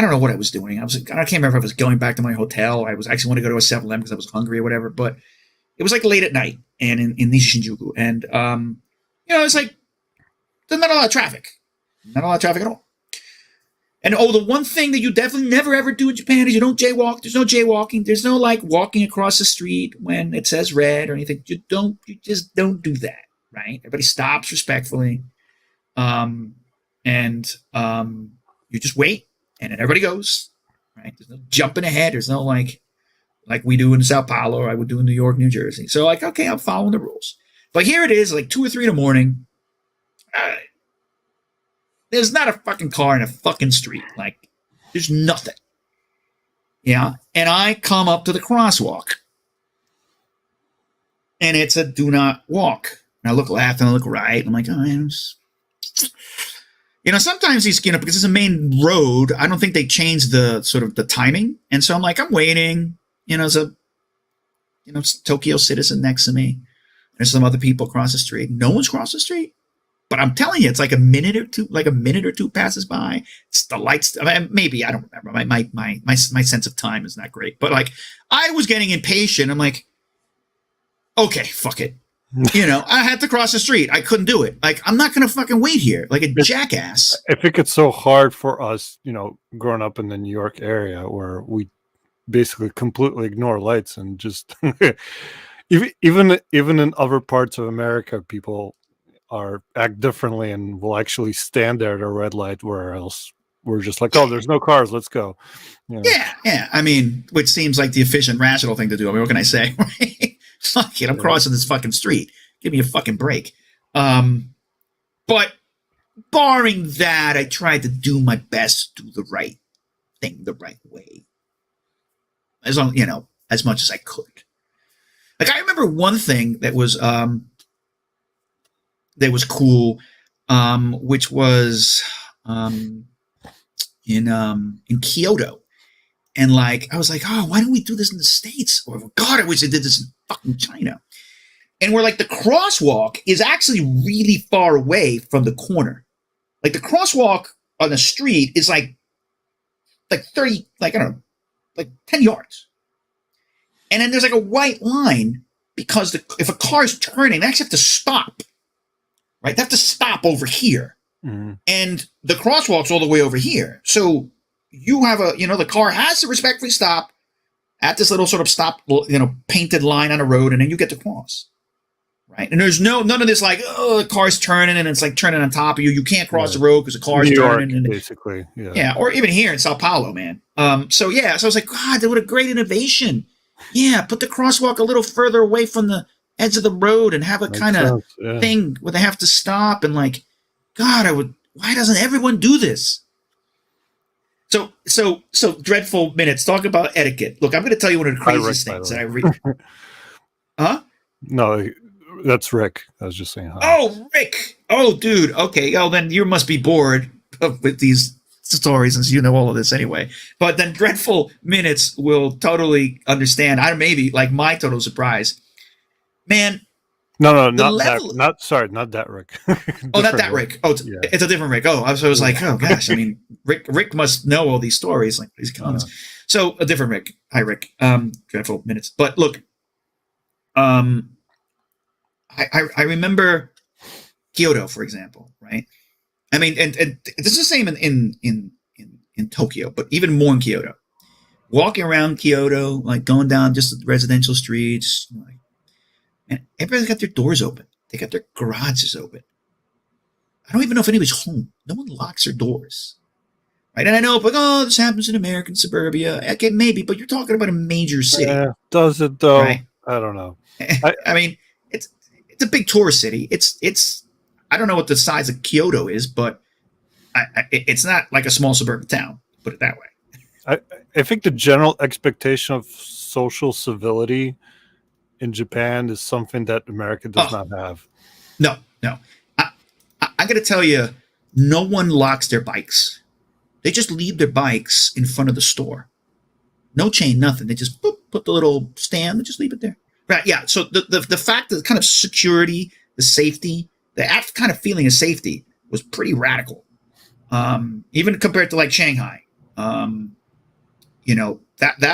don't know what I was doing. I can't remember if I was going back to my hotel. I was actually want to go to a 7-Eleven because I was hungry or whatever. But it was like late at night and in Nishinjuku, and it's like there's not a lot of traffic, not a lot of traffic at all. And the one thing that you definitely never ever do in Japan is you don't jaywalk. There's no jaywalking. There's no like walking across the street when it says red or anything. You just don't do that, right? Everybody stops respectfully. And you just wait and then everybody goes, right? There's no jumping ahead. There's no like we do in Sao Paulo or I would do in New York, New Jersey. So like, okay, I'm following the rules. But here it is, like 2 or 3 a.m. There's not a fucking car in a fucking street. Like, there's nothing. Yeah. And I come up to the crosswalk. And it's a do not walk. And I look left and I look right. I'm like, oh, sometimes these, because it's a main road, I don't think they change the sort of the timing. And so I'm like, I'm waiting. There's a, Tokyo citizen next to me. There's some other people across the street. No one's crossed the street. But I'm telling you, it's like a minute or two passes by. It's the lights. I mean, maybe I don't remember. My sense of time is not great. But like, I was getting impatient. I'm like, okay, fuck it. I had to cross the street. I couldn't do it. Like, I'm not gonna fucking wait here like a jackass. I think it's so hard for us, growing up in the New York area where we basically completely ignore lights and just even in other parts of America, people act differently and will actually stand there at a red light, where else we're just like, oh, there's no cars, let's go. Yeah. I mean, which seems like the efficient, rational thing to do. I mean, what can I say? Fuck it, I'm crossing this fucking street. Give me a fucking break. But barring that, I tried to do my best to do the right thing the right way, as long as much as I could. Like I remember one thing that was cool, which was in Kyoto. And like, I was like, oh, why don't we do this in the States? Or God, I wish they did this in fucking China. And where like the crosswalk is actually really far away from the corner. Like the crosswalk on the street is like 30, like, I don't know, like 10 yards. And then there's like a white line because if a car's turning, they actually have to stop. Right? They have to stop over here. Mm-hmm. And the crosswalk's all the way over here. So you have the car has to respectfully stop at this little sort of stop, painted line on the road, and then you get to cross. Right? And there's none of this like, oh, the car's turning and it's like turning on top of you. You can't cross the road because the car's turning. And, basically. Yeah. Yeah. Or even here in Sao Paulo, man. So I was like, God, what a great innovation. Yeah. Put the crosswalk a little further away from the edge of the road and have a kind of thing where they have to stop and like, God, why doesn't everyone do this? So dreadful minutes. Talk about etiquette. Look, I'm going to tell you one of the craziest things that I read. Huh? No, that's Rick. I was just saying hi. Oh, Rick. Oh, dude. Okay. Oh, then you must be bored with these stories since you know all of this anyway. But then dreadful minutes will totally understand. Maybe like my total surprise. Man. No, not that Rick. Oh, not that Rick. Oh, it's a different Rick. Oh, I was like, oh gosh. I mean, Rick must know all these stories, like these comments. So a different Rick. Hi, Rick. Dreadful minutes. But look, I remember Kyoto, for example, right? I mean, and this is the same in Tokyo, but even more in Kyoto. Walking around Kyoto, like going down just the residential streets, and everybody's got their doors open. They got their garages open. I don't even know if anybody's home. No one locks their doors. right? And I know, like, oh, this happens in American suburbia. Okay, maybe, but you're talking about a major city, Does it though? right? I don't know. I I mean, it's it's a big tourist city. It's I don't know what the size of Kyoto is, but it's not like a small suburban town. Put it that way. I I think the general expectation of social civility in Japan is something that America does Oh not have. no, no. I, I got to tell you, no one locks their bikes. They just leave their bikes in front of the store. No chain, nothing. They just boop, put the little stand and just leave it there. Right? Yeah. So the fact that the kind of security, the safety, the kind of feeling of safety was pretty radical. Even compared to like Shanghai. That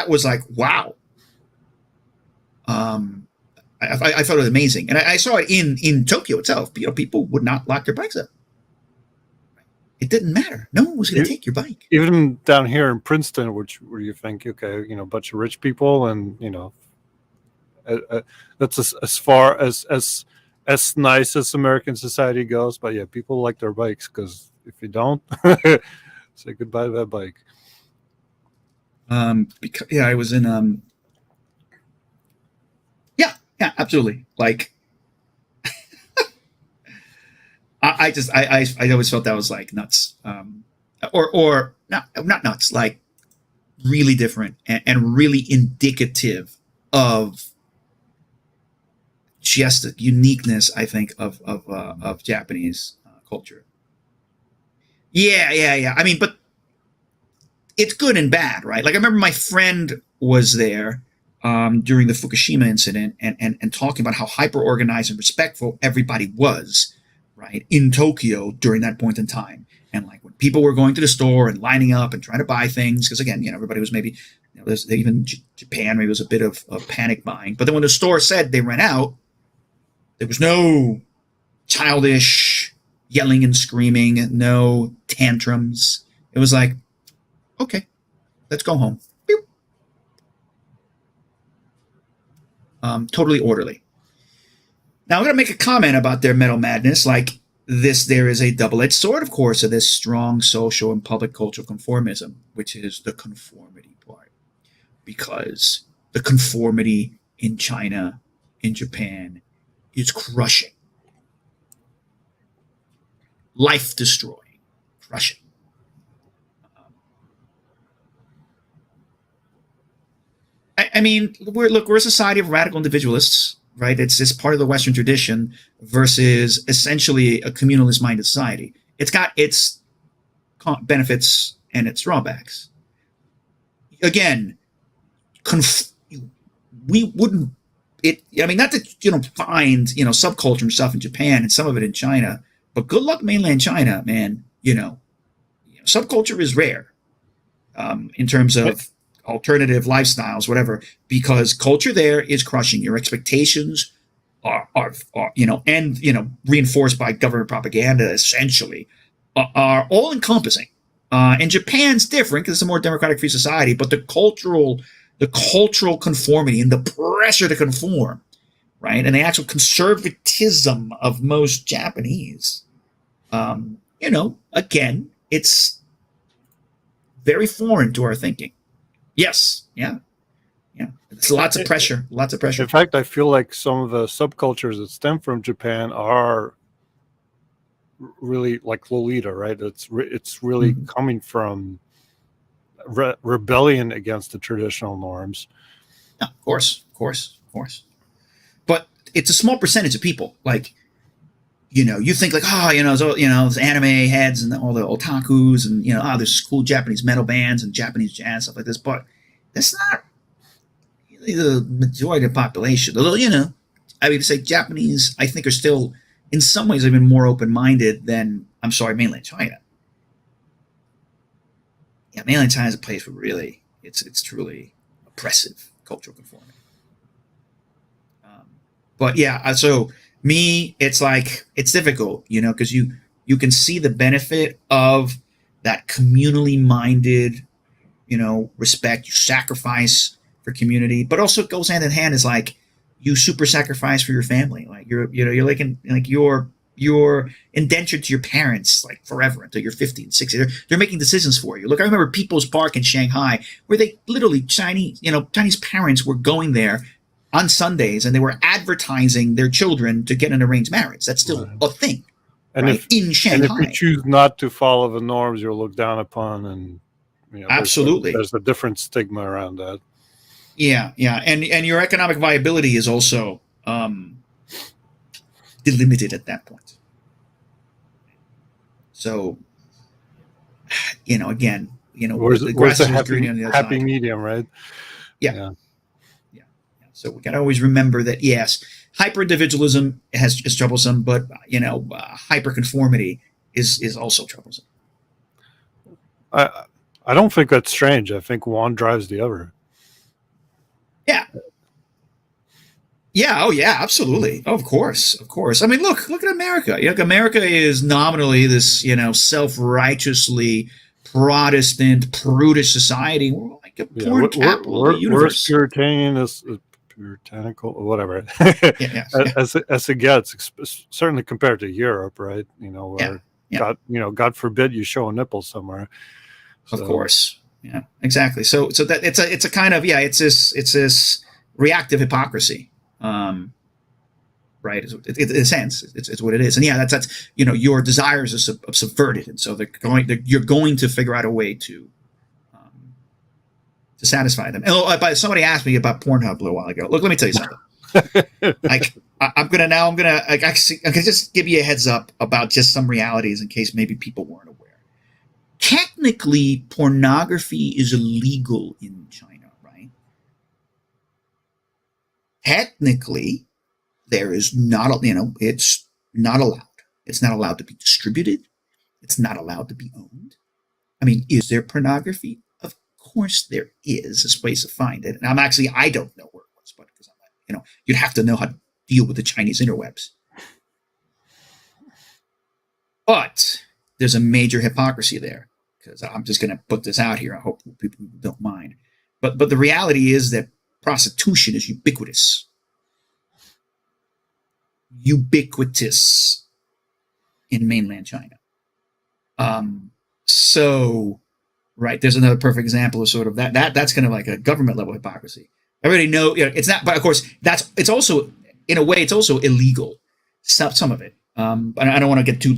was like wow. Um, I thought it was amazing, and I saw it in Tokyo itself. People would not lock their bikes up. It didn't matter. No one was going to take your bike. Even down here in Princeton, where you think, okay, a bunch of rich people, and that's as far as nice as American society goes. But yeah, people like their bikes because if you don't, say goodbye to that bike. Because yeah, I was in yeah, absolutely. Like I always felt that was like nuts. Or not nuts, like really different and really indicative of just the uniqueness, I think, of Japanese culture. Yeah, yeah, yeah. I mean, but it's good and bad, right? Like I remember my friend was there during the Fukushima incident and talking about how hyper organized and respectful everybody was, right, in Tokyo during that point in time. And like when people were going to the store and lining up and trying to buy things, because again, everybody was maybe, there's even Japan, maybe was a bit of panic buying. But then when the store said they ran out, there was no childish yelling and screaming, no tantrums. It was like, okay, let's go home. Totally orderly. Now I'm going to make a comment about their metal madness. Like this, there is a double-edged sword, of course, of this strong social and public cultural conformism, which is the conformity part. Because the conformity in China, in Japan, is crushing. Life destroying, crushing. I mean, we're a society of radical individualists, right? It's part of the Western tradition versus essentially a communalist minded society. It's got its benefits and its drawbacks. Again, we wouldn't it. I mean, not that you don't find subculture and stuff in Japan and some of it in China, but good luck mainland China, man. Subculture is rare in terms of alternative lifestyles, whatever, because culture there is crushing. Your expectations are and reinforced by government propaganda, essentially, are all encompassing. And Japan's different because it's a more democratic free society, but the cultural conformity and the pressure to conform, right, and the actual conservatism of most Japanese, again, it's very foreign to our thinking. Yes, yeah, yeah. It's lots of pressure, lots of pressure. In fact, I feel like some of the subcultures that stem from Japan are really like Lolita, right? It's really coming from rebellion against the traditional norms. Yeah, of course. But it's a small percentage of people. Like, you think like, those anime heads and all the otakus and, there's cool Japanese metal bands and Japanese jazz, stuff like this. But that's not really the majority of the population. Although, I mean, to say Japanese, I think, are still, in some ways, even more open-minded than, mainland China. Yeah, mainland China is a place where really, it's truly oppressive cultural conformity. But yeah, so me, it's like it's difficult, because you can see the benefit of that communally minded, respect. You sacrifice for community, but also it goes hand in hand. Is like you super sacrifice for your family. Like you're like You're indentured to your parents like forever until you're 50 and 60. They're making decisions for you. Look, I remember People's Park in Shanghai, where they literally Chinese parents were going there on Sundays and they were advertising their children to get an arranged marriage. That's still Right. a thing, And right? In if you Shanghai. choose not to follow the norms, you're looked down upon, and Absolutely. there's a different stigma around that. Yeah, yeah. And your economic viability is also delimited at that point. So, again, the Where's grass the is always greener on the other happy side. medium, right? Yeah. Yeah. Yeah. So we got to always remember that, yes, hyper individualism is troublesome, but hyper conformity is also troublesome. I don't think that's strange. I think one drives the other. Yeah. Yeah. Oh, yeah. Absolutely. Of course. Of course. I mean, look at America. America is nominally this, self-righteously Protestant, prudish society. We're like a porn capital of the universe. We're puritanical or whatever. Yeah. As it gets, certainly compared to Europe, right? Where God forbid you show a nipple somewhere. So. Of course. Yeah, exactly. So that it's a kind of, it's this reactive hypocrisy. Right? In a sense, it's what it is, and that's your desires are subverted, and so you're going to figure out a way to satisfy them. And somebody asked me about Pornhub a little while ago. Look, let me tell you something. I'm gonna just give you a heads up about just some realities in case maybe people weren't aware. Technically, pornography is illegal in China, right? Technically, there is not, it's not allowed. It's not allowed to be distributed. It's not allowed to be owned. I mean, is there pornography? Of course there is. There's ways to find it. And I don't know where it was, but because you'd have to know how to deal with the Chinese interwebs. But there's a major hypocrisy there, because I'm just going to put this out here. I hope people don't mind. But the reality is that prostitution is ubiquitous. Ubiquitous in mainland China. So, right, there's another perfect example of sort of that's kind of like a government level hypocrisy. I already know, it's not, but of course it's also, in a way, it's also illegal. Some of it. But I don't want to get too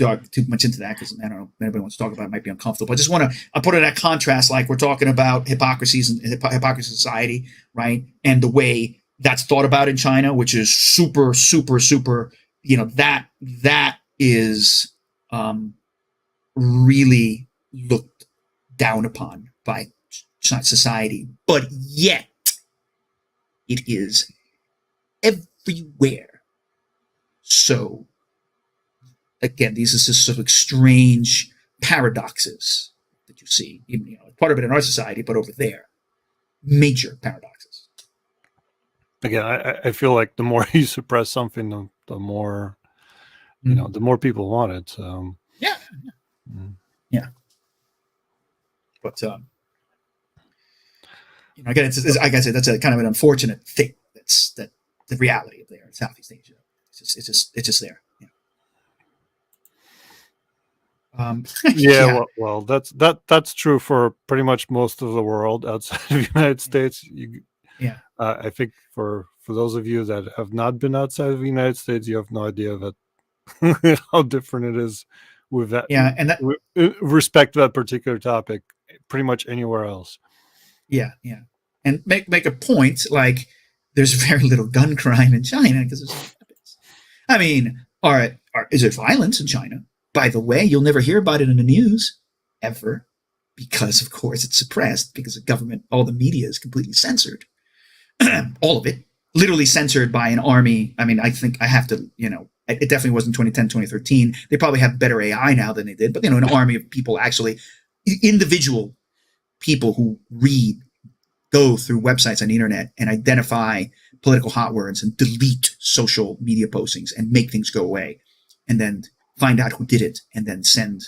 much into that, because I don't know if anybody wants to talk about it, might be uncomfortable. I just want to put it in that contrast, like we're talking about hypocrisies and hypocrisy society, right? And the way that's thought about in China, which is super, super, super, that is really looked down upon by society, but yet it is everywhere. So again, these are just sort of strange paradoxes that you see, even part of it in our society, but over there, major paradoxes. Again, I feel like the more you suppress something, the more the more people want it. So yeah. But again, it's like I said, that's a kind of an unfortunate thing. That's the reality of there in Southeast Asia. It's just there. Well, that's true for pretty much most of the world outside of the United States. I think for those of you that have not been outside of the United States, you have no idea that how different it is with that. Yeah, and with respect to that particular topic, pretty much anywhere else. Yeah, and make a point, like there's very little gun crime in China because there's no weapons. I mean, all right, is there violence in China? By the way, you'll never hear about it in the news, ever, because, of course, it's suppressed, because the government, all the media is completely censored. All of it. Literally censored by an army. I mean, I think I have to, it definitely wasn't 2010, 2013. They probably have better AI now than they did, but, an army of people, actually, individual people who go through websites on the internet and identify political hot words and delete social media postings and make things go away, and then find out who did it, and then send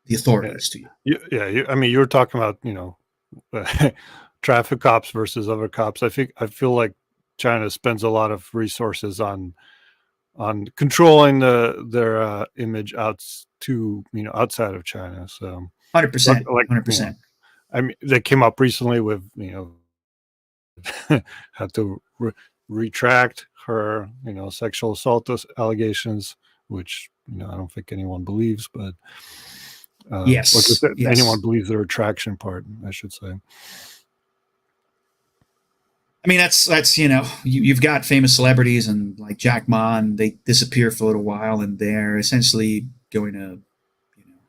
the authorities to you. I mean, you were talking about, traffic cops versus other cops. I feel like China spends a lot of resources on on controlling their image outside of China. So, 100%, like, 100%. I mean, they came up recently with had to retract her sexual assault allegations, which I don't think anyone believes, but or just Yes, that anyone yes. believes the retraction part, I should say. I mean, that's you've got famous celebrities and like Jack Ma, and they disappear for a little while, and they're essentially going to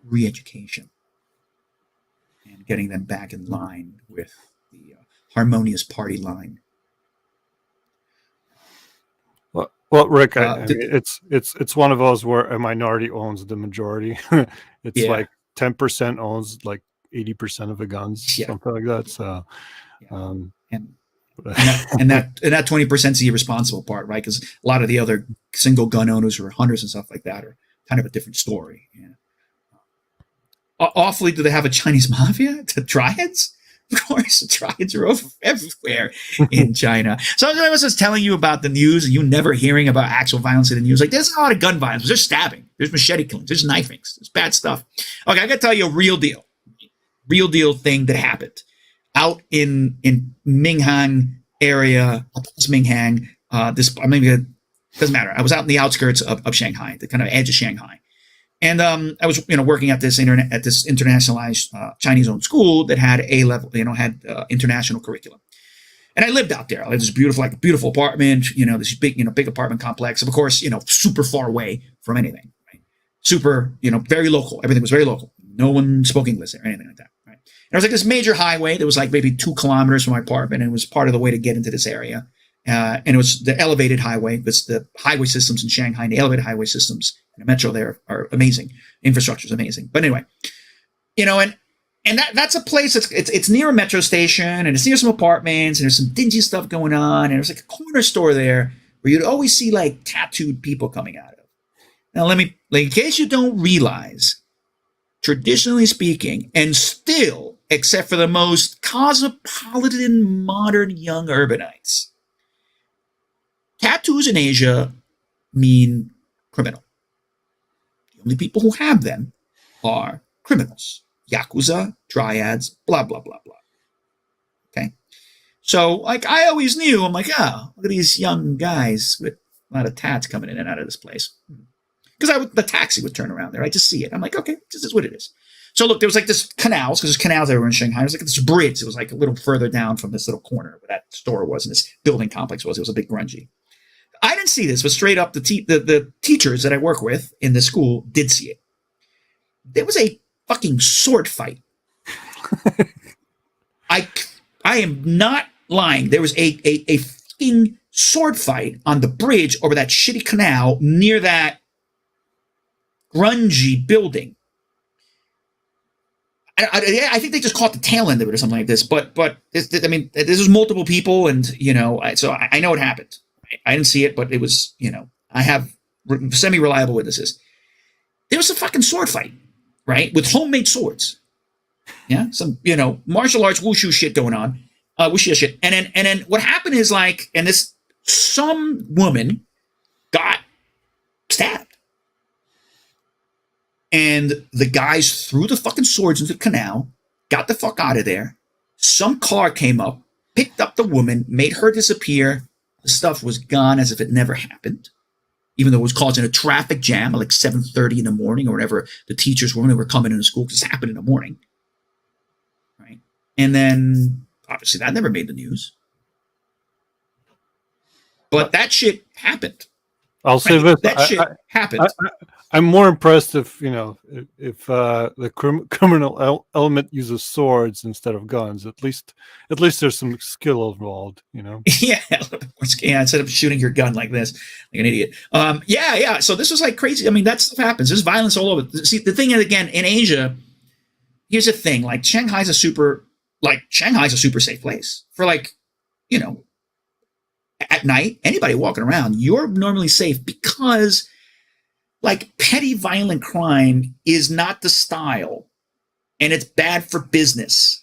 re-education and getting them back in line with the harmonious party line. Well, Rick, I Did, mean, it's one of those where a minority owns the majority. It's yeah, like 10% owns like 80% of the guns, yeah, something like that. So, yeah, um, and that 20% is the irresponsible part, right? Because a lot of the other single gun owners or hunters and stuff like that are kind of a different story. Yeah. Awfully, do they have a Chinese mafia? The Triads? Of course, the Triads are everywhere in China. So I was just telling you about the news, and you never hearing about actual violence in the news. Like, there's a lot of gun violence. There's stabbing. There's machete killings. There's knifings. There's bad stuff. Okay, I got to tell you a real deal thing that happened out in Minhang area. It's Minhang. It doesn't matter. I was out in the outskirts of Shanghai, the kind of edge of Shanghai. And I was, working at this internationalized Chinese-owned school that had A-level, had international curriculum. And I lived out there. I lived in this beautiful apartment, this big apartment complex. Of course, super far away from anything, right? Super, very local. Everything was very local. No one spoke English there, anything like that, right? And there was like this major highway that was like maybe 2 kilometers from my apartment, and it was part of the way to get into this area. And it was the elevated highway. It's the highway systems in Shanghai, and the elevated highway systems and the metro there are amazing. Infrastructure is amazing. But anyway, and that's a place it's near a metro station, and it's near some apartments, and there's some dingy stuff going on, and there's like a corner store there where you'd always see like tattooed people coming out of. Now in case you don't realize, traditionally speaking, and still, except for the most cosmopolitan, modern young urbanites, tattoos in Asia mean criminal. The only people who have them are criminals, yakuza, triads, blah blah blah blah. Okay, so like I always knew, I'm like, oh, look at these young guys with a lot of tats coming in and out of this place. Because the taxi would turn around there, I just see it. I'm like, okay, this is what it is. So look, there was like this canals, because there's canals everywhere in Shanghai. There was like this bridge. It was like a little further down from this little corner where that store was and this building complex was. It was a bit grungy. I didn't see this, but straight up, the teachers that I work with in the school did see it. There was a fucking sword fight. I am not lying. There was a fucking sword fight on the bridge over that shitty canal near that grungy building. I think they just caught the tail end of it or something like this. But this was multiple people, and so I know it happened. I didn't see it, but it was, I have semi-reliable witnesses. There was a fucking sword fight, right? With homemade swords. Yeah. Some, martial arts wushu shit going on. Wuxia shit. And then what happened is some woman got stabbed. And the guys threw the fucking swords into the canal, got the fuck out of there. Some car came up, picked up the woman, made her disappear. The stuff was gone as if it never happened, even though it was causing a traffic jam at like 7:30 in the morning or whatever the teachers were when they were coming into school, because it happened in the morning. Right. And then obviously that never made the news. But that shit happened. I'll say this: that shit happened. I'm more impressed if the criminal element uses swords instead of guns. At least there's some skill involved. Yeah, instead of shooting your gun like this, like an idiot. Yeah. So this was like crazy. I mean, that stuff happens. There's violence all over. See, the thing is, again, in Asia, here's the thing: like Shanghai's a super safe place for at night, anybody walking around, you're normally safe because petty violent crime is not the style, and it's bad for business.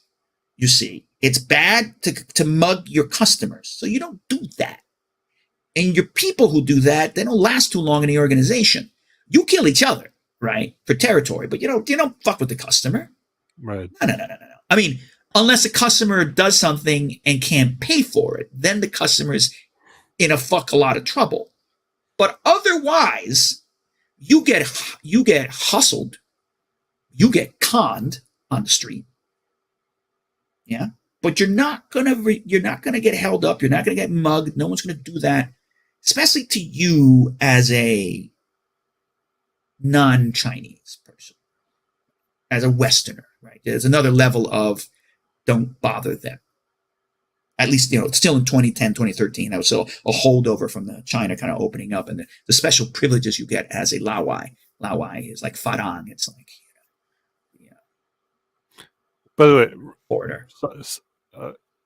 You see, it's bad to mug your customers. So you don't do that. And your people who do that, they don't last too long in the organization. You kill each other, right, for territory, but you don't fuck with the customer. Right. No. I mean, unless the customer does something and can't pay for it, then the customer's in a lot of trouble. But otherwise, you get hustled, you get conned on the street. Yeah. But you're not gonna get held up. You're not gonna get mugged. No one's gonna do that, especially to you as a non-Chinese person, as a Westerner. Right? There's another level of don't bother them. At least, it's still in 2010, 2013. That was still a holdover from the China kind of opening up, and the special privileges you get as a Laowai. Laowai is like Farang. It's like, By the way, border.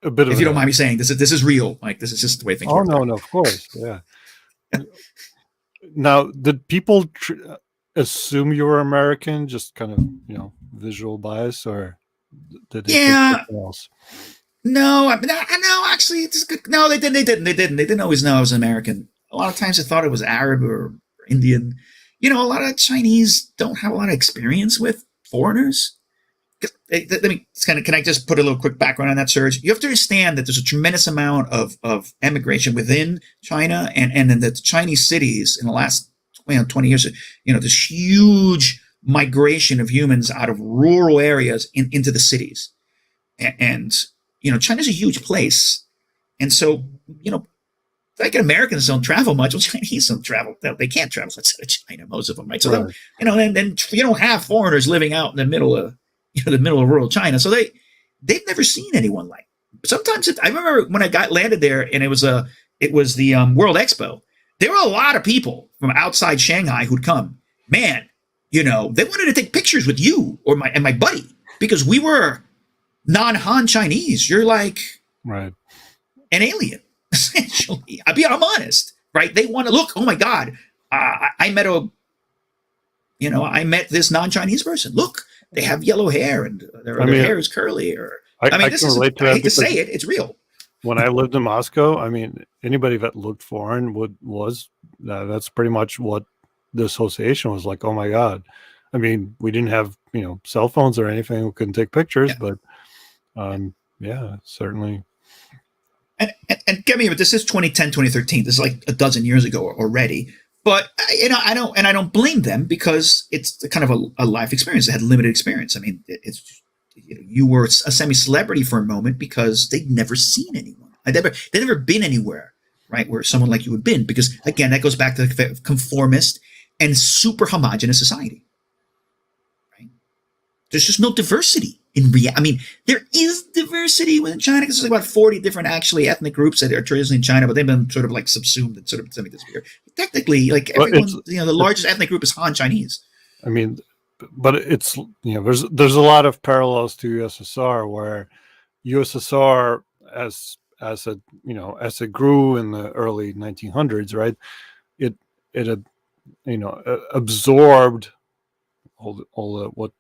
A bit of if you don't mind me saying, this is real. Like, this is just the way things work. Oh no, of course, yeah. Now, did people assume you were American, just kind of visual bias, or did they think something else? No, no, actually, it's good. No, they didn't. They didn't always know I was American. A lot of times they thought it was Arab or Indian. A lot of Chinese don't have a lot of experience with foreigners. Let me can I just put a little quick background on that, Serge? You have to understand that there's a tremendous amount of emigration within China and in the Chinese cities in the last 20 years. This huge migration of humans out of rural areas into the cities. And China's a huge place. And so, like Americans don't travel much. Well, Chinese don't travel. They can't travel outside of China, most of them, right? So, right. Then you don't have foreigners living out in the middle of rural China. So they've never seen anyone like. Sometimes I remember when I landed there, and it was the World Expo. There were a lot of people from outside Shanghai who'd come. Man, they wanted to take pictures with you or my buddy, because we were non-Han Chinese. You're like right, an alien, essentially. I'm honest, right? They want to look. Oh my God, I met this non-Chinese person. Look, they have yellow hair and their hair is curly. I hate to say it, it's real. When I lived in Moscow, anybody that looked foreign that's pretty much what the association was like. Oh my God. We didn't have, cell phones or anything. We couldn't take pictures, but certainly. And get me, but this is 2010, 2013. This is like a dozen years ago already. But I don't blame them, because it's kind of a life experience. They had limited experience. It's you were a semi-celebrity for a moment because they'd never seen anyone. They'd never been anywhere, right, where someone like you had been. Because again, that goes back to the conformist and super homogenous society. Right? There's just no diversity in reality. There is diversity within China, because there's about 40 different ethnic groups that are traditionally in China, but they've been sort of like subsumed and sort of semi-disappeared. Technically, like everyone, the largest ethnic group is Han Chinese. But it's there's a lot of parallels to USSR, where USSR as it grew in the early 1900s, right? It had absorbed all the what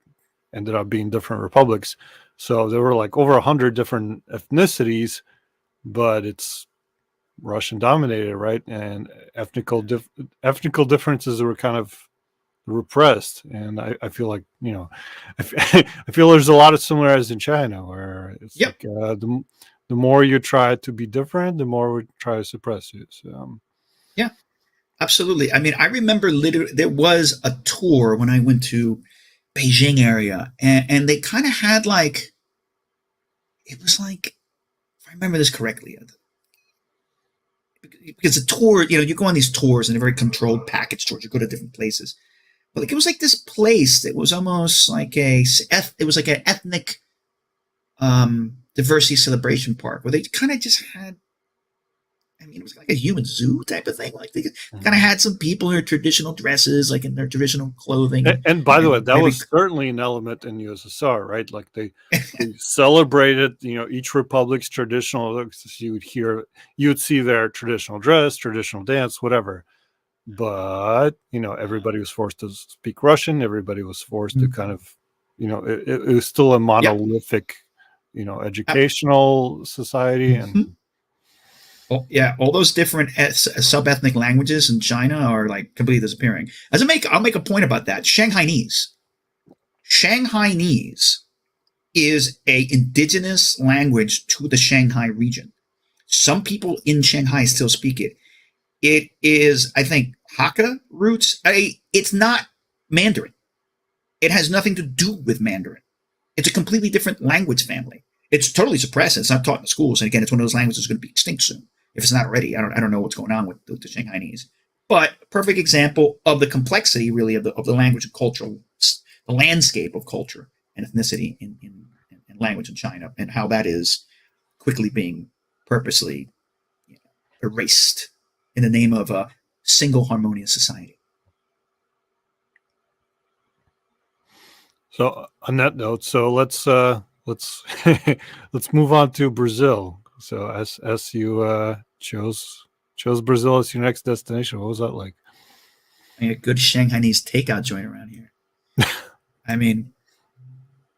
ended up being different republics. So there were like over 100 different ethnicities, but it's Russian dominated, right? And ethnical differences were kind of repressed. And I feel like, I feel there's a lot of similarities in China, where it's like the more you try to be different, the more we try to suppress you. So, yeah, absolutely. I remember literally there was a tour when I went to Beijing area, and they kind of had it was like, if I remember this correctly, because the tour, you go on these tours and they're very controlled package tours. You go to different places, but it was like this place that was almost like an ethnic diversity celebration park, where they kind of just had, it was like a human zoo type of thing. Like they kind of had some people in their traditional dresses, like in their traditional clothing. And by the way, that was certainly an element in USSR, right? Like they celebrated, each republic's traditional. You would see their traditional dress, traditional dance, whatever. But everybody was forced to speak Russian. Everybody was forced to kind of, it was still a monolithic, educational society, and Oh, yeah, all those different sub-ethnic languages in China are like completely disappearing. I'll make a point about that. Shanghainese. Shanghainese is a indigenous language to the Shanghai region. Some people in Shanghai still speak it. It is, I think, Hakka roots. It's not Mandarin. It has nothing to do with Mandarin. It's a completely different language family. It's totally suppressed. It's not taught in the schools. And again, it's one of those languages that's going to be extinct soon. If it's not already, I don't know what's going on with the Shanghainese. But perfect example of the complexity, really, of the language and cultural, the landscape of culture and ethnicity in language in China, and how that is quickly being purposely, you know, erased in the name of a single harmonious society. So on that note, so let's let's move on to Brazil. So as you chose Brazil as your next destination, what was that like? I mean, a good Shanghainese takeout joint around here. I mean,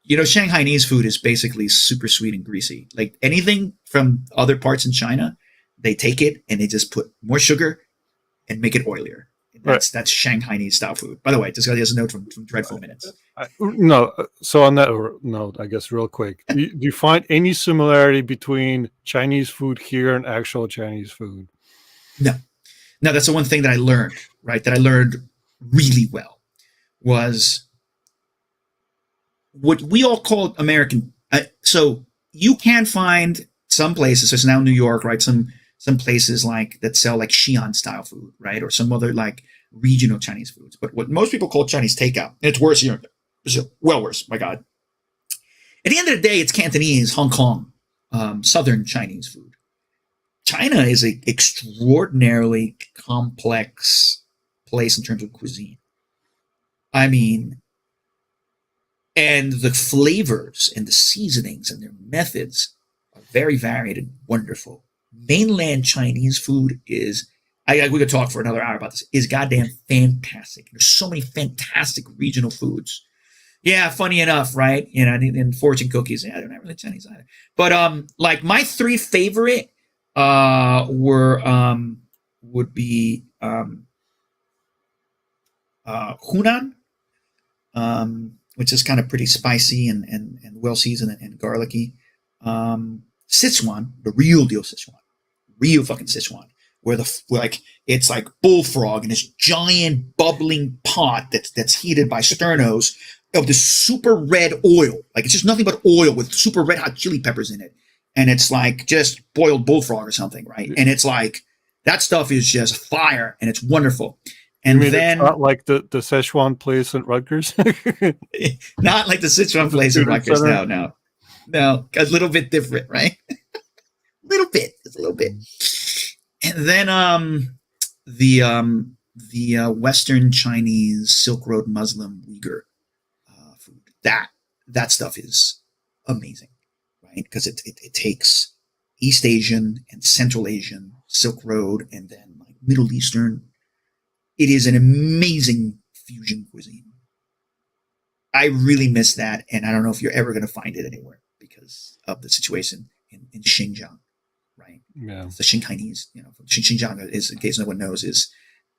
you know, Shanghainese food is basically super sweet and greasy. Like anything from other parts in China, they take it and they just put more sugar and make it oilier. Right. That's Shanghainese style food. By the way, just got as a note from Dreadful Minutes. No, so on that note, I guess real quick, do you find any similarity between Chinese food here and actual Chinese food? No, no, that's the one thing that I learned. Right, that I learned really well was what we all call American. So you can find some places. So it's now New York, right? Some places like that sell like Xi'an style food, right, or some other like regional Chinese foods. But what most people call Chinese takeout, and it's worse here in Brazil, well worse. My God. At the end of the day, it's Cantonese, Hong Kong, Southern Chinese food. China is an extraordinarily complex place in terms of cuisine. I mean, and the flavors and the seasonings and their methods are very varied and wonderful. Mainland Chinese food is, we could talk for another hour about this, is goddamn fantastic. There's so many fantastic regional foods. Yeah, funny enough, right? You know, and fortune cookies. Yeah, they're not really Chinese either. But like my three favorite would be Hunan, which is kind of pretty spicy and well seasoned and garlicky. Sichuan, the real deal Sichuan, real fucking Sichuan, where it's like bullfrog in this giant bubbling pot that's heated by sternos of this super red oil. Like it's just nothing but oil with super red hot chili peppers in it. And it's like just boiled bullfrog or something, right? And it's like that stuff is just fire and it's wonderful. And then it's not like the Szechuan place in Rutgers. Not like the Sichuan place in Rutgers. No, a little bit different, right? Just a little bit. And then the Western Chinese Silk Road Muslim Uyghur food. That stuff is amazing, right? Because it takes East Asian and Central Asian Silk Road and then like Middle Eastern. It is an amazing fusion cuisine. I really miss that, and I don't know if you're ever going to find it anywhere because of the situation in Xinjiang, right? Yeah. The Shanghainese, you know, Xinjiang is, in case no one knows, is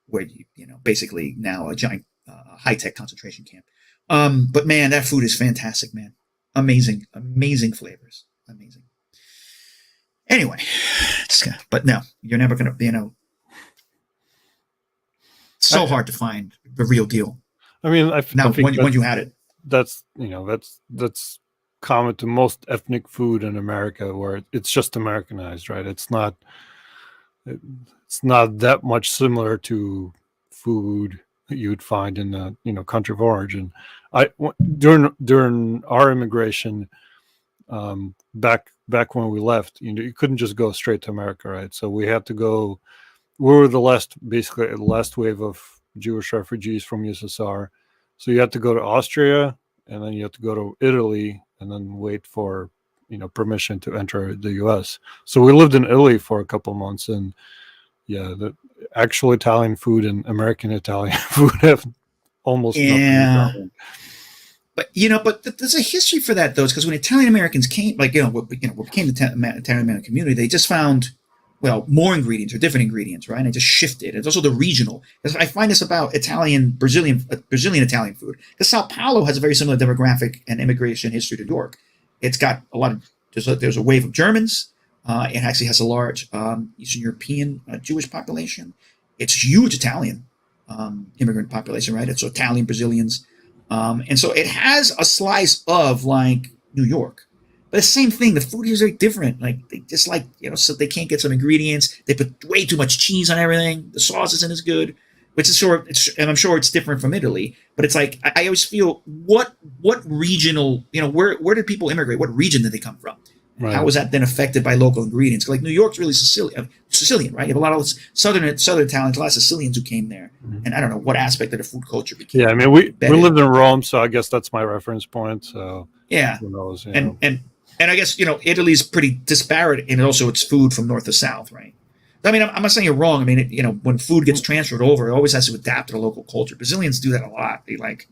where you know, basically now a giant high-tech concentration camp. But man, that food is fantastic, man. Amazing flavors. Amazing. Anyway, but no, you're never going to, you know, so hard to find the real deal. I mean, I think when you had it, that's common to most ethnic food in America, where it's just Americanized, right? It's not that much similar to food that you'd find in the country of origin. During our immigration, back when we left, you couldn't just go straight to America, right? So we had to go. We were the last wave of Jewish refugees from USSR. So you had to go to Austria, and then you had to go to Italy, and then wait for permission to enter the U.S. So we lived in Italy for a couple months, and yeah, the actual Italian food and American Italian food have almost nothing in common. But there's a history for that, though, because when Italian Americans came, became the Italian American community, they just found well, more ingredients or different ingredients, right? And it just shifted. It's also the regional. I find this about Brazilian Italian food. Because Sao Paulo has a very similar demographic and immigration history to New York. It's got a lot of, there's a wave of Germans. It actually has a large Eastern European Jewish population. It's huge Italian immigrant population, right? It's Italian Brazilians. And so it has a slice of like New York. But the same thing, the food here is very different. Like they just like, so they can't get some ingredients. They put way too much cheese on everything. The sauce isn't as good, which is and I'm sure it's different from Italy. But it's like I always feel what regional, where did people immigrate? What region did they come from? Right. How was that then affected by local ingredients? Like New York's really Sicilian, right? You have a lot of southern Italians, a lot of Sicilians who came there, and I don't know what aspect of the food culture became. Yeah, I mean we lived in Rome, so I guess that's my reference point. So yeah, who knows? And I guess Italy's pretty disparate in also its food from north to south, right? I mean, I'm not saying you're wrong. I mean, when food gets transferred over, it always has to adapt to the local culture. Brazilians do that a lot. They like,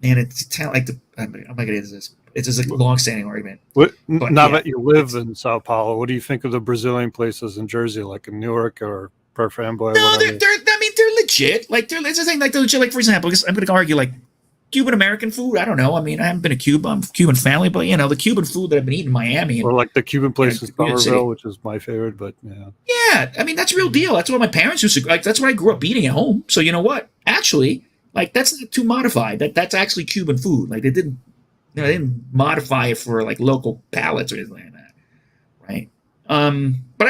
man, it's like I'm not gonna get into this. It's just a long-standing argument. Now that you live in Sao Paulo, what do you think of the Brazilian places in Jersey, like in Newark or Perth Amboy? No, they're legit. Like it's the thing. Like they're legit. Like for example, I'm going to argue like Cuban American food. I don't know. I mean, I haven't been to Cuba. I'm Cuban family, but the Cuban food that I've been eating in Miami, or like the Cuban place in Somerville, which is my favorite. But yeah, I mean that's real deal. That's what my parents used to like. That's what I grew up eating at home. So you know what? Actually, like that's not too modified. That's actually Cuban food. Like they didn't modify it for like local palates or anything like that, right? But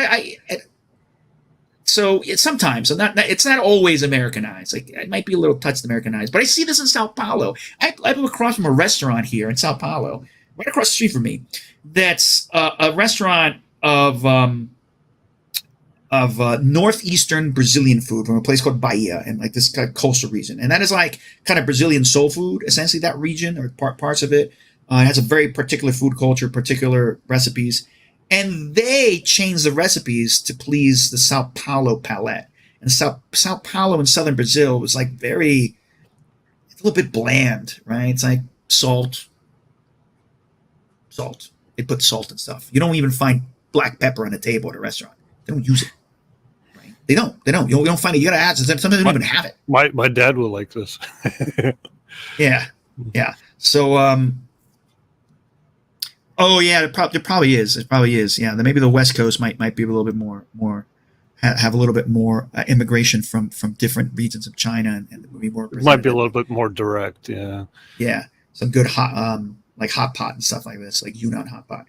so it's sometimes, it's not always Americanized. Like it might be a little touched Americanized, but I see this in Sao Paulo. I live across from a restaurant here in Sao Paulo, right across the street from me. That's a restaurant of northeastern Brazilian food from a place called Bahia in like this kind of coastal region, and that is like kind of Brazilian soul food, essentially that region or parts of it. It has a very particular food culture, particular recipes. And they changed the recipes to please the Sao Paulo palate. And Sao Paulo in southern Brazil was like it's a little bit bland, right? It's like salt. They put salt and stuff. You don't even find black pepper on the table at a restaurant. They don't use it. Right? They don't. You don't find it. You got to add. Sometimes they don't even have it. My dad will like this. Yeah. So, oh yeah, there probably is. It probably is. Yeah, maybe the West Coast might be a little bit more have a little bit more immigration from different regions of China and be more. It might be a little bit more direct. Yeah. Yeah, some good hot like hot pot and stuff like this, like Yunnan hot pot.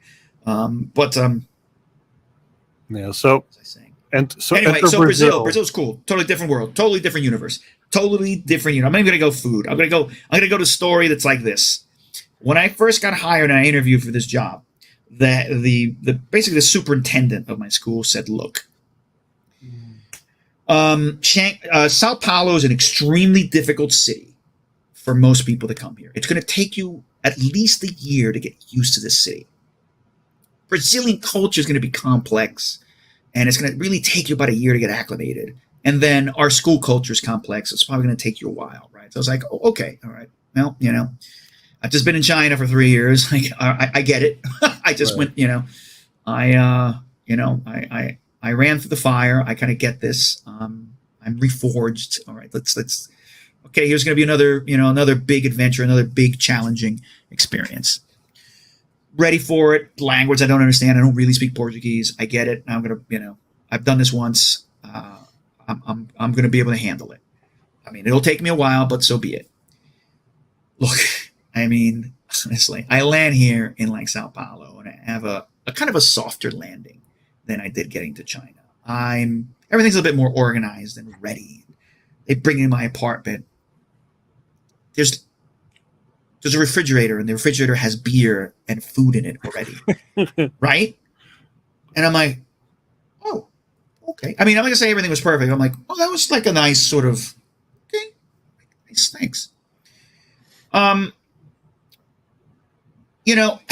Yeah. So. What was I saying? So anyway, so Brazil's cool. Totally different world. Totally different universe. Totally different. I'm not even gonna go food. I'm gonna go to a story that's like this. When I first got hired and I interviewed for this job, basically the superintendent of my school said, "Look, Sao Paulo is an extremely difficult city for most people to come here. It's going to take you at least a year to get used to this city. Brazilian culture is going to be complex, and it's going to really take you about a year to get acclimated. And then our school culture is complex. It's probably going to take you a while, right?" So I was like, "Oh, okay, all right. Well, I've just been in China for 3 years. Like, I get it. I just went, I ran through the fire. I kind of get this. I'm reforged. All right, let's. Okay, here's going to be another big adventure, another big challenging experience. Ready for it. Language I don't understand. I don't really speak Portuguese. I get it. I'm gonna, I've done this once. I'm going to be able to handle it. I mean, it'll take me a while, but so be it. Look." I mean, honestly, I land here in like Sao Paulo and I have a kind of a softer landing than I did getting to China. Everything's a bit more organized and ready. They bring me in my apartment. There's a refrigerator and the refrigerator has beer and food in it already. Right? And I'm like, oh, okay. I mean, I'm not gonna say everything was perfect. I'm like, oh, that was like a nice sort of, okay, nice, thanks.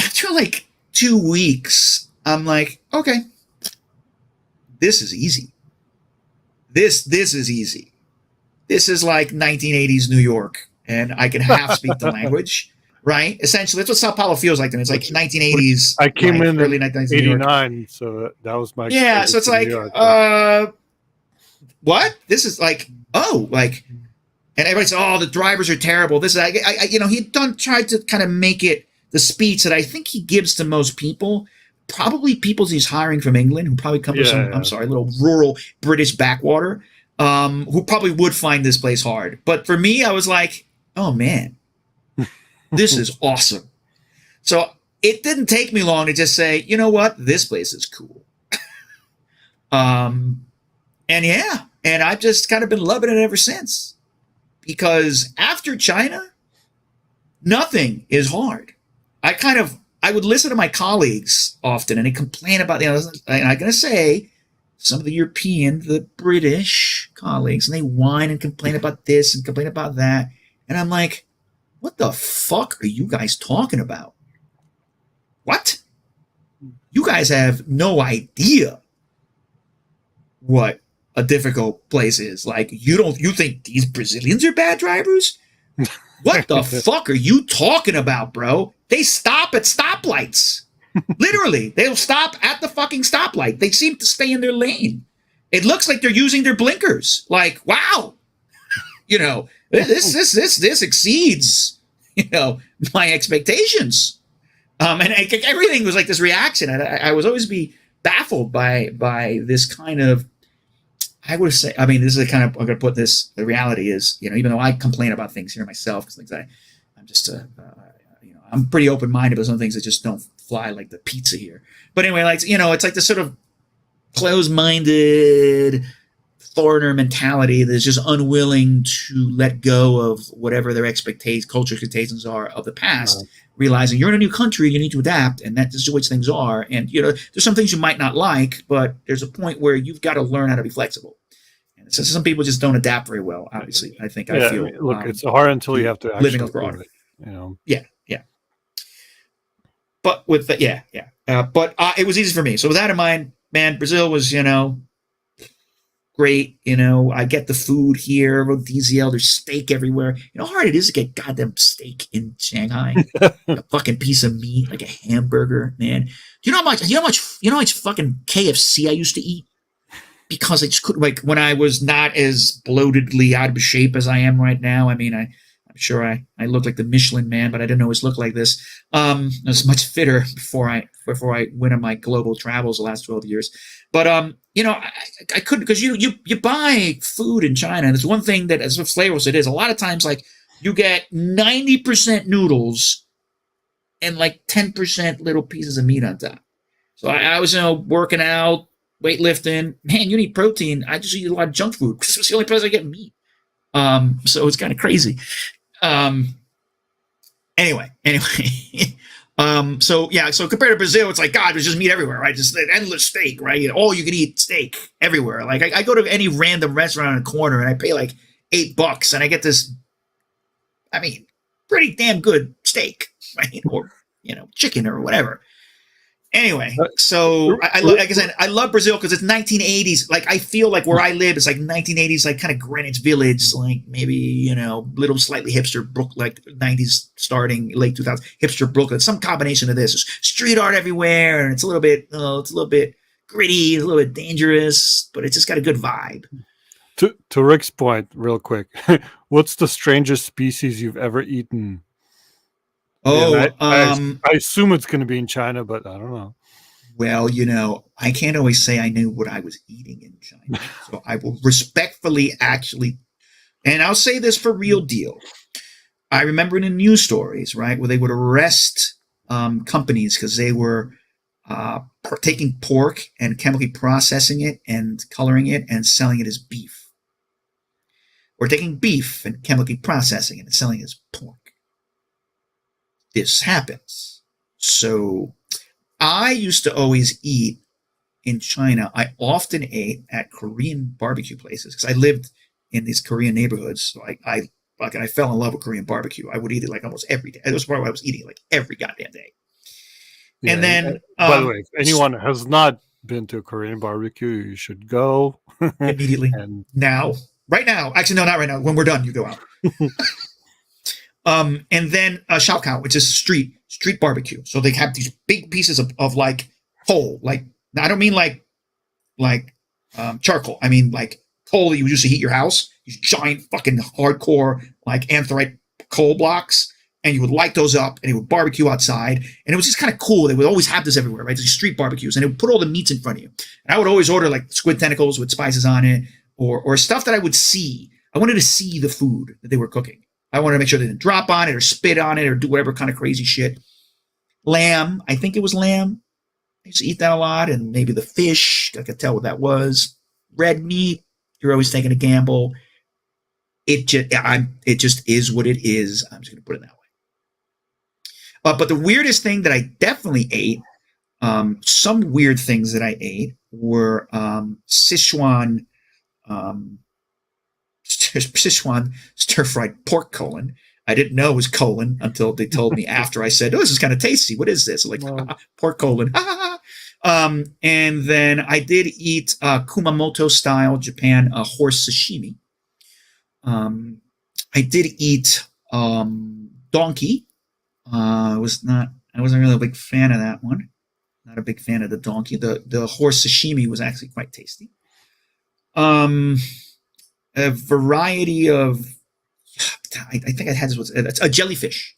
After like 2 weeks, I'm like, okay, this is easy. This is easy. This is like 1980s New York, and I can half speak the language. right? Essentially, that's what Sao Paulo feels like to me. It's like which 1980s I came life, in early 1990s New York. '89, so that was my Yeah, exposure so it's to New like, York. But what? This is like, oh, like, and everybody said, oh, the drivers are terrible. This is, he'd tried to kind of make it the speech that I think he gives to most people. Probably people he's hiring from England who probably come from some, I'm yeah, sorry, little rural British backwater, who probably would find this place hard. But for me, I was like, oh man, this is awesome. So it didn't take me long to just say, you know what, this place is cool. Um, and yeah, and I've just kind of been loving it ever since. Because after China, nothing is hard. I would listen to my colleagues often and they complain about, and I'm going to say, some of the European, the British colleagues, and they whine and complain about this and complain about that. And I'm like, what the fuck are you guys talking about? What? You guys have no idea what a difficult place is. Like, you think these Brazilians are bad drivers? What the fuck are you talking about, bro? They stop at stoplights. Literally, they'll stop at the fucking stoplight. They seem to stay in their lane. It looks like they're using their blinkers. Like, wow, this exceeds, my expectations. And everything was like this reaction. I was always be baffled by this kind of. I would say, I mean, this is the kind of, I'm going to put this, the reality is, even though I complain about things here myself, because things I'm just, I'm pretty open-minded, but some things that just don't fly, like the pizza here. But anyway, like, it's like this sort of closed-minded foreigner mentality that's just unwilling to let go of whatever their culture expectations are of the past, realizing you're in a new country, you need to adapt, and that's just which things are. And, there's some things you might not like, but there's a point where you've got to learn how to be flexible. And so some people just don't adapt very well, obviously. I feel. I mean, look, it's hard until you have to living actually abroad. Do it, Yeah. But with that, yeah. But it was easy for me. So with that in mind, man, Brazil was, great. I get the food here, Rodizio, there's steak everywhere. You know how hard it is to get goddamn steak in Shanghai? A fucking piece of meat, like a hamburger, man. Do you know how much fucking KFC I used to eat? Because I just couldn't, like, when I was not as bloatedly out of shape as I am right now. I mean, I'm sure I look like the Michelin Man, but I didn't always look like this. I was much fitter before I went on my global travels the last 12 years. But I couldn't, because you buy food in China, and there's one thing that, as flavorless it is, a lot of times, like, you get 90% noodles and like 10% little pieces of meat on top. So I was working out, weightlifting. Man, you need protein. I just eat a lot of junk food because it's the only place I get meat. So it's kind of crazy. Anyway. So compared to Brazil, it's like, God, there's just meat everywhere, right? Just endless steak, right? You can eat steak everywhere. Like, I go to any random restaurant on a corner and I pay like $8 and I get this, I mean, pretty damn good steak, right? Or, chicken or whatever. Anyway, so like I said, I love Brazil because it's 1980s. Like, I feel like where I live is like 1980s, like kind of Greenwich Village, like maybe, little slightly hipster Brooklyn, like 90s starting late 2000s hipster Brooklyn. Some combination of this. There's street art everywhere, and it's a little bit gritty, a little bit dangerous, but it's just got a good vibe. To Rick's point, real quick, what's the strangest species you've ever eaten? Oh, I assume it's going to be in China, but I don't know. Well, I can't always say I knew what I was eating in China. So I will respectfully and I'll say this for real deal. I remember in the news stories, right, where they would arrest companies because they were taking pork and chemically processing it and coloring it and selling it as beef. Or taking beef and chemically processing it and selling it as pork. This happens. So I used to always eat in China. I often ate at Korean barbecue places because I lived in these Korean neighborhoods. So I fell in love with Korean barbecue. I would eat it like almost every day. That was part of what I was eating like every goddamn day. Yeah, and then, by the way, if anyone has not been to a Korean barbecue, you should go immediately. Right now. Actually, no, not right now. When we're done, you go out. And then Shaokao, which is street barbecue. So they have these big pieces of like coal. Like, I don't mean like charcoal. I mean like coal that you used to heat your house. These giant fucking hardcore like anthracite coal blocks, and you would light those up, and it would barbecue outside, and it was just kind of cool. They would always have this everywhere, right? These street barbecues, and it would put all the meats in front of you. And I would always order like squid tentacles with spices on it, or stuff that I would see. I wanted to see the food that they were cooking. I wanted to make sure they didn't drop on it or spit on it or do whatever kind of crazy shit. Lamb, I think it was lamb. I used to eat that a lot, and maybe the fish. I could tell what that was. Red meat, you're always taking a gamble. It just is what it is. I'm just going to put it that way. But the weirdest thing that I definitely ate, some weird things that I ate were Sichuan stir-fried pork colon. I didn't know it was colon until they told me after. I said, "Oh, this is kind of tasty. What is this?" Like, pork colon. And then I did eat Kumamoto style Japan horse sashimi. I did eat donkey. I wasn't really a big fan of that one. Not a big fan of the donkey. The horse sashimi was actually quite tasty. A variety of, I think I had this, it's a jellyfish.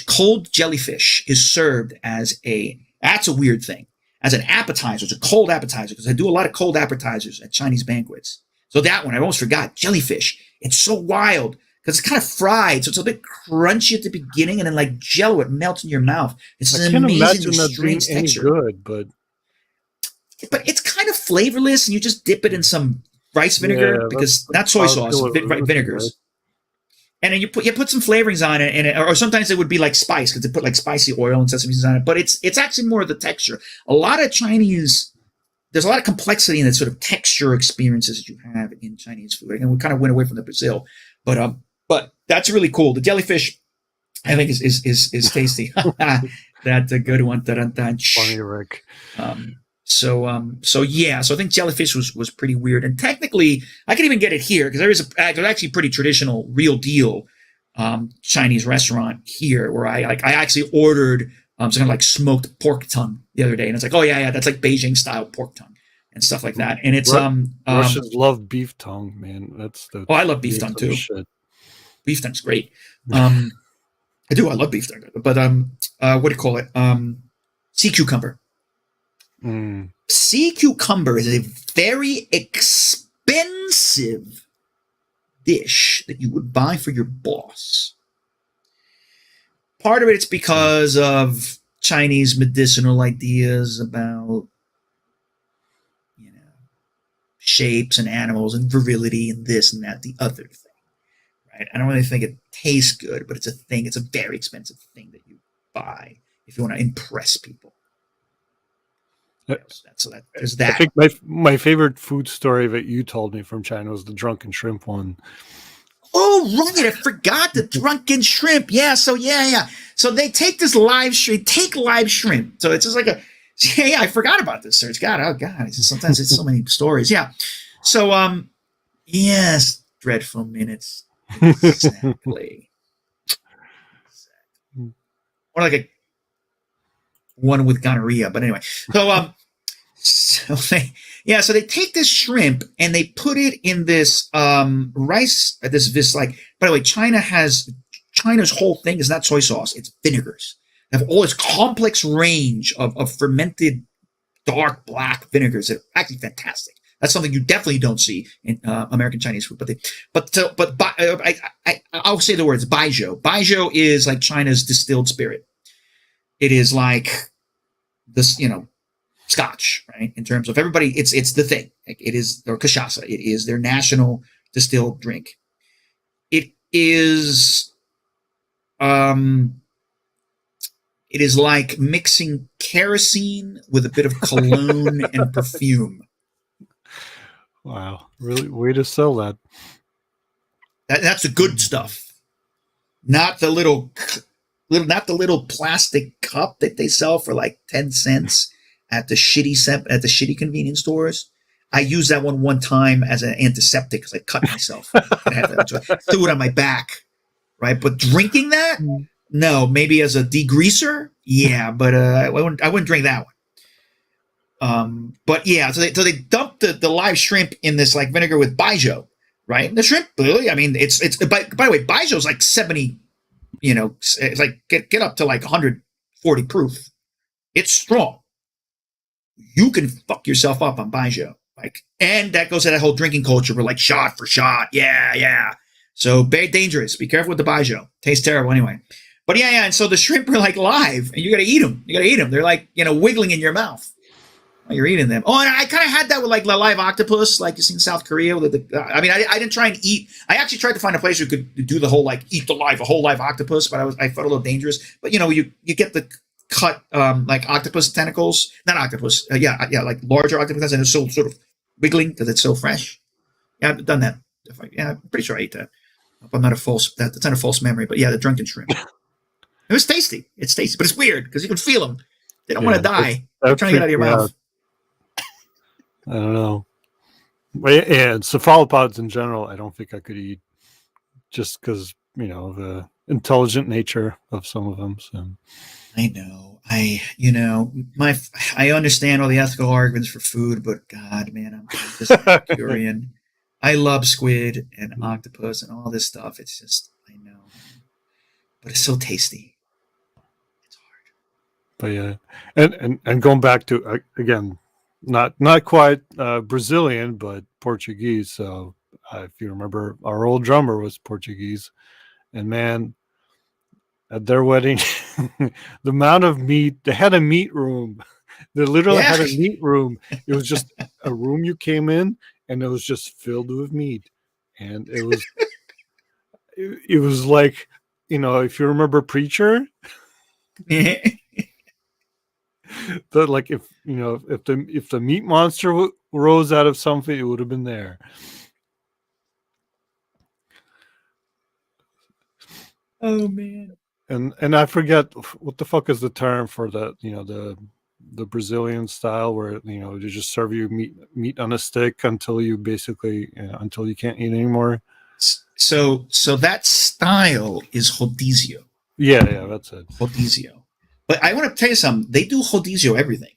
Cold jellyfish is served as that's a weird thing, as an appetizer. It's a cold appetizer, because I do a lot of cold appetizers at Chinese banquets. So that one, I almost forgot, jellyfish. It's so wild, because it's kind of fried, so it's a bit crunchy at the beginning, and then like jello, it melts in your mouth. It's an amazing, strange texture. Good, but it's kind of flavorless, and you just dip it in some rice vinegar, because not soy sauce, vinegars. Right? And then you put some flavorings on it, or sometimes it would be like spice, because they put like spicy oil and sesame seeds on it. But it's actually more of the texture. A lot of Chinese, there's a lot of complexity in the sort of texture experiences that you have in Chinese food. And we kind of went away from the Brazil, but that's really cool. The jellyfish, I think, is tasty. That's a good one. Funny, Rick. So I think jellyfish was pretty weird. And technically, I can even get it here, because there's actually a pretty traditional, real deal Chinese restaurant here where I actually ordered some kind of like smoked pork tongue the other day, and it's like, oh yeah, that's like Beijing style pork tongue and stuff like that. And it's Russians love beef tongue, man. I love beef tongue too. Shit. Beef tongue's great. I love beef tongue. But what do you call it? Sea cucumber. Sea cucumber is a very expensive dish that you would buy for your boss. Part of it's because of Chinese medicinal ideas about, shapes and animals and virility and this and that, the other thing, right? I don't really think it tastes good, but it's a thing. It's a very expensive thing that you buy if you want to impress people. So there's that. I think my favorite food story that you told me from China was the drunken shrimp one. Oh, right. I forgot the drunken shrimp. Yeah. So, yeah. So they take this live shrimp. So it's just like I forgot about this, Serge. God. Sometimes it's so many stories. Yeah. So, yes, dreadful minutes. Exactly. Or like a one with gonorrhea. But anyway, so they take this shrimp and they put it in this rice. This like, by the way, China's whole thing is not soy sauce; it's vinegars. They have all this complex range of fermented dark black vinegars that are actually fantastic. That's something you definitely don't see in American Chinese food. I'll say the words baijiu. Baijiu is like China's distilled spirit. It is like this, Scotch, right? In terms of everybody, it's the thing. Like it is, or cachaça. It is their national distilled drink. It is like mixing kerosene with a bit of cologne and perfume. Wow, really way to sell that. That's the good stuff, not the little plastic cup that they sell for like 10 cents at the shitty convenience stores. I used that one time as an antiseptic because I cut myself. So I threw it on my back. right? But drinking that, Mm. no. Maybe as a degreaser, yeah, but I wouldn't drink that one. But yeah, so they dumped the live shrimp in this like vinegar with baijiu, right? And the shrimp, really, I mean, it's by the way, baijiu is like 70, it's like get up to like 140 proof. It's strong. You can fuck yourself up on baijiu, like, and that goes to that whole drinking culture. We're like shot for shot, yeah, yeah. So very dangerous. Be careful with the baijiu. Tastes terrible anyway. But yeah, and so the shrimp are like live, and you got to eat them. You got to eat them. They're like wiggling in your mouth. You're eating them. Oh, and I kind of had that with like the live octopus, like you see in South Korea. I mean, I didn't try and eat. I actually tried to find a place where you could do the whole like eat a whole live octopus, but I felt a little dangerous. But you get the cut like octopus tentacles, not octopus, yeah, like larger octopus, and it's so sort of wiggling because it's so fresh. Yeah, I've done that. I'm pretty sure I ate that. I'm not that's not a false memory, but yeah, the drunken shrimp. It was tasty. It's tasty, but it's weird because you can feel them. They don't want to die. They're trying to get out of your mouth. I don't know. And cephalopods in general, I don't think I could eat just because, the intelligent nature of some of them. So I know. I understand all the ethical arguments for food, but God, man, I'm just Epicurean. I love squid and octopus and all this stuff. It's just, I know, but it's so tasty. It's hard. But yeah, and going back to again, not quite Brazilian, but Portuguese. So if you remember, our old drummer was Portuguese, and man, at their wedding, the amount of meat they had a meat room. They literally had a meat room. It was just a room you came in, and it was just filled with meat, and it was it was like if you remember Preacher. But like if the meat monster rose out of something, it would have been there. Oh man! And I forget what the fuck is the term for the the Brazilian style where they just serve you meat on a stick until you basically until you can't eat anymore. So that style is rodizio. Yeah, that's it. Rodizio. But I want to tell you something. They do rodizio everything.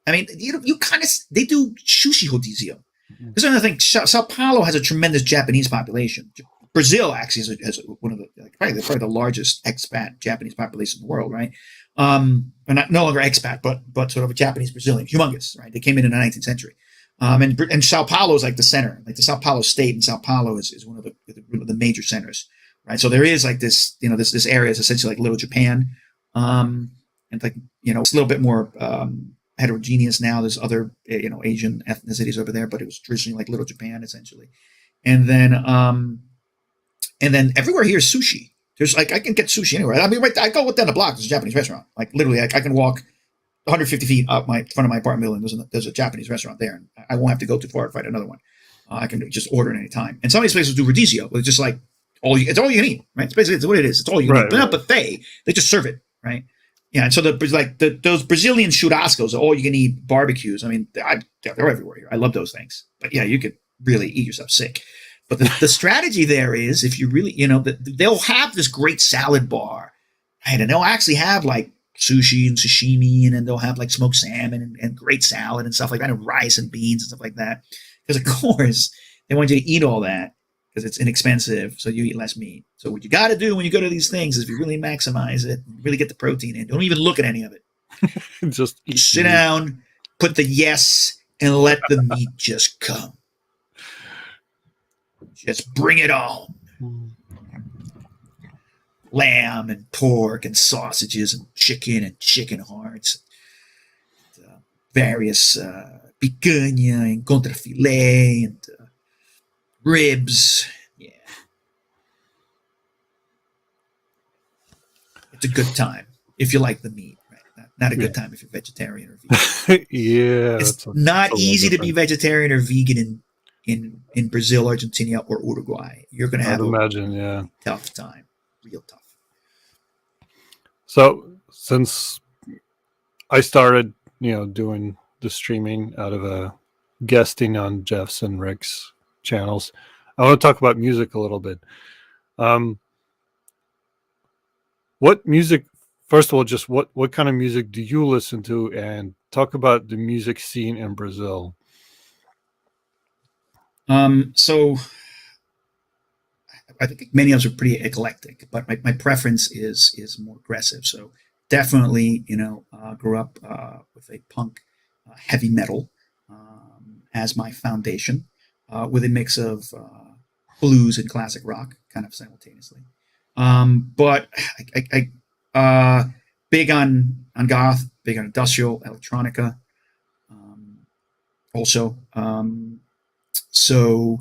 I mean, they do sushi rodizio. There's another thing. Sao Paulo has a tremendous Japanese population. Brazil actually has one of the probably the largest expat Japanese population in the world, right? And no longer expat, but sort of a Japanese Brazilian, humongous, right? They came in the 19th century, and Sao Paulo is like the center, like the Sao Paulo state, and Sao Paulo is one of the major centers, right? So there is like this, this area is essentially like Little Japan, and like it's a little bit more heterogeneous now. There's other Asian ethnicities over there, but it was traditionally like Little Japan essentially, and then everywhere here is sushi. There's like I can get sushi anywhere. I mean, I go down the block. There's a Japanese restaurant. Like literally, I can walk 150 feet up my front of my apartment building. There's a Japanese restaurant there, and I won't have to go too far to find another one. I can just order at any time. And some of these places do rodizio, but it's just like it's all you can eat, right? It's basically it's what it is. It's all you can eat. But not buffet. They just serve it, right? Yeah, and so those Brazilian churrascos, all you can eat barbecues. I mean, they're everywhere here. I love those things. But yeah, you could really eat yourself sick. But the strategy there is if you really, they'll have this great salad bar, right? And they'll actually have like sushi and sashimi, and then they'll have like smoked salmon and great salad and stuff like that, and rice and beans and stuff like that. Because of course they want you to eat all that because it's inexpensive, so you eat less meat. So what you got to do when you go to these things is if you really maximize it, really get the protein in, don't even look at any of it. Just sit down, put the yes, and let the meat just come. Just bring it on. Lamb and pork and sausages and chicken hearts. Various picanha and contrafilé and ribs. Yeah. It's a good time if you like the meat. Right? Not a good time if you're vegetarian or vegan. Yeah. It's not easy to be vegetarian or vegan in Brazil, Argentina, or Uruguay. You're going to have a tough time, real tough. So since I started, doing the streaming out of guesting on Jeff's and Rick's channels, I want to talk about music a little bit. what music? First of all, just what kind of music do you listen to, and talk about the music scene in Brazil. So I think many of us are pretty eclectic, but my preference is more aggressive. So definitely, grew up with a punk heavy metal as my foundation, with a mix of blues and classic rock, kind of simultaneously. But big on goth, big on industrial electronica, um, also. So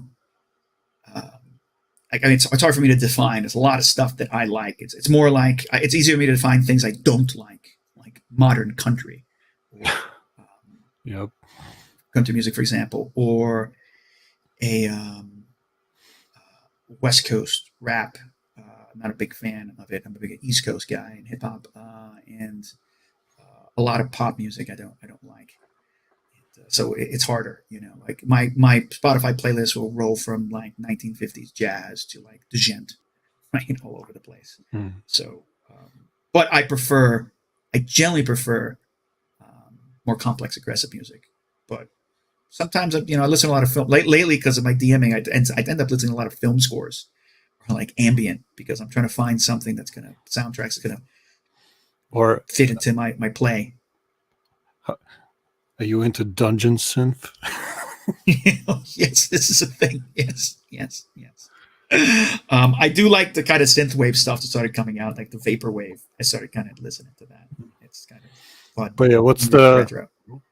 uh, I mean, it's hard for me to define. There's a lot of stuff that I like. It's more like it's easier for me to define things I don't like modern country, or Yep. country music, for example, or a West Coast rap. I'm not a big fan of it. I'm a big East Coast guy in hip hop, and a lot of pop music I don't like. So it's harder, Like my Spotify playlist will roll from like 1950s jazz to like the gent, right, all over the place. Mm. So, but I generally prefer more complex, aggressive music. But sometimes, I listen to a lot of film lately because of my DMing. I end up listening to a lot of film scores or like ambient because I'm trying to find something that's gonna soundtracks that's gonna Or fit into my play. are you into dungeon synth? Yes, this is a thing. Yes, yes, yes. I do like the kind of synthwave stuff that started coming out, like the vaporwave. I started kind of listening to that. It's kind of fun, But yeah, what's really the retro.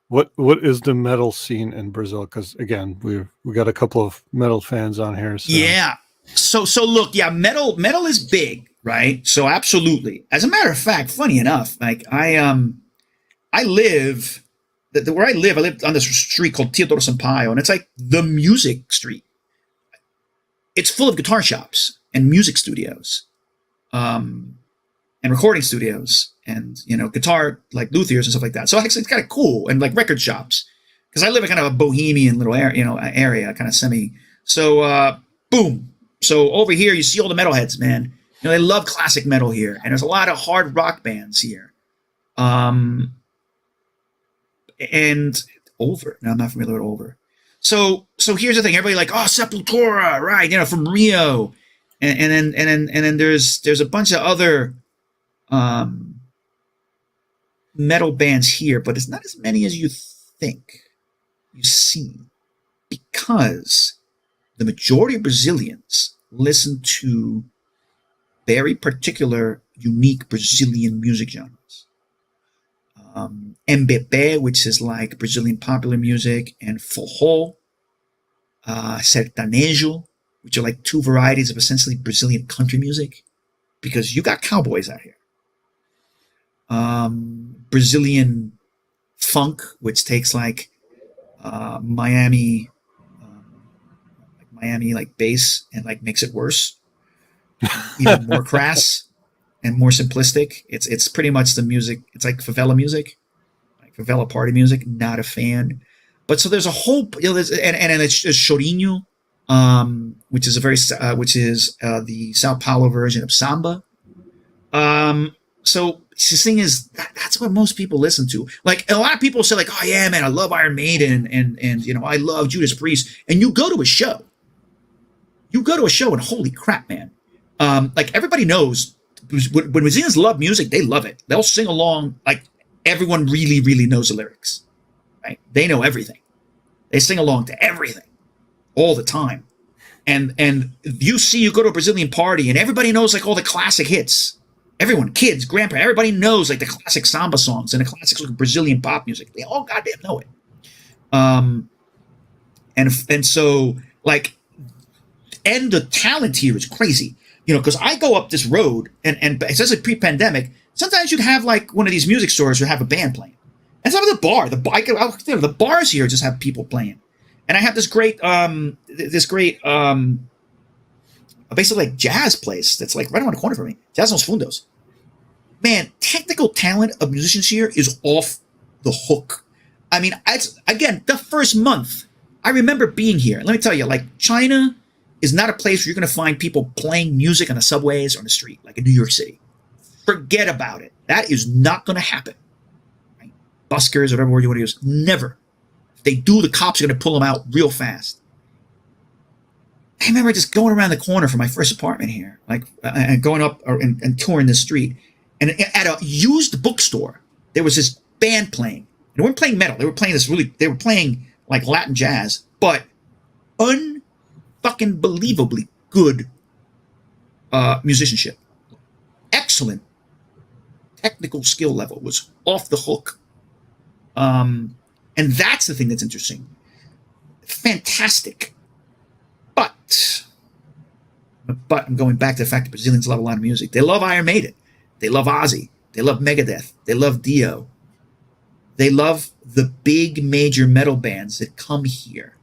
what is the metal scene in Brazil? Because again, we got a couple of metal fans on here. So Yeah. So look, yeah, metal is big, right? So absolutely. As a matter of fact, funny enough, like I live where I live on this street called Teodoro Sampaio, and it's like the music street. It's full of guitar shops and music studios, and recording studios, and guitar like luthiers and stuff like that. So actually, it's kind of cool, and like record shops, because I live in kind of a bohemian little area, kind of semi. So boom. So over here, you see all the metalheads, man. They love classic metal here, and there's a lot of hard rock bands here. And Over. No, I'm not familiar with Over. So here's the thing. Everybody like, oh, Sepultura, right? From Rio, and then there's a bunch of other metal bands here, but it's not as many as you think. You see, because the majority of Brazilians listen to very particular, unique Brazilian music genres. MBP, which is like Brazilian popular music, and forró, sertanejo, which are like two varieties of essentially Brazilian country music, because you got cowboys out here. Brazilian funk, which takes like Miami, like bass and like makes it worse, even more crass and more simplistic. It's pretty much the music. It's like favela music, like favela party music. Not a fan. But so there's a whole, there's, and it's chorinho, which is the Sao Paulo version of samba. So the thing is, that's what most people listen to. Like a lot of people say, like, oh yeah, man, I love Iron Maiden, and I love Judas Priest. And you go to a show, and holy crap, man! Like everybody knows when Brazilians love music, they love it. They'll sing along. Like everyone really, really knows the lyrics, right? They know everything. They sing along to everything all the time. And you go to a Brazilian party, and everybody knows like all the classic hits. Everyone, kids, grandparents, everybody knows like the classic samba songs and the classics of Brazilian pop music. They all goddamn know it. And so like, and the talent here is crazy, because I go up this road, and especially pre-pandemic, sometimes you'd have like one of these music stores would have a band playing, and some of the bars here just have people playing, and I have this great basically like jazz place that's like right around the corner from me, Jazz Nos Fundos. Man, technical talent of musicians here is off the hook. I mean, again, the first month, I remember being here. Let me tell you, like, China is not a place where you're going to find people playing music on the subways or on the street, like in New York City. Forget about it. That is not going to happen. Right? Buskers, whatever word you want to use, never. If they do, the cops are going to pull them out real fast. I remember just going around the corner from my first apartment here, like and going up and touring the street, and at a used bookstore, there was this band playing. They weren't playing metal. They were playing they were playing like Latin jazz, but unfucking believably good musicianship. Excellent technical skill level, was off the hook. And that's the thing that's interesting. Fantastic. But I'm going back to the fact that Brazilians love a lot of music. They love Iron Maiden. They love Ozzy. They love Megadeth. They love Dio. They love the big major metal bands that come here.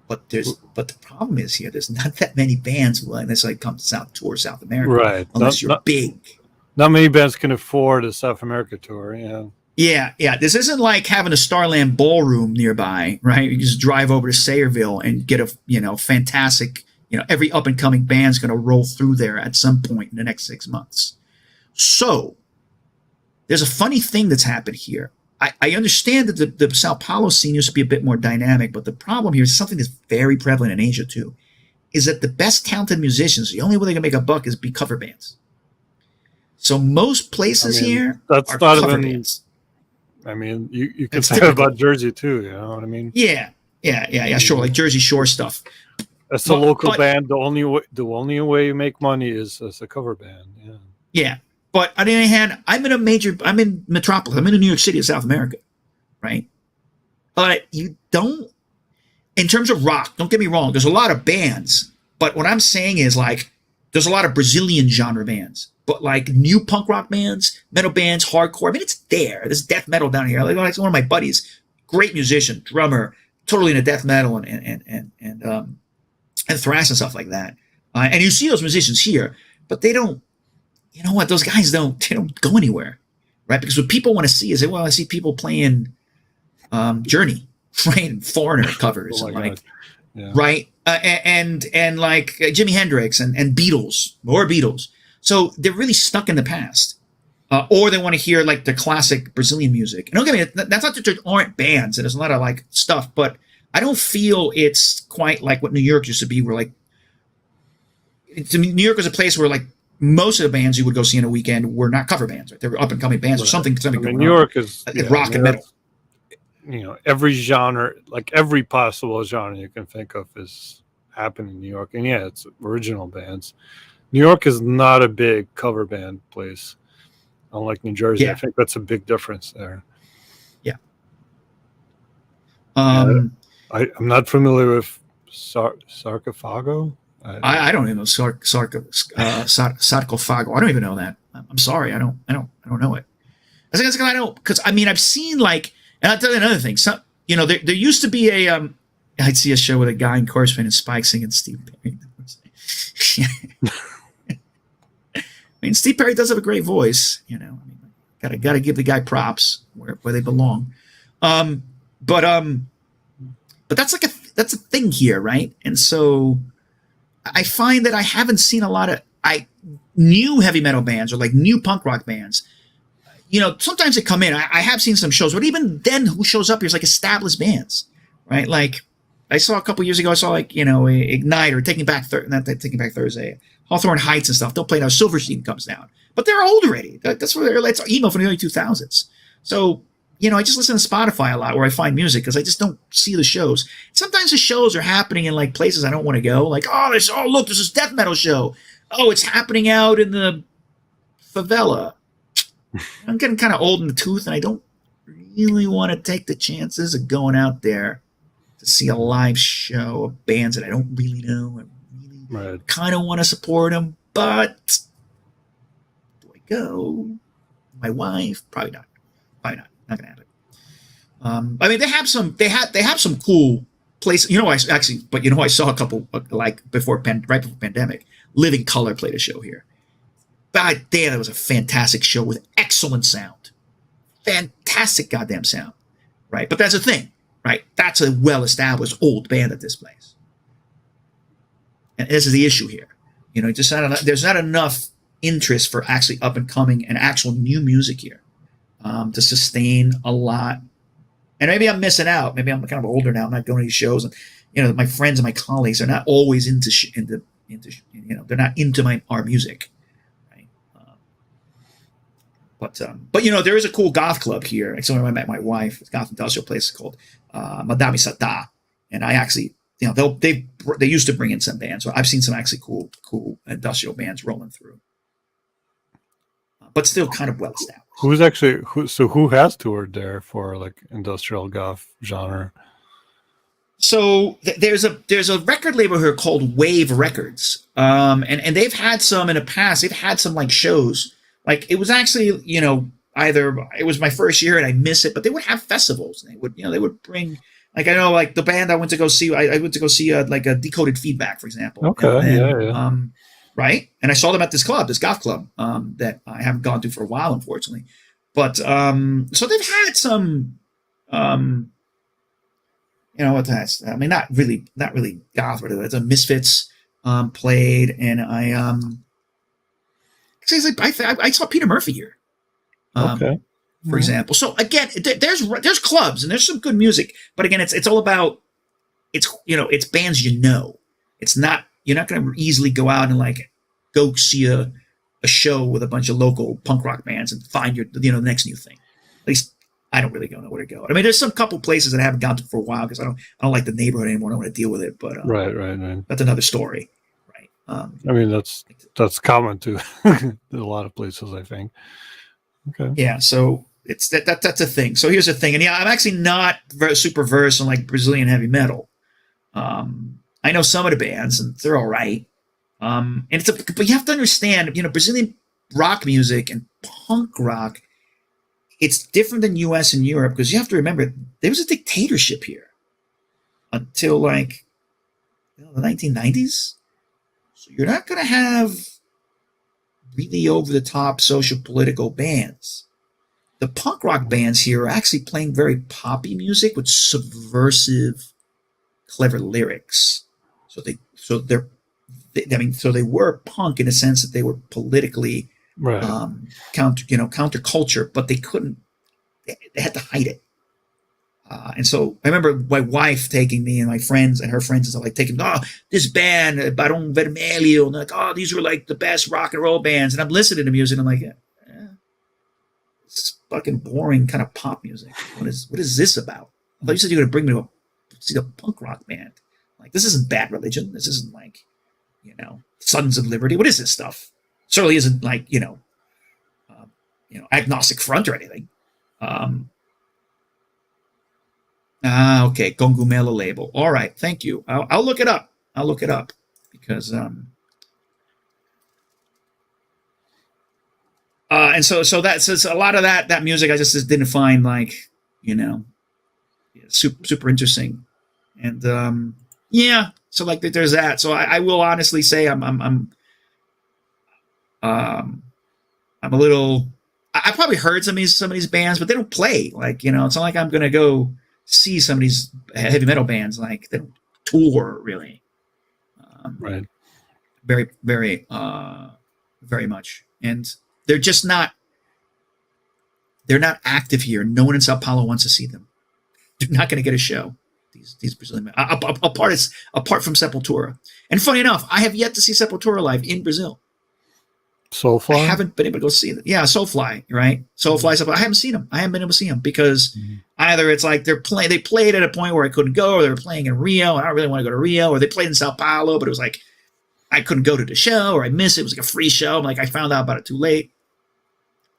But the problem is here, there's not that many bands willing necessarily come to tour South America. Right. Unless you're big. Not many bands can afford a South America tour, Yeah. This isn't like having a Starland Ballroom nearby, right? You just drive over to Sayreville and get a fantastic, every up and coming band's going to roll through there at some point in the next 6 months. So there's a funny thing that's happened here. I understand that the Sao Paulo scene used to be a bit more dynamic, but the problem here is something that's very prevalent in Asia too, is that the best talented musicians, the only way they can make a buck is be cover bands. So most places here are cover bands. I mean, you can say that about Jersey too, you know what I mean? Yeah, sure, like Jersey Shore stuff. As a local band, the only way you make money is as a cover band. Yeah. But on the other hand, I'm in Metropolis. I'm in New York City of South America, right? But you don't, in terms of rock, don't get me wrong, there's a lot of bands. But what I'm saying is like, there's a lot of Brazilian genre bands. But like new punk rock bands, metal bands, hardcore, I mean, it's there. There's death metal down here. Like one of my buddies, great musician, drummer, totally into death metal and thrash and stuff like that. And you see those musicians here, but they don't. You know what? Those guys don't go anywhere, right? Because what people want to see is, well, I see people playing Journey, right, and Foreigner covers, right, and like Jimi Hendrix and Beatles, more Beatles. So they're really stuck in the past, or they want to hear like the classic Brazilian music. And don't get me, that's not that there aren't bands and there's a lot of like stuff, but I don't feel it's quite like what New York used to be, where like New York was a place where like most of the bands you would go see in a weekend were not cover bands, right? They were up and coming bands or something. New York is rock and metal. Every genre, like every possible genre you can think of, is happening in New York. And it's original bands. New York is not a big cover band place, unlike New Jersey. Yeah. I think that's a big difference there. Yeah. I'm not familiar with Sarcophago. I don't even know sarcophago. I don't even know that. I'm sorry. I don't know it. I don't, because I mean, I've seen like, and I'll tell you another thing. So, there used to be I'd see a show with a guy in Corpsman and Spike singing Steve Perry. I mean, Steve Perry does have a great voice, I mean, gotta give the guy props where they belong. But that's that's a thing here, right? And so I find that I haven't seen a lot of new heavy metal bands or like new punk rock bands. Sometimes they come in. I have seen some shows, but even then, who shows up here is like established bands, right? Like I saw a couple years ago, I saw like Ignite or Taking Back Thursday, Hawthorne Heights and stuff. They'll play now. Silverstein comes down, but they're old already. That's where it's emo from the early 2000s. So I just listen to Spotify a lot where I find music because I just don't see the shows. Sometimes the shows are happening in like places I don't want to go. Like, look, there's this death metal show. Oh, it's happening out in the favela. I'm getting kind of old in the tooth, and I don't really want to take the chances of going out there to see a live show of bands that I don't really know. I really kind of want to support them, but do I go? My wife? Probably not. Not gonna happen. I mean, they have some cool places. I saw a couple like right before pandemic. Living Color played a show here. God damn, that was a fantastic show with excellent sound. Fantastic goddamn sound, right? But that's the thing, right? That's a well-established old band at this place. And this is the issue here. there's not enough interest for actually up and coming and actual new music here to sustain a lot. And maybe I'm missing out. Maybe I'm kind of older now. I'm not going to these shows, and my friends and my colleagues are not always into they're not into our music, right? But there is a cool goth club here. Like somewhere I met my wife. It's a goth industrial place called Madame Sata, and I actually they used to bring in some bands. So I've seen some actually cool industrial bands rolling through, but still kind of well established. Who has toured there for like industrial goth genre? So there's a record label here called Wave Records, and they've had some in the past. They've had some like shows. Like it was actually either it was my first year and I miss it, but they would have festivals. And they would bring, like, I know, like the band I went to go see. I went to go see like a Decoded Feedback, for example. Okay, yeah. Right, and I saw them at this goth club that I haven't gone to for a while, unfortunately. But so they've had some, what that's. I mean, not really goth, but it's a Misfits played, and I saw Peter Murphy here, okay, for example. So again, there's clubs and there's some good music, but again, it's all about it's bands It's not. You're not going to easily go out and like go see a show with a bunch of local punk rock bands and find your the next new thing. At least I don't really know where to go. I mean, there's some couple places that I haven't gone to for a while because I don't like the neighborhood anymore. I don't want to deal with it. But right. That's another story, right? I mean, that's common to a lot of places, I think. Okay. Yeah. So it's that's a thing. So here's the thing, and I'm actually not super versed on like Brazilian heavy metal. I know some of the bands, and they're all right. And but you have to understand, Brazilian rock music and punk rock, it's different than U.S. and Europe because you have to remember there was a dictatorship here until like the 1990s. So you're not going to have really over-the-top social political bands. The punk rock bands here are actually playing very poppy music with subversive, clever lyrics. So they were punk in a sense that they were politically right. Counterculture, but they couldn't. They had to hide it. And so I remember my wife taking me and my friends and her friends and stuff, like taking this band Barão Vermelho, and they're like, oh, these were like the best rock and roll bands. And I'm listening to music and I'm like, it's fucking boring kind of pop music. What is this about? I thought you said you were going to bring me to see a punk rock band. Like, this isn't Bad Religion. This isn't like, Sons of Liberty. What is this stuff? Certainly isn't like, Agnostic Front or anything. Okay, Gongumelo label. All right, thank you. I'll look it up. Because and so that's a lot of that music I just didn't find like super interesting, and so like there's that. So I will honestly say I'm a little. I probably heard some of these bands, but they don't play. Like it's not like I'm gonna go see some of these heavy metal bands. Like they don't tour really. Right. Very, very, very much, and they're just not. They're not active here. No one in Sao Paulo wants to see them. They're not going to get a show. These Brazilian apart from Sepultura, and funny enough, I have yet to see Sepultura live in Brazil. Soulfly? I haven't been able to go see them. Yeah, Soulfly, right? Soulfly. I haven't seen them. I haven't been able to see them because either it's like they played at a point where I couldn't go, or they were playing in Rio, and I don't really want to go to Rio, or they played in Sao Paulo, but it was like I couldn't go to the show, or I missed it. It was like a free show. I'm like, I found out about it too late.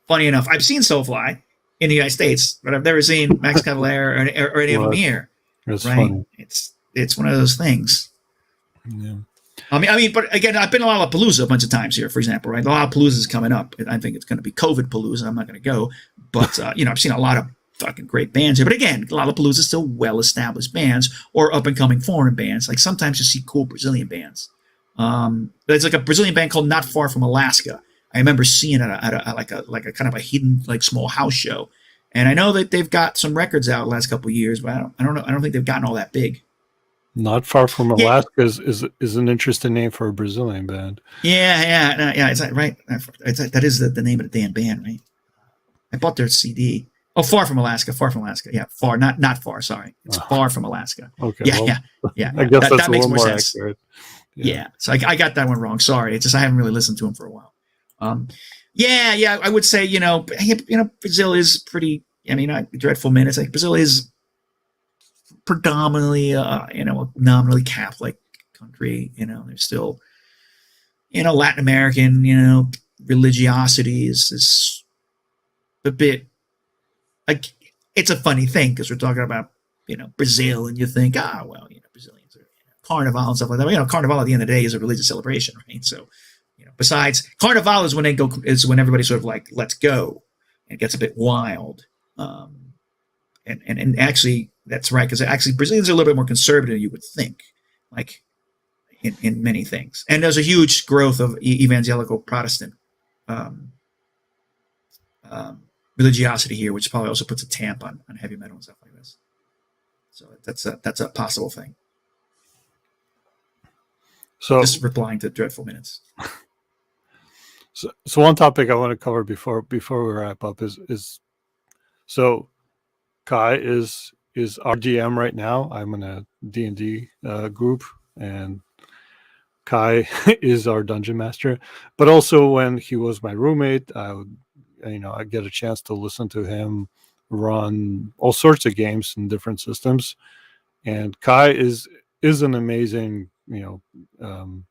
Funny enough, I've seen Soulfly in the United States, but I've never seen Max Cavalera or any of them here. That's right? funny. It's one of those things. Yeah. I mean, but again, I've been to Lollapalooza a bunch of times here, for example, right? Lollapalooza is coming up. I think it's going to be COVID Palooza. I'm not going to go, but I've seen a lot of fucking great bands here. But again, Lollapalooza is still well-established bands or up-and-coming foreign bands. Like sometimes you see cool Brazilian bands. There's like a Brazilian band called Not Far From Alaska. I remember seeing it at a kind of a hidden like small house show, and I know that they've got some records out the last couple of years, but I don't know. I don't think they've gotten all that big. Not Far from Yeah, Alaska is an interesting name for a Brazilian band. yeah. Is that right? That is the name of the damn band, right? I bought their CD. Oh, Far from Alaska. Far from Alaska. Yeah, far, not far. Sorry, it's Oh, Far from Alaska. okay, Yeah, well, I yeah. guess That that's that a makes little more more sense. accurate. Yeah. Yeah. So I got that one wrong. Sorry. It's just I haven't really listened to him for a while. Yeah. I would say Brazil is pretty. I mean, dreadful minutes. Like Brazil is predominantly a nominally Catholic country. There's still Latin American religiosity is a bit like it's a funny thing because we're talking about Brazil and you think well Brazilians are carnival and stuff like that. But, carnival at the end of the day is a religious celebration, right? So besides carnival is when everybody sort of like lets go and it gets a bit wild. And actually that's right because actually Brazilians are a little bit more conservative than you would think, like in many things. And there's a huge growth of evangelical Protestant um, um, religiosity here, which probably also puts a tamp on heavy metal and stuff like this. So that's a possible thing. So, Just replying to Dreadful Minutes. so one topic I want to cover before we wrap up is so Kai is our GM right now. I'm in a D&D group, and Kai is our dungeon master. But also, when he was my roommate, I get a chance to listen to him run all sorts of games in different systems. And Kai is an amazing game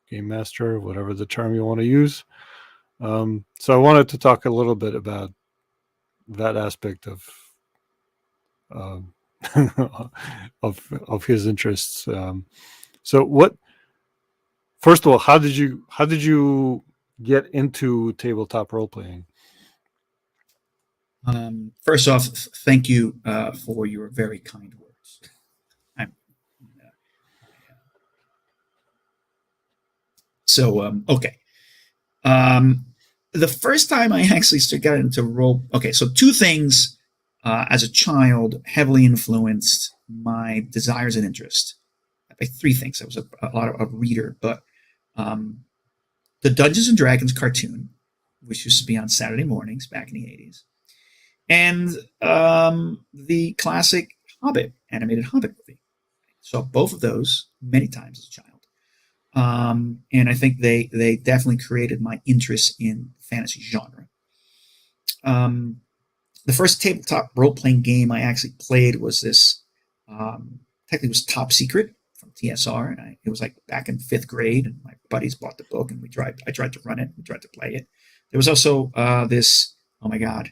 master, whatever the term you want to use. So I wanted to talk a little bit about that aspect of um, of his interests. So what? First of all, how did you get into tabletop role playing? First off, thank you for your very kind words. I'm, okay. Um, the first time I actually got into role, okay, so two things as a child heavily influenced my desires and interest. By three things. I was a lot of a reader, but um, the Dungeons and Dragons cartoon, which used to be on Saturday mornings back in the 80s, and the classic Hobbit, animated Hobbit movie. Saw both of those many times as a child. And I think they definitely created my interest in fantasy genre. Um, the first tabletop role playing game I actually played was this. Technically, it was Top Secret from TSR, and it was like back in fifth grade. And my buddies bought the book, and I tried to run it. We tried to play it. There was also this. Oh my god!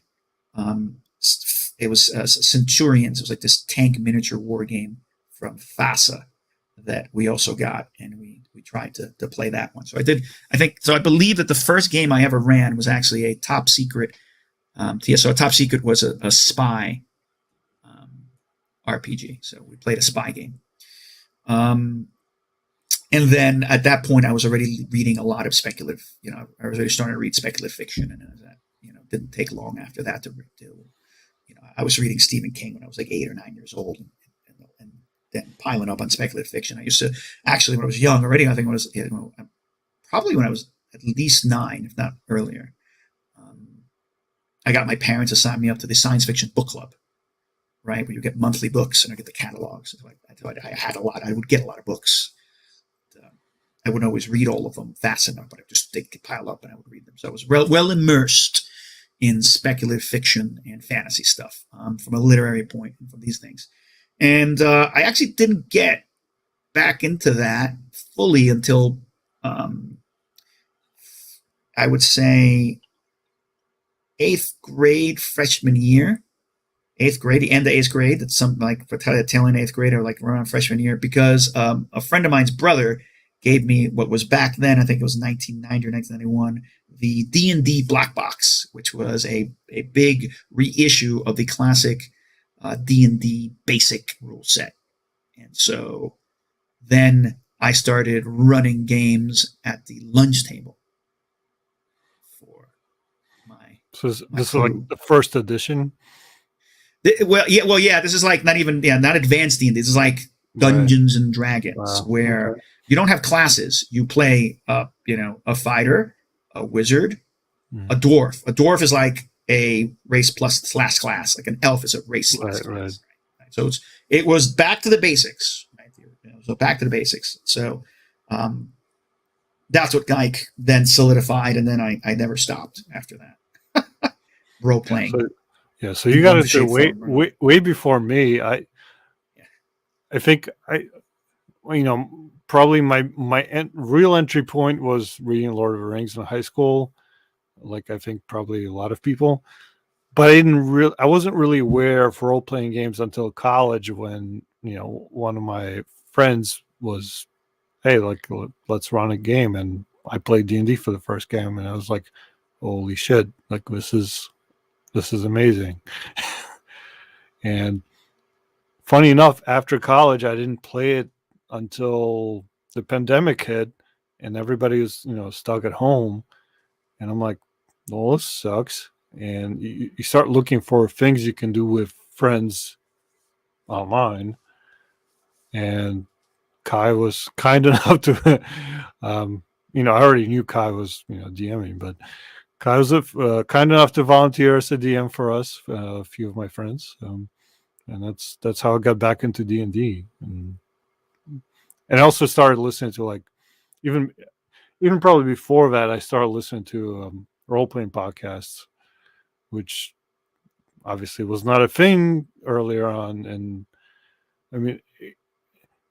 It was Centurions. It was like this tank miniature war game from FASA that we also got, and we tried to play that one. So I did. I think so. I believe that the first game I ever ran was actually a Top Secret. So Top Secret was a spy RPG. So we played a spy game. And then at that point, I was already reading a lot of speculative. I was already starting to read speculative fiction, and that didn't take long after that to I was reading Stephen King when I was like 8 or 9 years old, and then piling up on speculative fiction. I used to actually when I was young already. I think probably when I was at least 9, if not earlier. I got my parents to sign me up to the science fiction book club, right? Where you get monthly books and I get the catalogs. So I had a lot. I would get a lot of books. I wouldn't always read all of them fast enough, but they could pile up and I would read them. So I was well immersed in speculative fiction and fantasy stuff from a literary point and from these things. And I actually didn't get back into that fully until I would say 8th grade, freshman year. 8th grade, the end of 8th grade. That's something like for tail end 8th grade or like around freshman year, because a friend of mine's brother gave me what was back then, I think it was 1990 or 1991, the D&D Black Box, which was a big reissue of the classic D&D basic rule set. And so then I started running games at the lunch table for So my this is like crew. the first edition. Well, yeah. This is like not even not advanced D&D. This is like Right. Dungeons and Dragons, Wow. where Okay. you don't have classes. You play, a fighter, a wizard, a Mhm. dwarf. A dwarf is like a race plus slash class. Like an elf is a race slash Right. Right. class. Right? So it was back to the basics. Right? So back to the basics. So um, that's what Geik then solidified, and then I never stopped after that. Role Yeah. So playing yeah. So you in got one into shape, form, or another. way before me. Yeah. I think probably my real entry point was reading Lord of the Rings in high school. Like I think probably a lot of people, but I wasn't really aware of role playing games until college when one of my friends was, hey, like let's run a game, and I played D&D for the first game, and I was like, holy shit, like this is amazing. And funny enough, after college, I didn't play it until the pandemic hit, and everybody was stuck at home, and I'm like, well, this sucks. And you start looking for things you can do with friends online, and Kai was kind enough to, I already knew Kai was DMing, but Kai was kind enough to volunteer as a DM for us, a few of my friends, and that's how I got back into D&D. And I also started listening to, like, even even probably before that, I started listening to role playing podcasts, which obviously was not a thing earlier on. And I mean,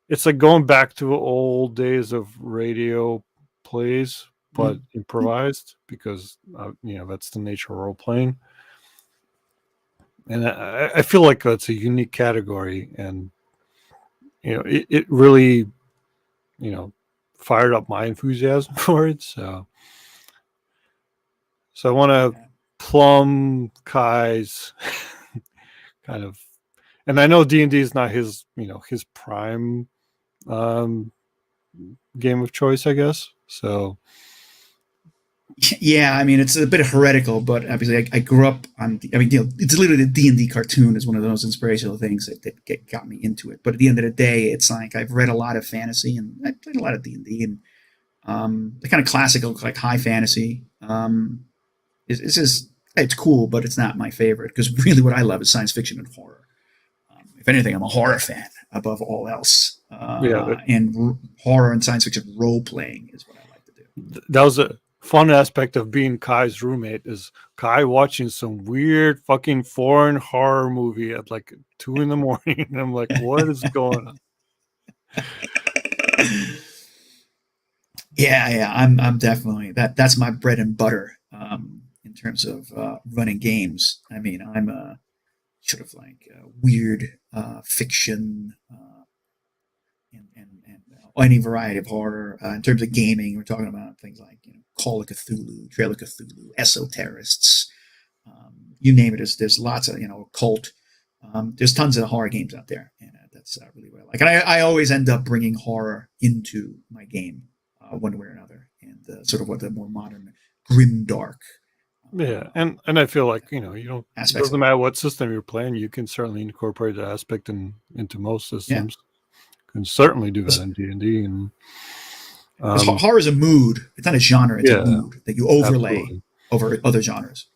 it's like going back to old days of radio plays, but Mm. improvised, because that's the nature of role playing. And I feel like that's a unique category, and it really you know fired up my enthusiasm for it. So I want to Yeah. plumb Kai's kind of, and I know D&D is not his prime um, game of choice, I guess. So Yeah, I mean it's a bit heretical, but obviously I grew up on. I mean, it's literally the D&D cartoon is one of those inspirational things that got me into it. But at the end of the day, it's like I've read a lot of fantasy and I played a lot of D&D, and the kind of classical, like high fantasy. It's just it's cool, but it's not my favorite because really what I love is science fiction and horror. If anything, I'm a horror fan above all else, yeah, and horror and science fiction role playing is what I like to do. that was a fun aspect of being Kai's roommate, is Kai watching some weird fucking foreign horror movie at like 2 in the morning. And I'm like, what is going on? Yeah, I'm definitely that's my bread and butter in terms of running games. I mean, I'm a sort of like weird fiction and any variety of horror. In terms of gaming, we're talking about things like Call of Cthulhu, Trail of Cthulhu, Esoterists, you name it. There's lots of occult. There's tons of horror games out there, and that's really what I like. And I always end up bringing horror into my game, one way or another, and sort of what the more modern, grim, dark Yeah, and I feel like it aspects doesn't of it. matter what system you're playing, you can certainly incorporate that aspect into most Yeah, systems. You can certainly do that in D&D, and because um, horror is a mood. It's not a genre. It's a yeah, mood that you overlay absolutely. over other genres.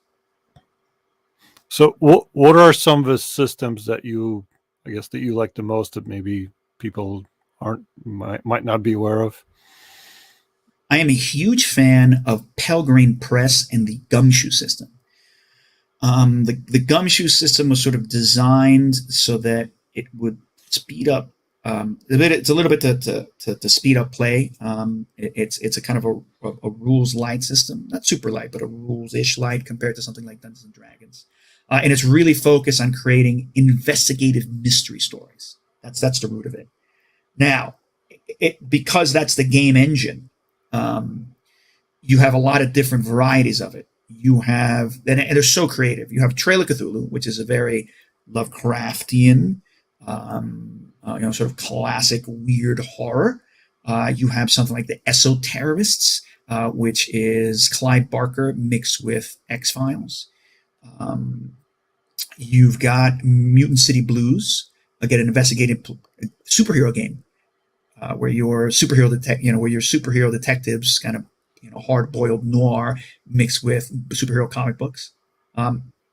So, what are some of the systems that I guess, that you like the most, that maybe people aren't might not be aware of? I am a huge fan of Pelgrane Press and the Gumshoe system. The Gumshoe system was sort of designed so that it would speed up it's a little bit to speed up play. It's a kind of a rules light system, not super light, but a rules ish light compared to something like Dungeons and Dragons, and it's really focused on creating investigative mystery stories. That's the root of it. Now, because that's the game engine. Um, you have a lot of different varieties of it. You have, and they're so creative. You have Trail of Cthulhu, which is a very Lovecraftian, sort of classic weird horror. You have something like the Esoterists, which is Clive Barker mixed with X Files. Um, you've got Mutant City Blues, again, an superhero game where your where your superhero detectives kind of hard boiled noir mixed with superhero comic books.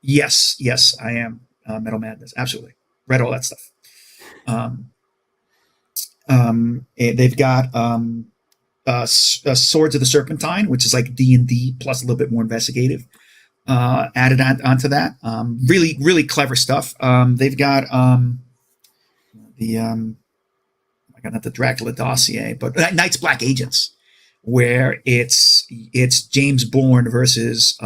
Yes, I am Metal Madness. Absolutely, read all that stuff. Um, they've got Swords of the Serpentine, which is like D&D plus a little bit more investigative. Added onto that. Really, really clever stuff. They've got the I got not the Dracula dossier, but Night's Black Agents, where it's James Bourne versus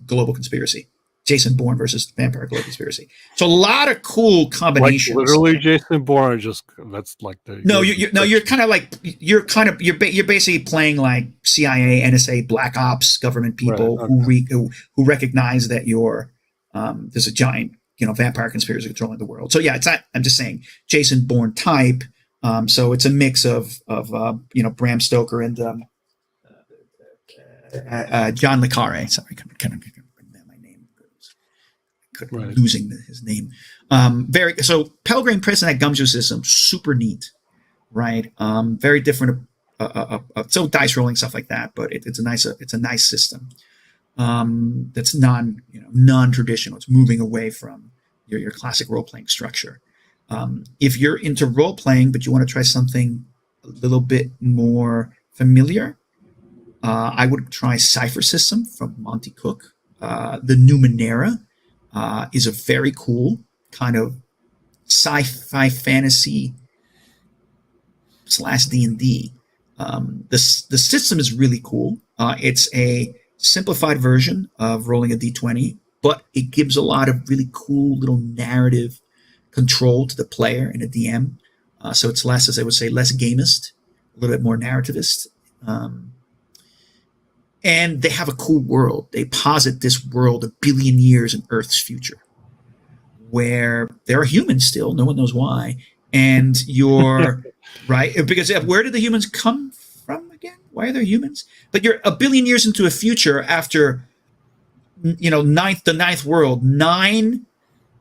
global conspiracy. Jason Bourne versus vampire global conspiracy. So a lot of cool Like combinations. literally Jason Bourne, just that's like the No, you're kind of like you're basically playing like CIA, NSA, Black Ops, government people Right, okay. who recognize that you're there's a giant vampire conspiracy controlling the world. So yeah, it's not. I'm just saying Jason Bourne type. So it's a mix of Bram Stoker and John le Carre. Sorry, kind of my name. Right. Losing his name. So Pelgrane Prison, that gumshoe system, super neat, right? Very different. So dice rolling stuff like that, but it's a nice system. That's non traditional. It's moving away from your classic role playing structure. If you're into role playing, but you want to try something a little bit more familiar, I would try Cipher System from Monty Cook. The Numenera is a very cool kind of sci-fi fantasy / D&D. The system is really cool. It's a simplified version of rolling a d20, but it gives a lot of really cool little narrative control to the player and a DM. So it's less, as I would say, less gamist, a little bit more narrativist. And they have a cool world. They posit this world 1 billion years in Earth's future, where there are humans still. No one knows why. And you're right, because where did the humans come from again? Why are there humans? But you're 1 billion years into a future after the ninth world. 9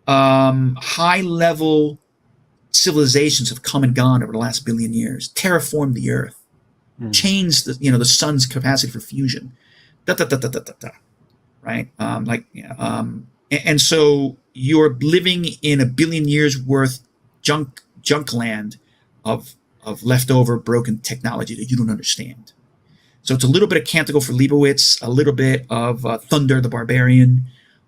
high level civilizations have come and gone over the last 1 billion years, terraformed the Earth, changed the sun's capacity for fusion, right? And so you're living in 1 billion years worth junk land of leftover broken technology that you don't understand. So it's a little bit of Canticle for Leibowitz, a little bit of Thunder the Barbarian,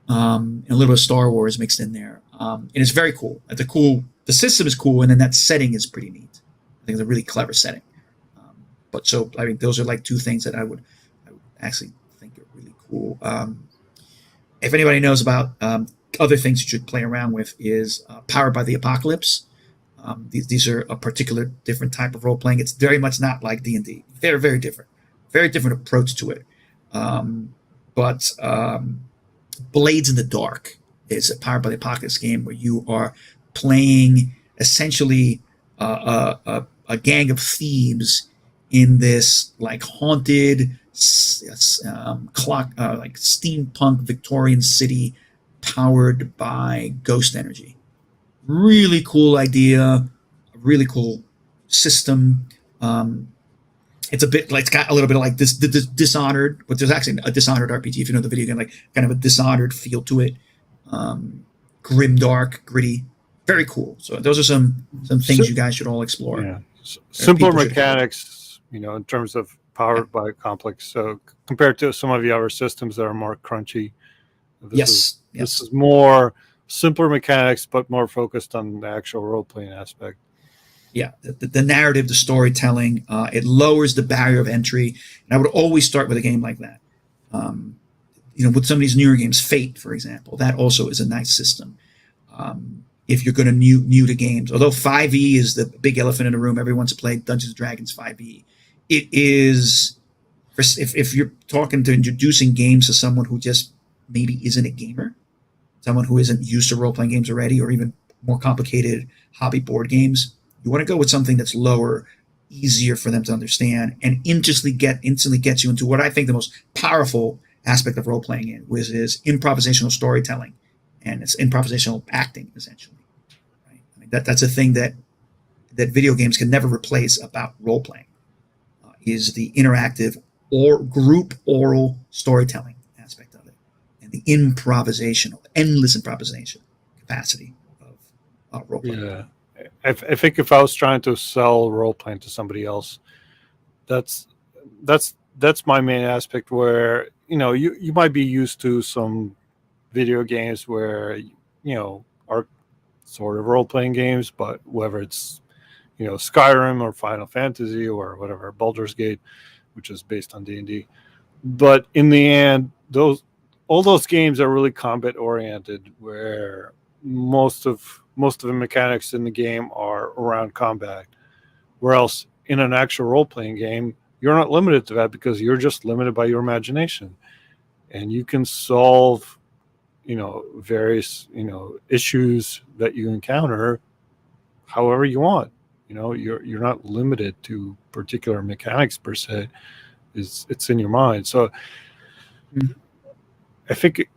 and a little of Star Wars mixed in there. And it's very cool. The system is cool, and then that setting is pretty neat. I think it's a really clever setting. But so, I mean, those are like 2 things that I would actually think are really cool. If anybody knows about other things you should play around with, is Powered by the Apocalypse. These are a particular different type of role playing. It's very much not like D&D. They're very different approach to it. But Blades in the Dark is a Powered by the Apocalypse game where you are playing essentially a gang of thieves in this like haunted like steampunk Victorian city powered by ghost energy. Really cool idea, really cool system. It's a bit like, it's got a little bit of like this Dishonored, but there's actually a Dishonored RPG if you know the video game, like kind of a Dishonored feel to it. Grim, dark, gritty, very cool. So those are some things you guys should all explore. Yeah, simpler mechanics, in terms of powered by complex. So compared to some of the other systems that are more crunchy, this is more simpler mechanics, but more focused on the actual role playing aspect. Yeah, the narrative, the storytelling, it lowers the barrier of entry. And I would always start with a game like that. With some of these newer games, Fate, for example, that also is a nice system. If you're going to new to games, although 5e is the big elephant in the room, everyone wants to play Dungeons and Dragons 5e. It is, if you're talking to introducing games to someone who just maybe isn't a gamer, someone who isn't used to role playing games already, or even more complicated hobby board games, you want to go with something that's lower, easier for them to understand, and instantly gets you into what I think the most powerful aspect of role playing which is improvisational storytelling, and it's improvisational acting essentially. Right? I mean, that's a thing that that video games can never replace about role playing is the interactive or group oral storytelling aspect of it, and the endless improvisation capacity of role playing. Yeah, I think if I was trying to sell role playing to somebody else, that's that's my main aspect. Where you might be used to some video games where are sort of role playing games, but whether it's Skyrim or Final Fantasy or whatever, Baldur's Gate, which is based on D&D. But in the end, all those games are really combat oriented, where most of the mechanics in the game are around combat. Whereas in an actual role playing game, you're not limited to that because you're just limited by your imagination, and you can solve various issues that you encounter however you want. You're not limited to particular mechanics per se. It's in your mind. So Mhm. I think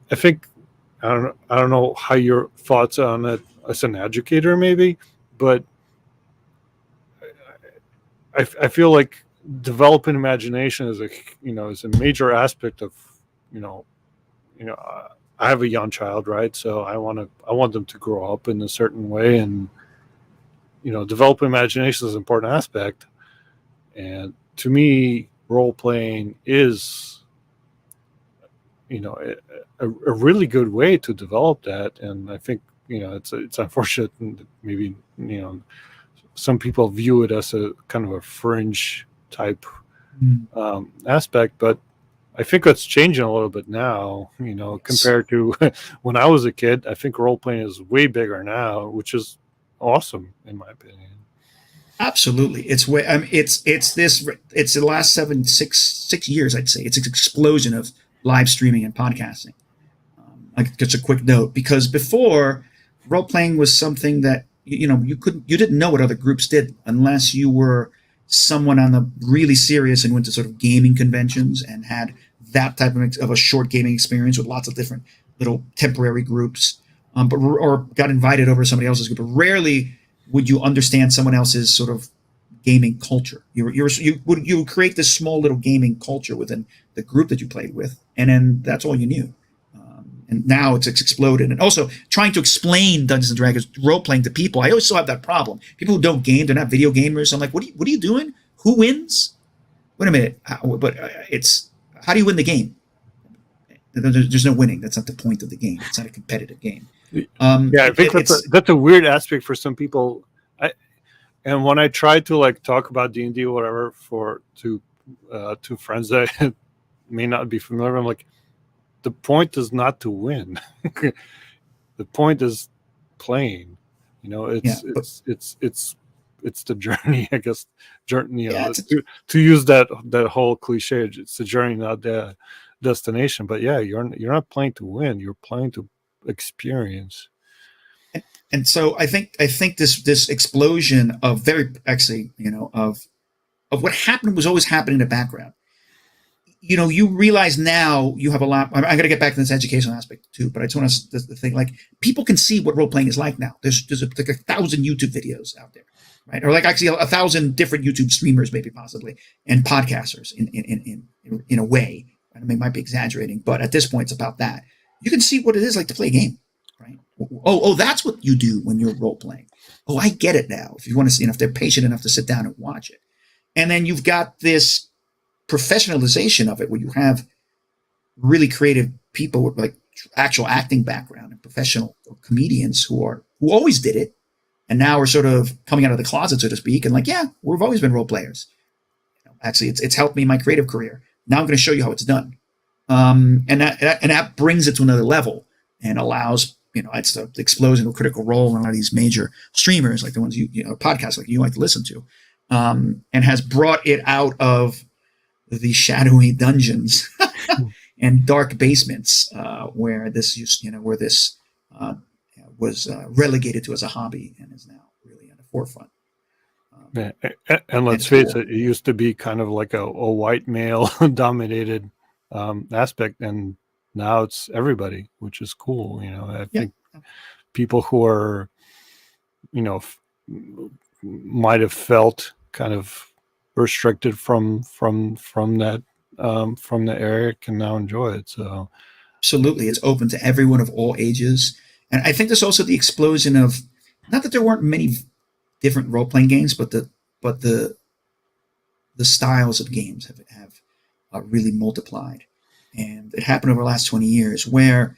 I don't know how your thoughts on it as an educator maybe, but I feel like developing imagination is a major aspect of you know you know I have a young child, right? So I want them to grow up in a certain way, and developing imagination is an important aspect. And to me, role playing is a really good way to develop that. And I think it's unfortunate that maybe some people view it as a kind of a fringe type Mm. aspect, but I think that's changing a little bit now, Yes. compared to when I was a kid. I think role playing is way bigger now, which is awesome in my opinion. Absolutely, it's way. It's the last 6 years, I'd say. It's an explosion of live streaming and podcasting. Like just a quick note, because before role playing was something that you didn't know what other groups did unless you were someone on the really serious and went to sort of gaming conventions and had that type of a short gaming experience with lots of different little temporary groups, or got invited over to somebody else's group. But rarely would you understand someone else's sort of gaming culture. You would create this small little gaming culture within the group that you played with, and then that's all you knew. And now it's exploded. And also trying to explain Dungeons and Dragons role playing to people, I always still have that problem. People who don't game, they're not video gamers. I'm like, what are you doing? Who wins? Wait a minute. It's how do you win the game? There's no winning. That's not the point of the game. It's not a competitive game. Yeah, I think that's a, It's that's a weird aspect for some people. And when I try to like talk about D&D or whatever to friends that may not be familiar, I'm like, the point is not to win. The point is playing. yeah, It's but it's the journey, I guess. Journey, yeah, to use that whole cliche, it's the journey, not the destination. But yeah, you're not playing to win. You're playing to experience. and so I think this explosion of very actually of what happened was always happening in the background. You realize now you have a lot. I'm going to get back to this educational aspect too, but I just want to think like people can see what role playing is like now. There's like 1,000 YouTube videos out there, right? Or like actually 1,000 different YouTube streamers, maybe possibly, and podcasters in a way. I mean, might be exaggerating, but at this point, it's about that. You can see what it is like to play a game, right? Oh, that's what you do when you're role playing. Oh, I get it now. If you want to see, if they're patient enough to sit down and watch it, and then you've got this professionalization of it where you have really creative people with like actual acting background and professional comedians who always did it and now are sort of coming out of the closet, so to speak, and like, yeah, we've always been role players. Actually, it's helped me in my creative career. Now I'm going to show you how it's done. And that brings it to another level and allows it's the explosion of Critical Role and a lot of these major streamers like the ones podcasts like you like to listen to, and has brought it out of the shadowy dungeons and dark basements where this uh, was relegated to as a hobby and is now really in the forefront. Um, Yeah, and and let's it's face cool. it, it used to be kind of like a white male dominated aspect, and now it's everybody, which is cool. I Yeah. think people who are, you know, f- might have felt kind of restricted from that from the area can now enjoy it. So Absolutely. It's open to everyone of all ages. And I think there's also the explosion of, not that there weren't many different role playing games, but but the styles of games have really multiplied. And it happened over the last 20 years where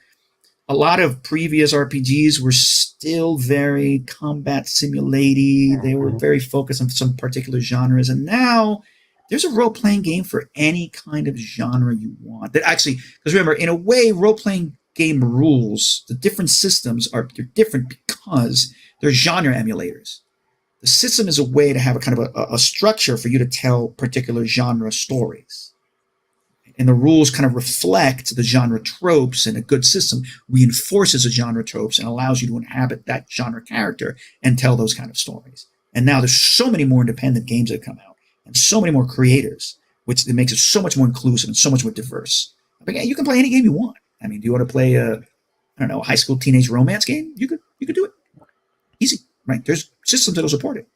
a lot of previous RPGs were still very combat simulaty. They were very focused on some particular genres. And now there's a role playing game for any kind of genre you want. That actually, because remember, in a way, role playing game rules, the different systems they're different because they're genre emulators. The system is a way to have a kind of a structure for you to tell particular genre stories. And the rules kind of reflect the genre tropes, and a good system reinforces the genre tropes and allows you to inhabit that genre character and tell those kind of stories. And now there's so many more independent games that come out and so many more creators, which makes it so much more inclusive and so much more diverse. But yeah, you can play any game you want. I mean, do you want to play I don't know, a high school teenage romance game? You could do it. Easy, right? There's systems that'll support it.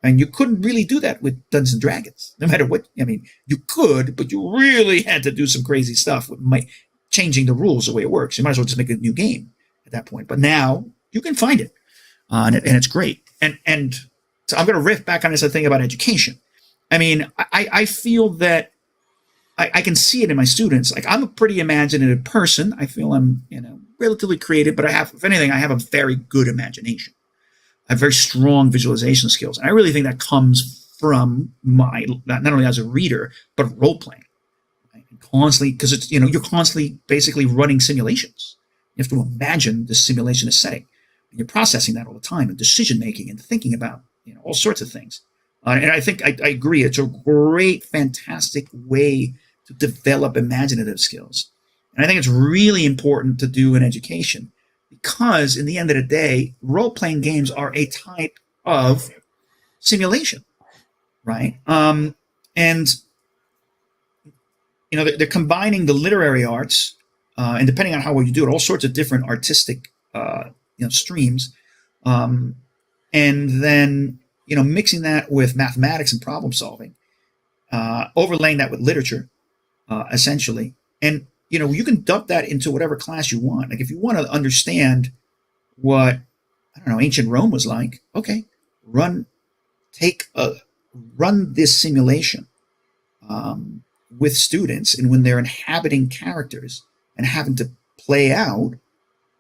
And you couldn't really do that with Dungeons and Dragons, no matter what. I mean, you could, but you really had to do some crazy stuff with changing the rules the way it works. You might as well just make a new game at that point. But now you can find it, and it's great. And so I'm going to riff back on this thing about education. I mean, I feel that I can see it in my students. Like, I'm a pretty imaginative person. I feel I'm relatively creative, but if anything, I have a very good imagination. I have very strong visualization skills. And I really think that comes from my, not only as a reader, but role playing. Right? Constantly, because it's, you're constantly basically running simulations. You have to imagine the simulation is setting. And you're processing that all the time, and decision making and thinking about, all sorts of things. And I think I agree. It's a great, fantastic way to develop imaginative skills. And I think it's really important to do in education. Because in the end of the day, role-playing games are a type of simulation, right? And they're combining the literary arts, and depending on how well you do it, all sorts of different artistic, streams, and then mixing that with mathematics and problem solving, overlaying that with literature, essentially, and you can dump that into whatever class you want. Like, if you want to understand what, I don't know, ancient Rome was like, okay, run this simulation with students, and when they're inhabiting characters and having to play out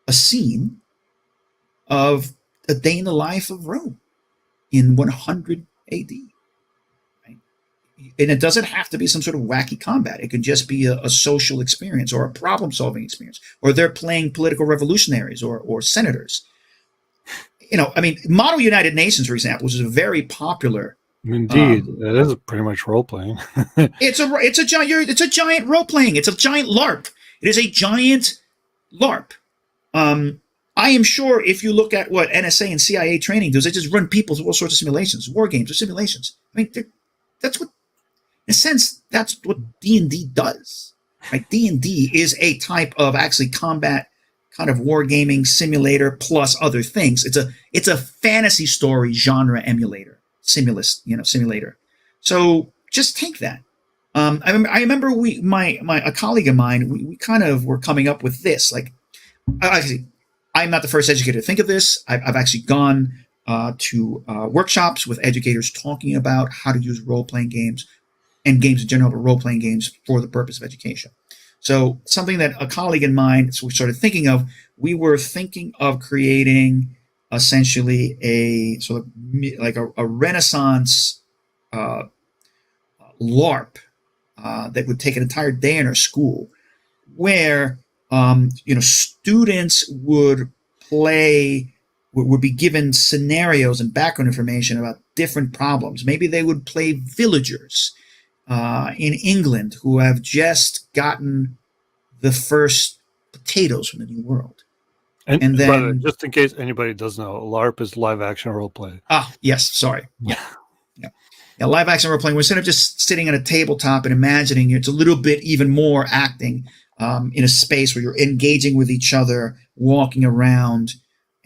a scene of a day in the life of Rome in 100 AD. And it doesn't have to be some sort of wacky combat. It can just be a social experience or a problem-solving experience, or they're playing political revolutionaries or senators. Model United Nations, for example, which is a very popular. Indeed, it is pretty much role playing. It's a giant role playing. It's a giant LARP. It is a giant LARP. I am sure if you look at what NSA and CIA training does, they just run people through all sorts of simulations, war games or simulations. I mean, that's what. In a sense, that's what D&D does. Right? D&D is a type of actually combat kind of wargaming simulator plus other things. It's a fantasy story genre emulator, simulator. So just take that. I remember a colleague of mine, we kind of were coming up with this. Like, actually, I'm not the first educator to think of this. I've actually gone to workshops with educators talking about how to use role-playing games and games in general, but role-playing games for the purpose of education. So something that a colleague and mine started thinking of, we were thinking of creating essentially a sort of like a Renaissance LARP that would take an entire day in our school, where students would be given scenarios and background information about different problems. Maybe they would play villagers in England who have just gotten the first potatoes from the New World. And then, brother, just in case anybody doesn't know, LARP is live action role play. Yes, sorry. Yeah, live action role playing. Instead of just sitting at a tabletop and imagining, it's a little bit even more acting in a space where you're engaging with each other, walking around,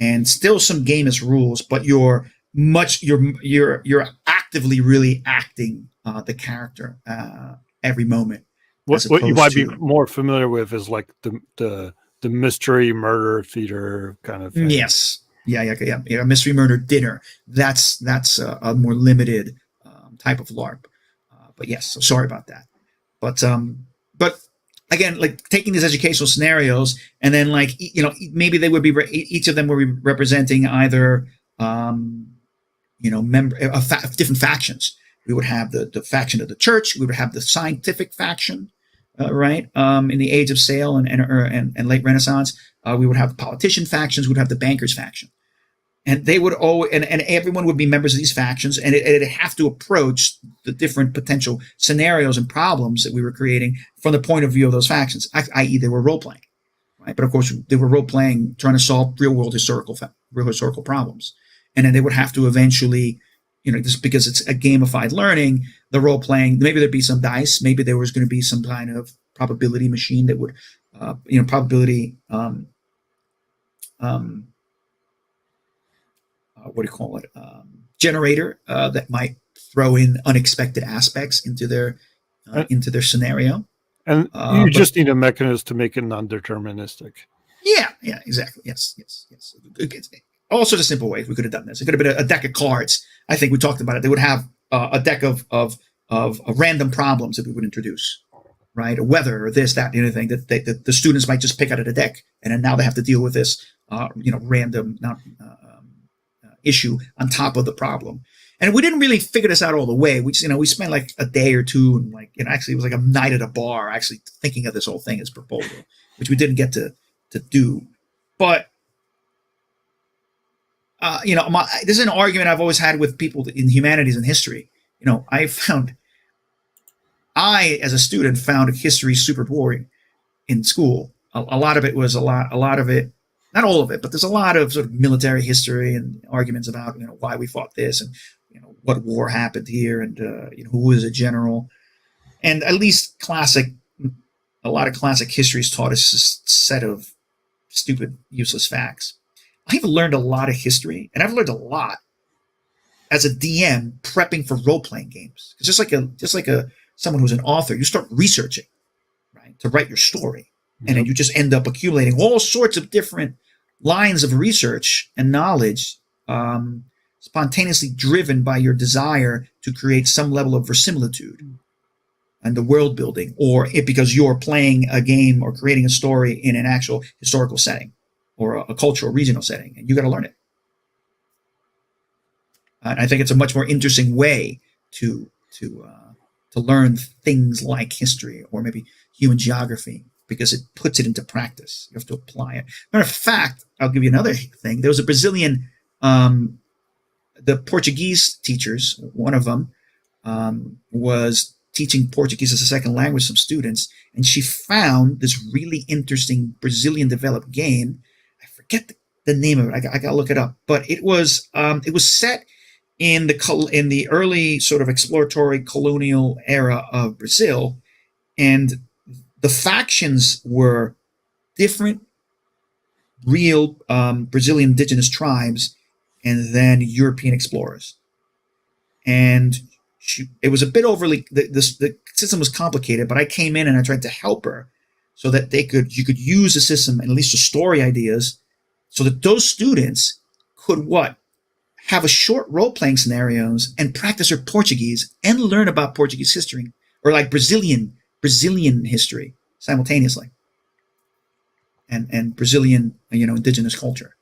and still some gamist rules, but you're much you're actively really acting the character every moment, as What you opposed might be to more familiar with is like the mystery murder theater kind of thing. yes, yeah, mystery murder dinner. That's a more limited type of LARP. But yes, so sorry about that. But again, like taking these educational scenarios and then like maybe they would be each of them would be representing either different factions. We would have the faction of the church. We would have the scientific faction, right? In the Age of Sail and late Renaissance, we would have the politician factions. We would have the bankers faction, and they would always and everyone would be members of these factions, and it'd have to approach the different potential scenarios and problems that we were creating from the point of view of those factions, i.e., they were role playing, right? But of course, they were role playing, trying to solve real historical problems, and then they would have to eventually, just because it's a gamified learning, the role playing, maybe there'd be some dice, maybe there was going to be some kind of probability machine that would, probability. What do you call it? Generator that might throw in unexpected aspects And, into their scenario. and you But just need a mechanism to make it non-deterministic. yeah, exactly. Yes. All sorts of simple ways we could have done this. It could have been a deck of cards. I think we talked about it. They would have a deck of random problems that we would introduce, right? Or weather, or this, that, the other thing that the students might just pick out of the deck, and then now they have to deal with this, random issue on top of the problem. And we didn't really figure this out all the way. We just, we spent like a day or two, and actually it was like a night at a bar, actually thinking of this whole thing as proposal, which we didn't get to do. But this is an argument I've always had with people in humanities and history. I as a student found history super boring in school. A lot of it was a lot of it, not all of it, but there's a lot of sort of military history and arguments about why we fought this and what war happened here and who was a general. And at least a lot of classic histories taught us a set of stupid, useless facts. I've learned a lot of history, and I've learned a lot as a DM prepping for role playing games. It's just like someone who's an author, you start researching, right, to write your story, and then you just end up accumulating all sorts of different lines of research and knowledge, spontaneously driven by your desire to create some level of verisimilitude and the world building, or because you're playing a game or creating a story in an actual historical setting or a cultural regional setting, and you got to learn it. And I think it's a much more interesting way to learn things like history or maybe human geography, because it puts it into practice. You have to apply it. Matter of fact, I'll give you another thing. There was a Brazilian, the Portuguese teachers, one of them was teaching Portuguese as a second language to some students, and she found this really interesting Brazilian developed game. I forget the name of it. I got to look it up. But it was set in the early sort of exploratory colonial era of Brazil, and the factions were different real Brazilian indigenous tribes and then European explorers. And it was a bit overly, the system was complicated, but I came in and I tried to help her so that you could use the system and at least the story ideas so that those students could have a short role-playing scenarios and practice their Portuguese and learn about Portuguese history or like Brazilian history simultaneously, and Brazilian indigenous culture.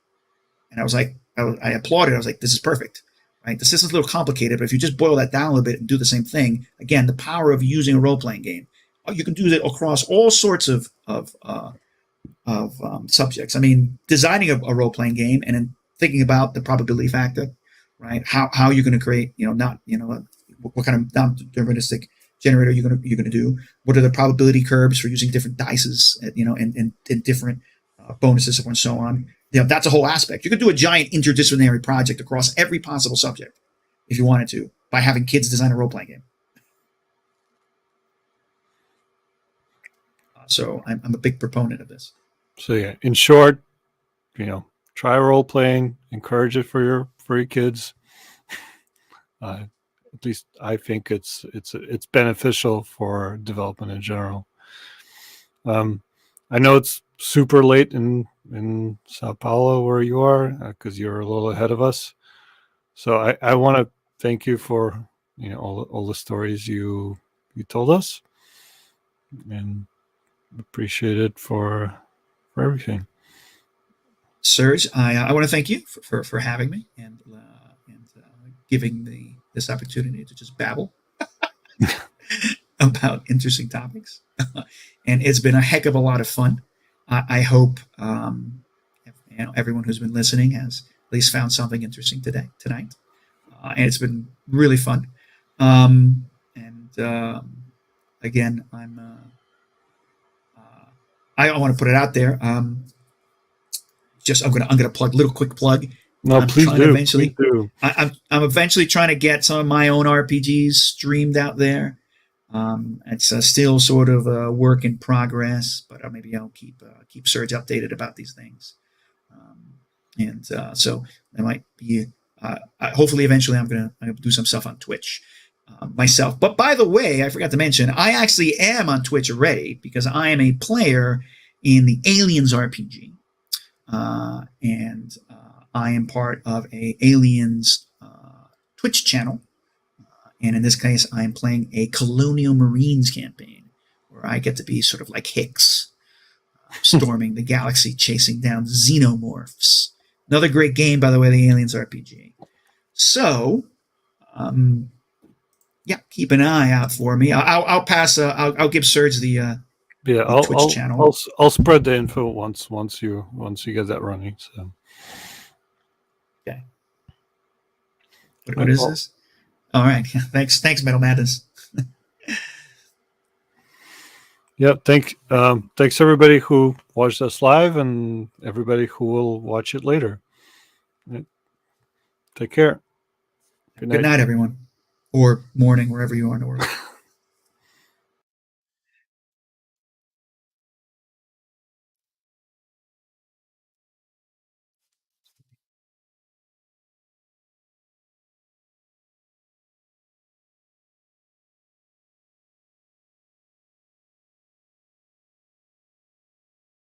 And I was like, I applauded. I was like, this is perfect, right? The system's a little complicated, but if you just boil that down a little bit and do the same thing, again, the power of using a role-playing game, you can do that across all sorts of subjects. I mean, designing a role-playing game and then thinking about the probability factor, right? How you're going to create, what kind of non-deterministic generator you're going to do? What are the probability curves for using different dices, and different bonuses and so on? That's a whole aspect. You could do a giant interdisciplinary project across every possible subject if you wanted to by having kids design a role-playing game. So I'm a big proponent of this. So yeah, in short, try role playing, encourage it for your kids. At least I think it's beneficial for development in general. I know it's super late in Sao Paulo where you are, because you're a little ahead of us. So I want to thank you for all the stories you told us, and appreciate it for everything. Serge, I want to thank you for having me and giving me this opportunity to just babble about interesting topics. And it's been a heck of a lot of fun. I hope everyone who's been listening has at least found something interesting tonight. And it's been really fun. And again, I want to put it out there. I'm gonna plug a little quick plug. No, I'm please trying do. to eventually. Please do. I'm eventually trying to get some of my own RPGs streamed out there. It's still sort of a work in progress, but maybe I'll keep Serge updated about these things. So there might be. Hopefully, eventually, I'm gonna do some stuff on Twitch myself. But by the way, I forgot to mention, I actually am on Twitch already because I am a player in the Aliens RPG. And I am part of a Aliens Twitch channel, and in this case, I am playing a Colonial Marines campaign where I get to be sort of like Hicks, storming the galaxy, chasing down xenomorphs. Another great game, by the way, the Aliens RPG. So, yeah, keep an eye out for me. I'll pass. I'll give Serge the Twitch channel. I'll spread the info once you get that running. So okay. What is this? All right. Thanks, Metal Madness. Yeah. Thanks everybody who watched us live and everybody who will watch it later. Take care. Good night, everyone, or morning, wherever you are in the world.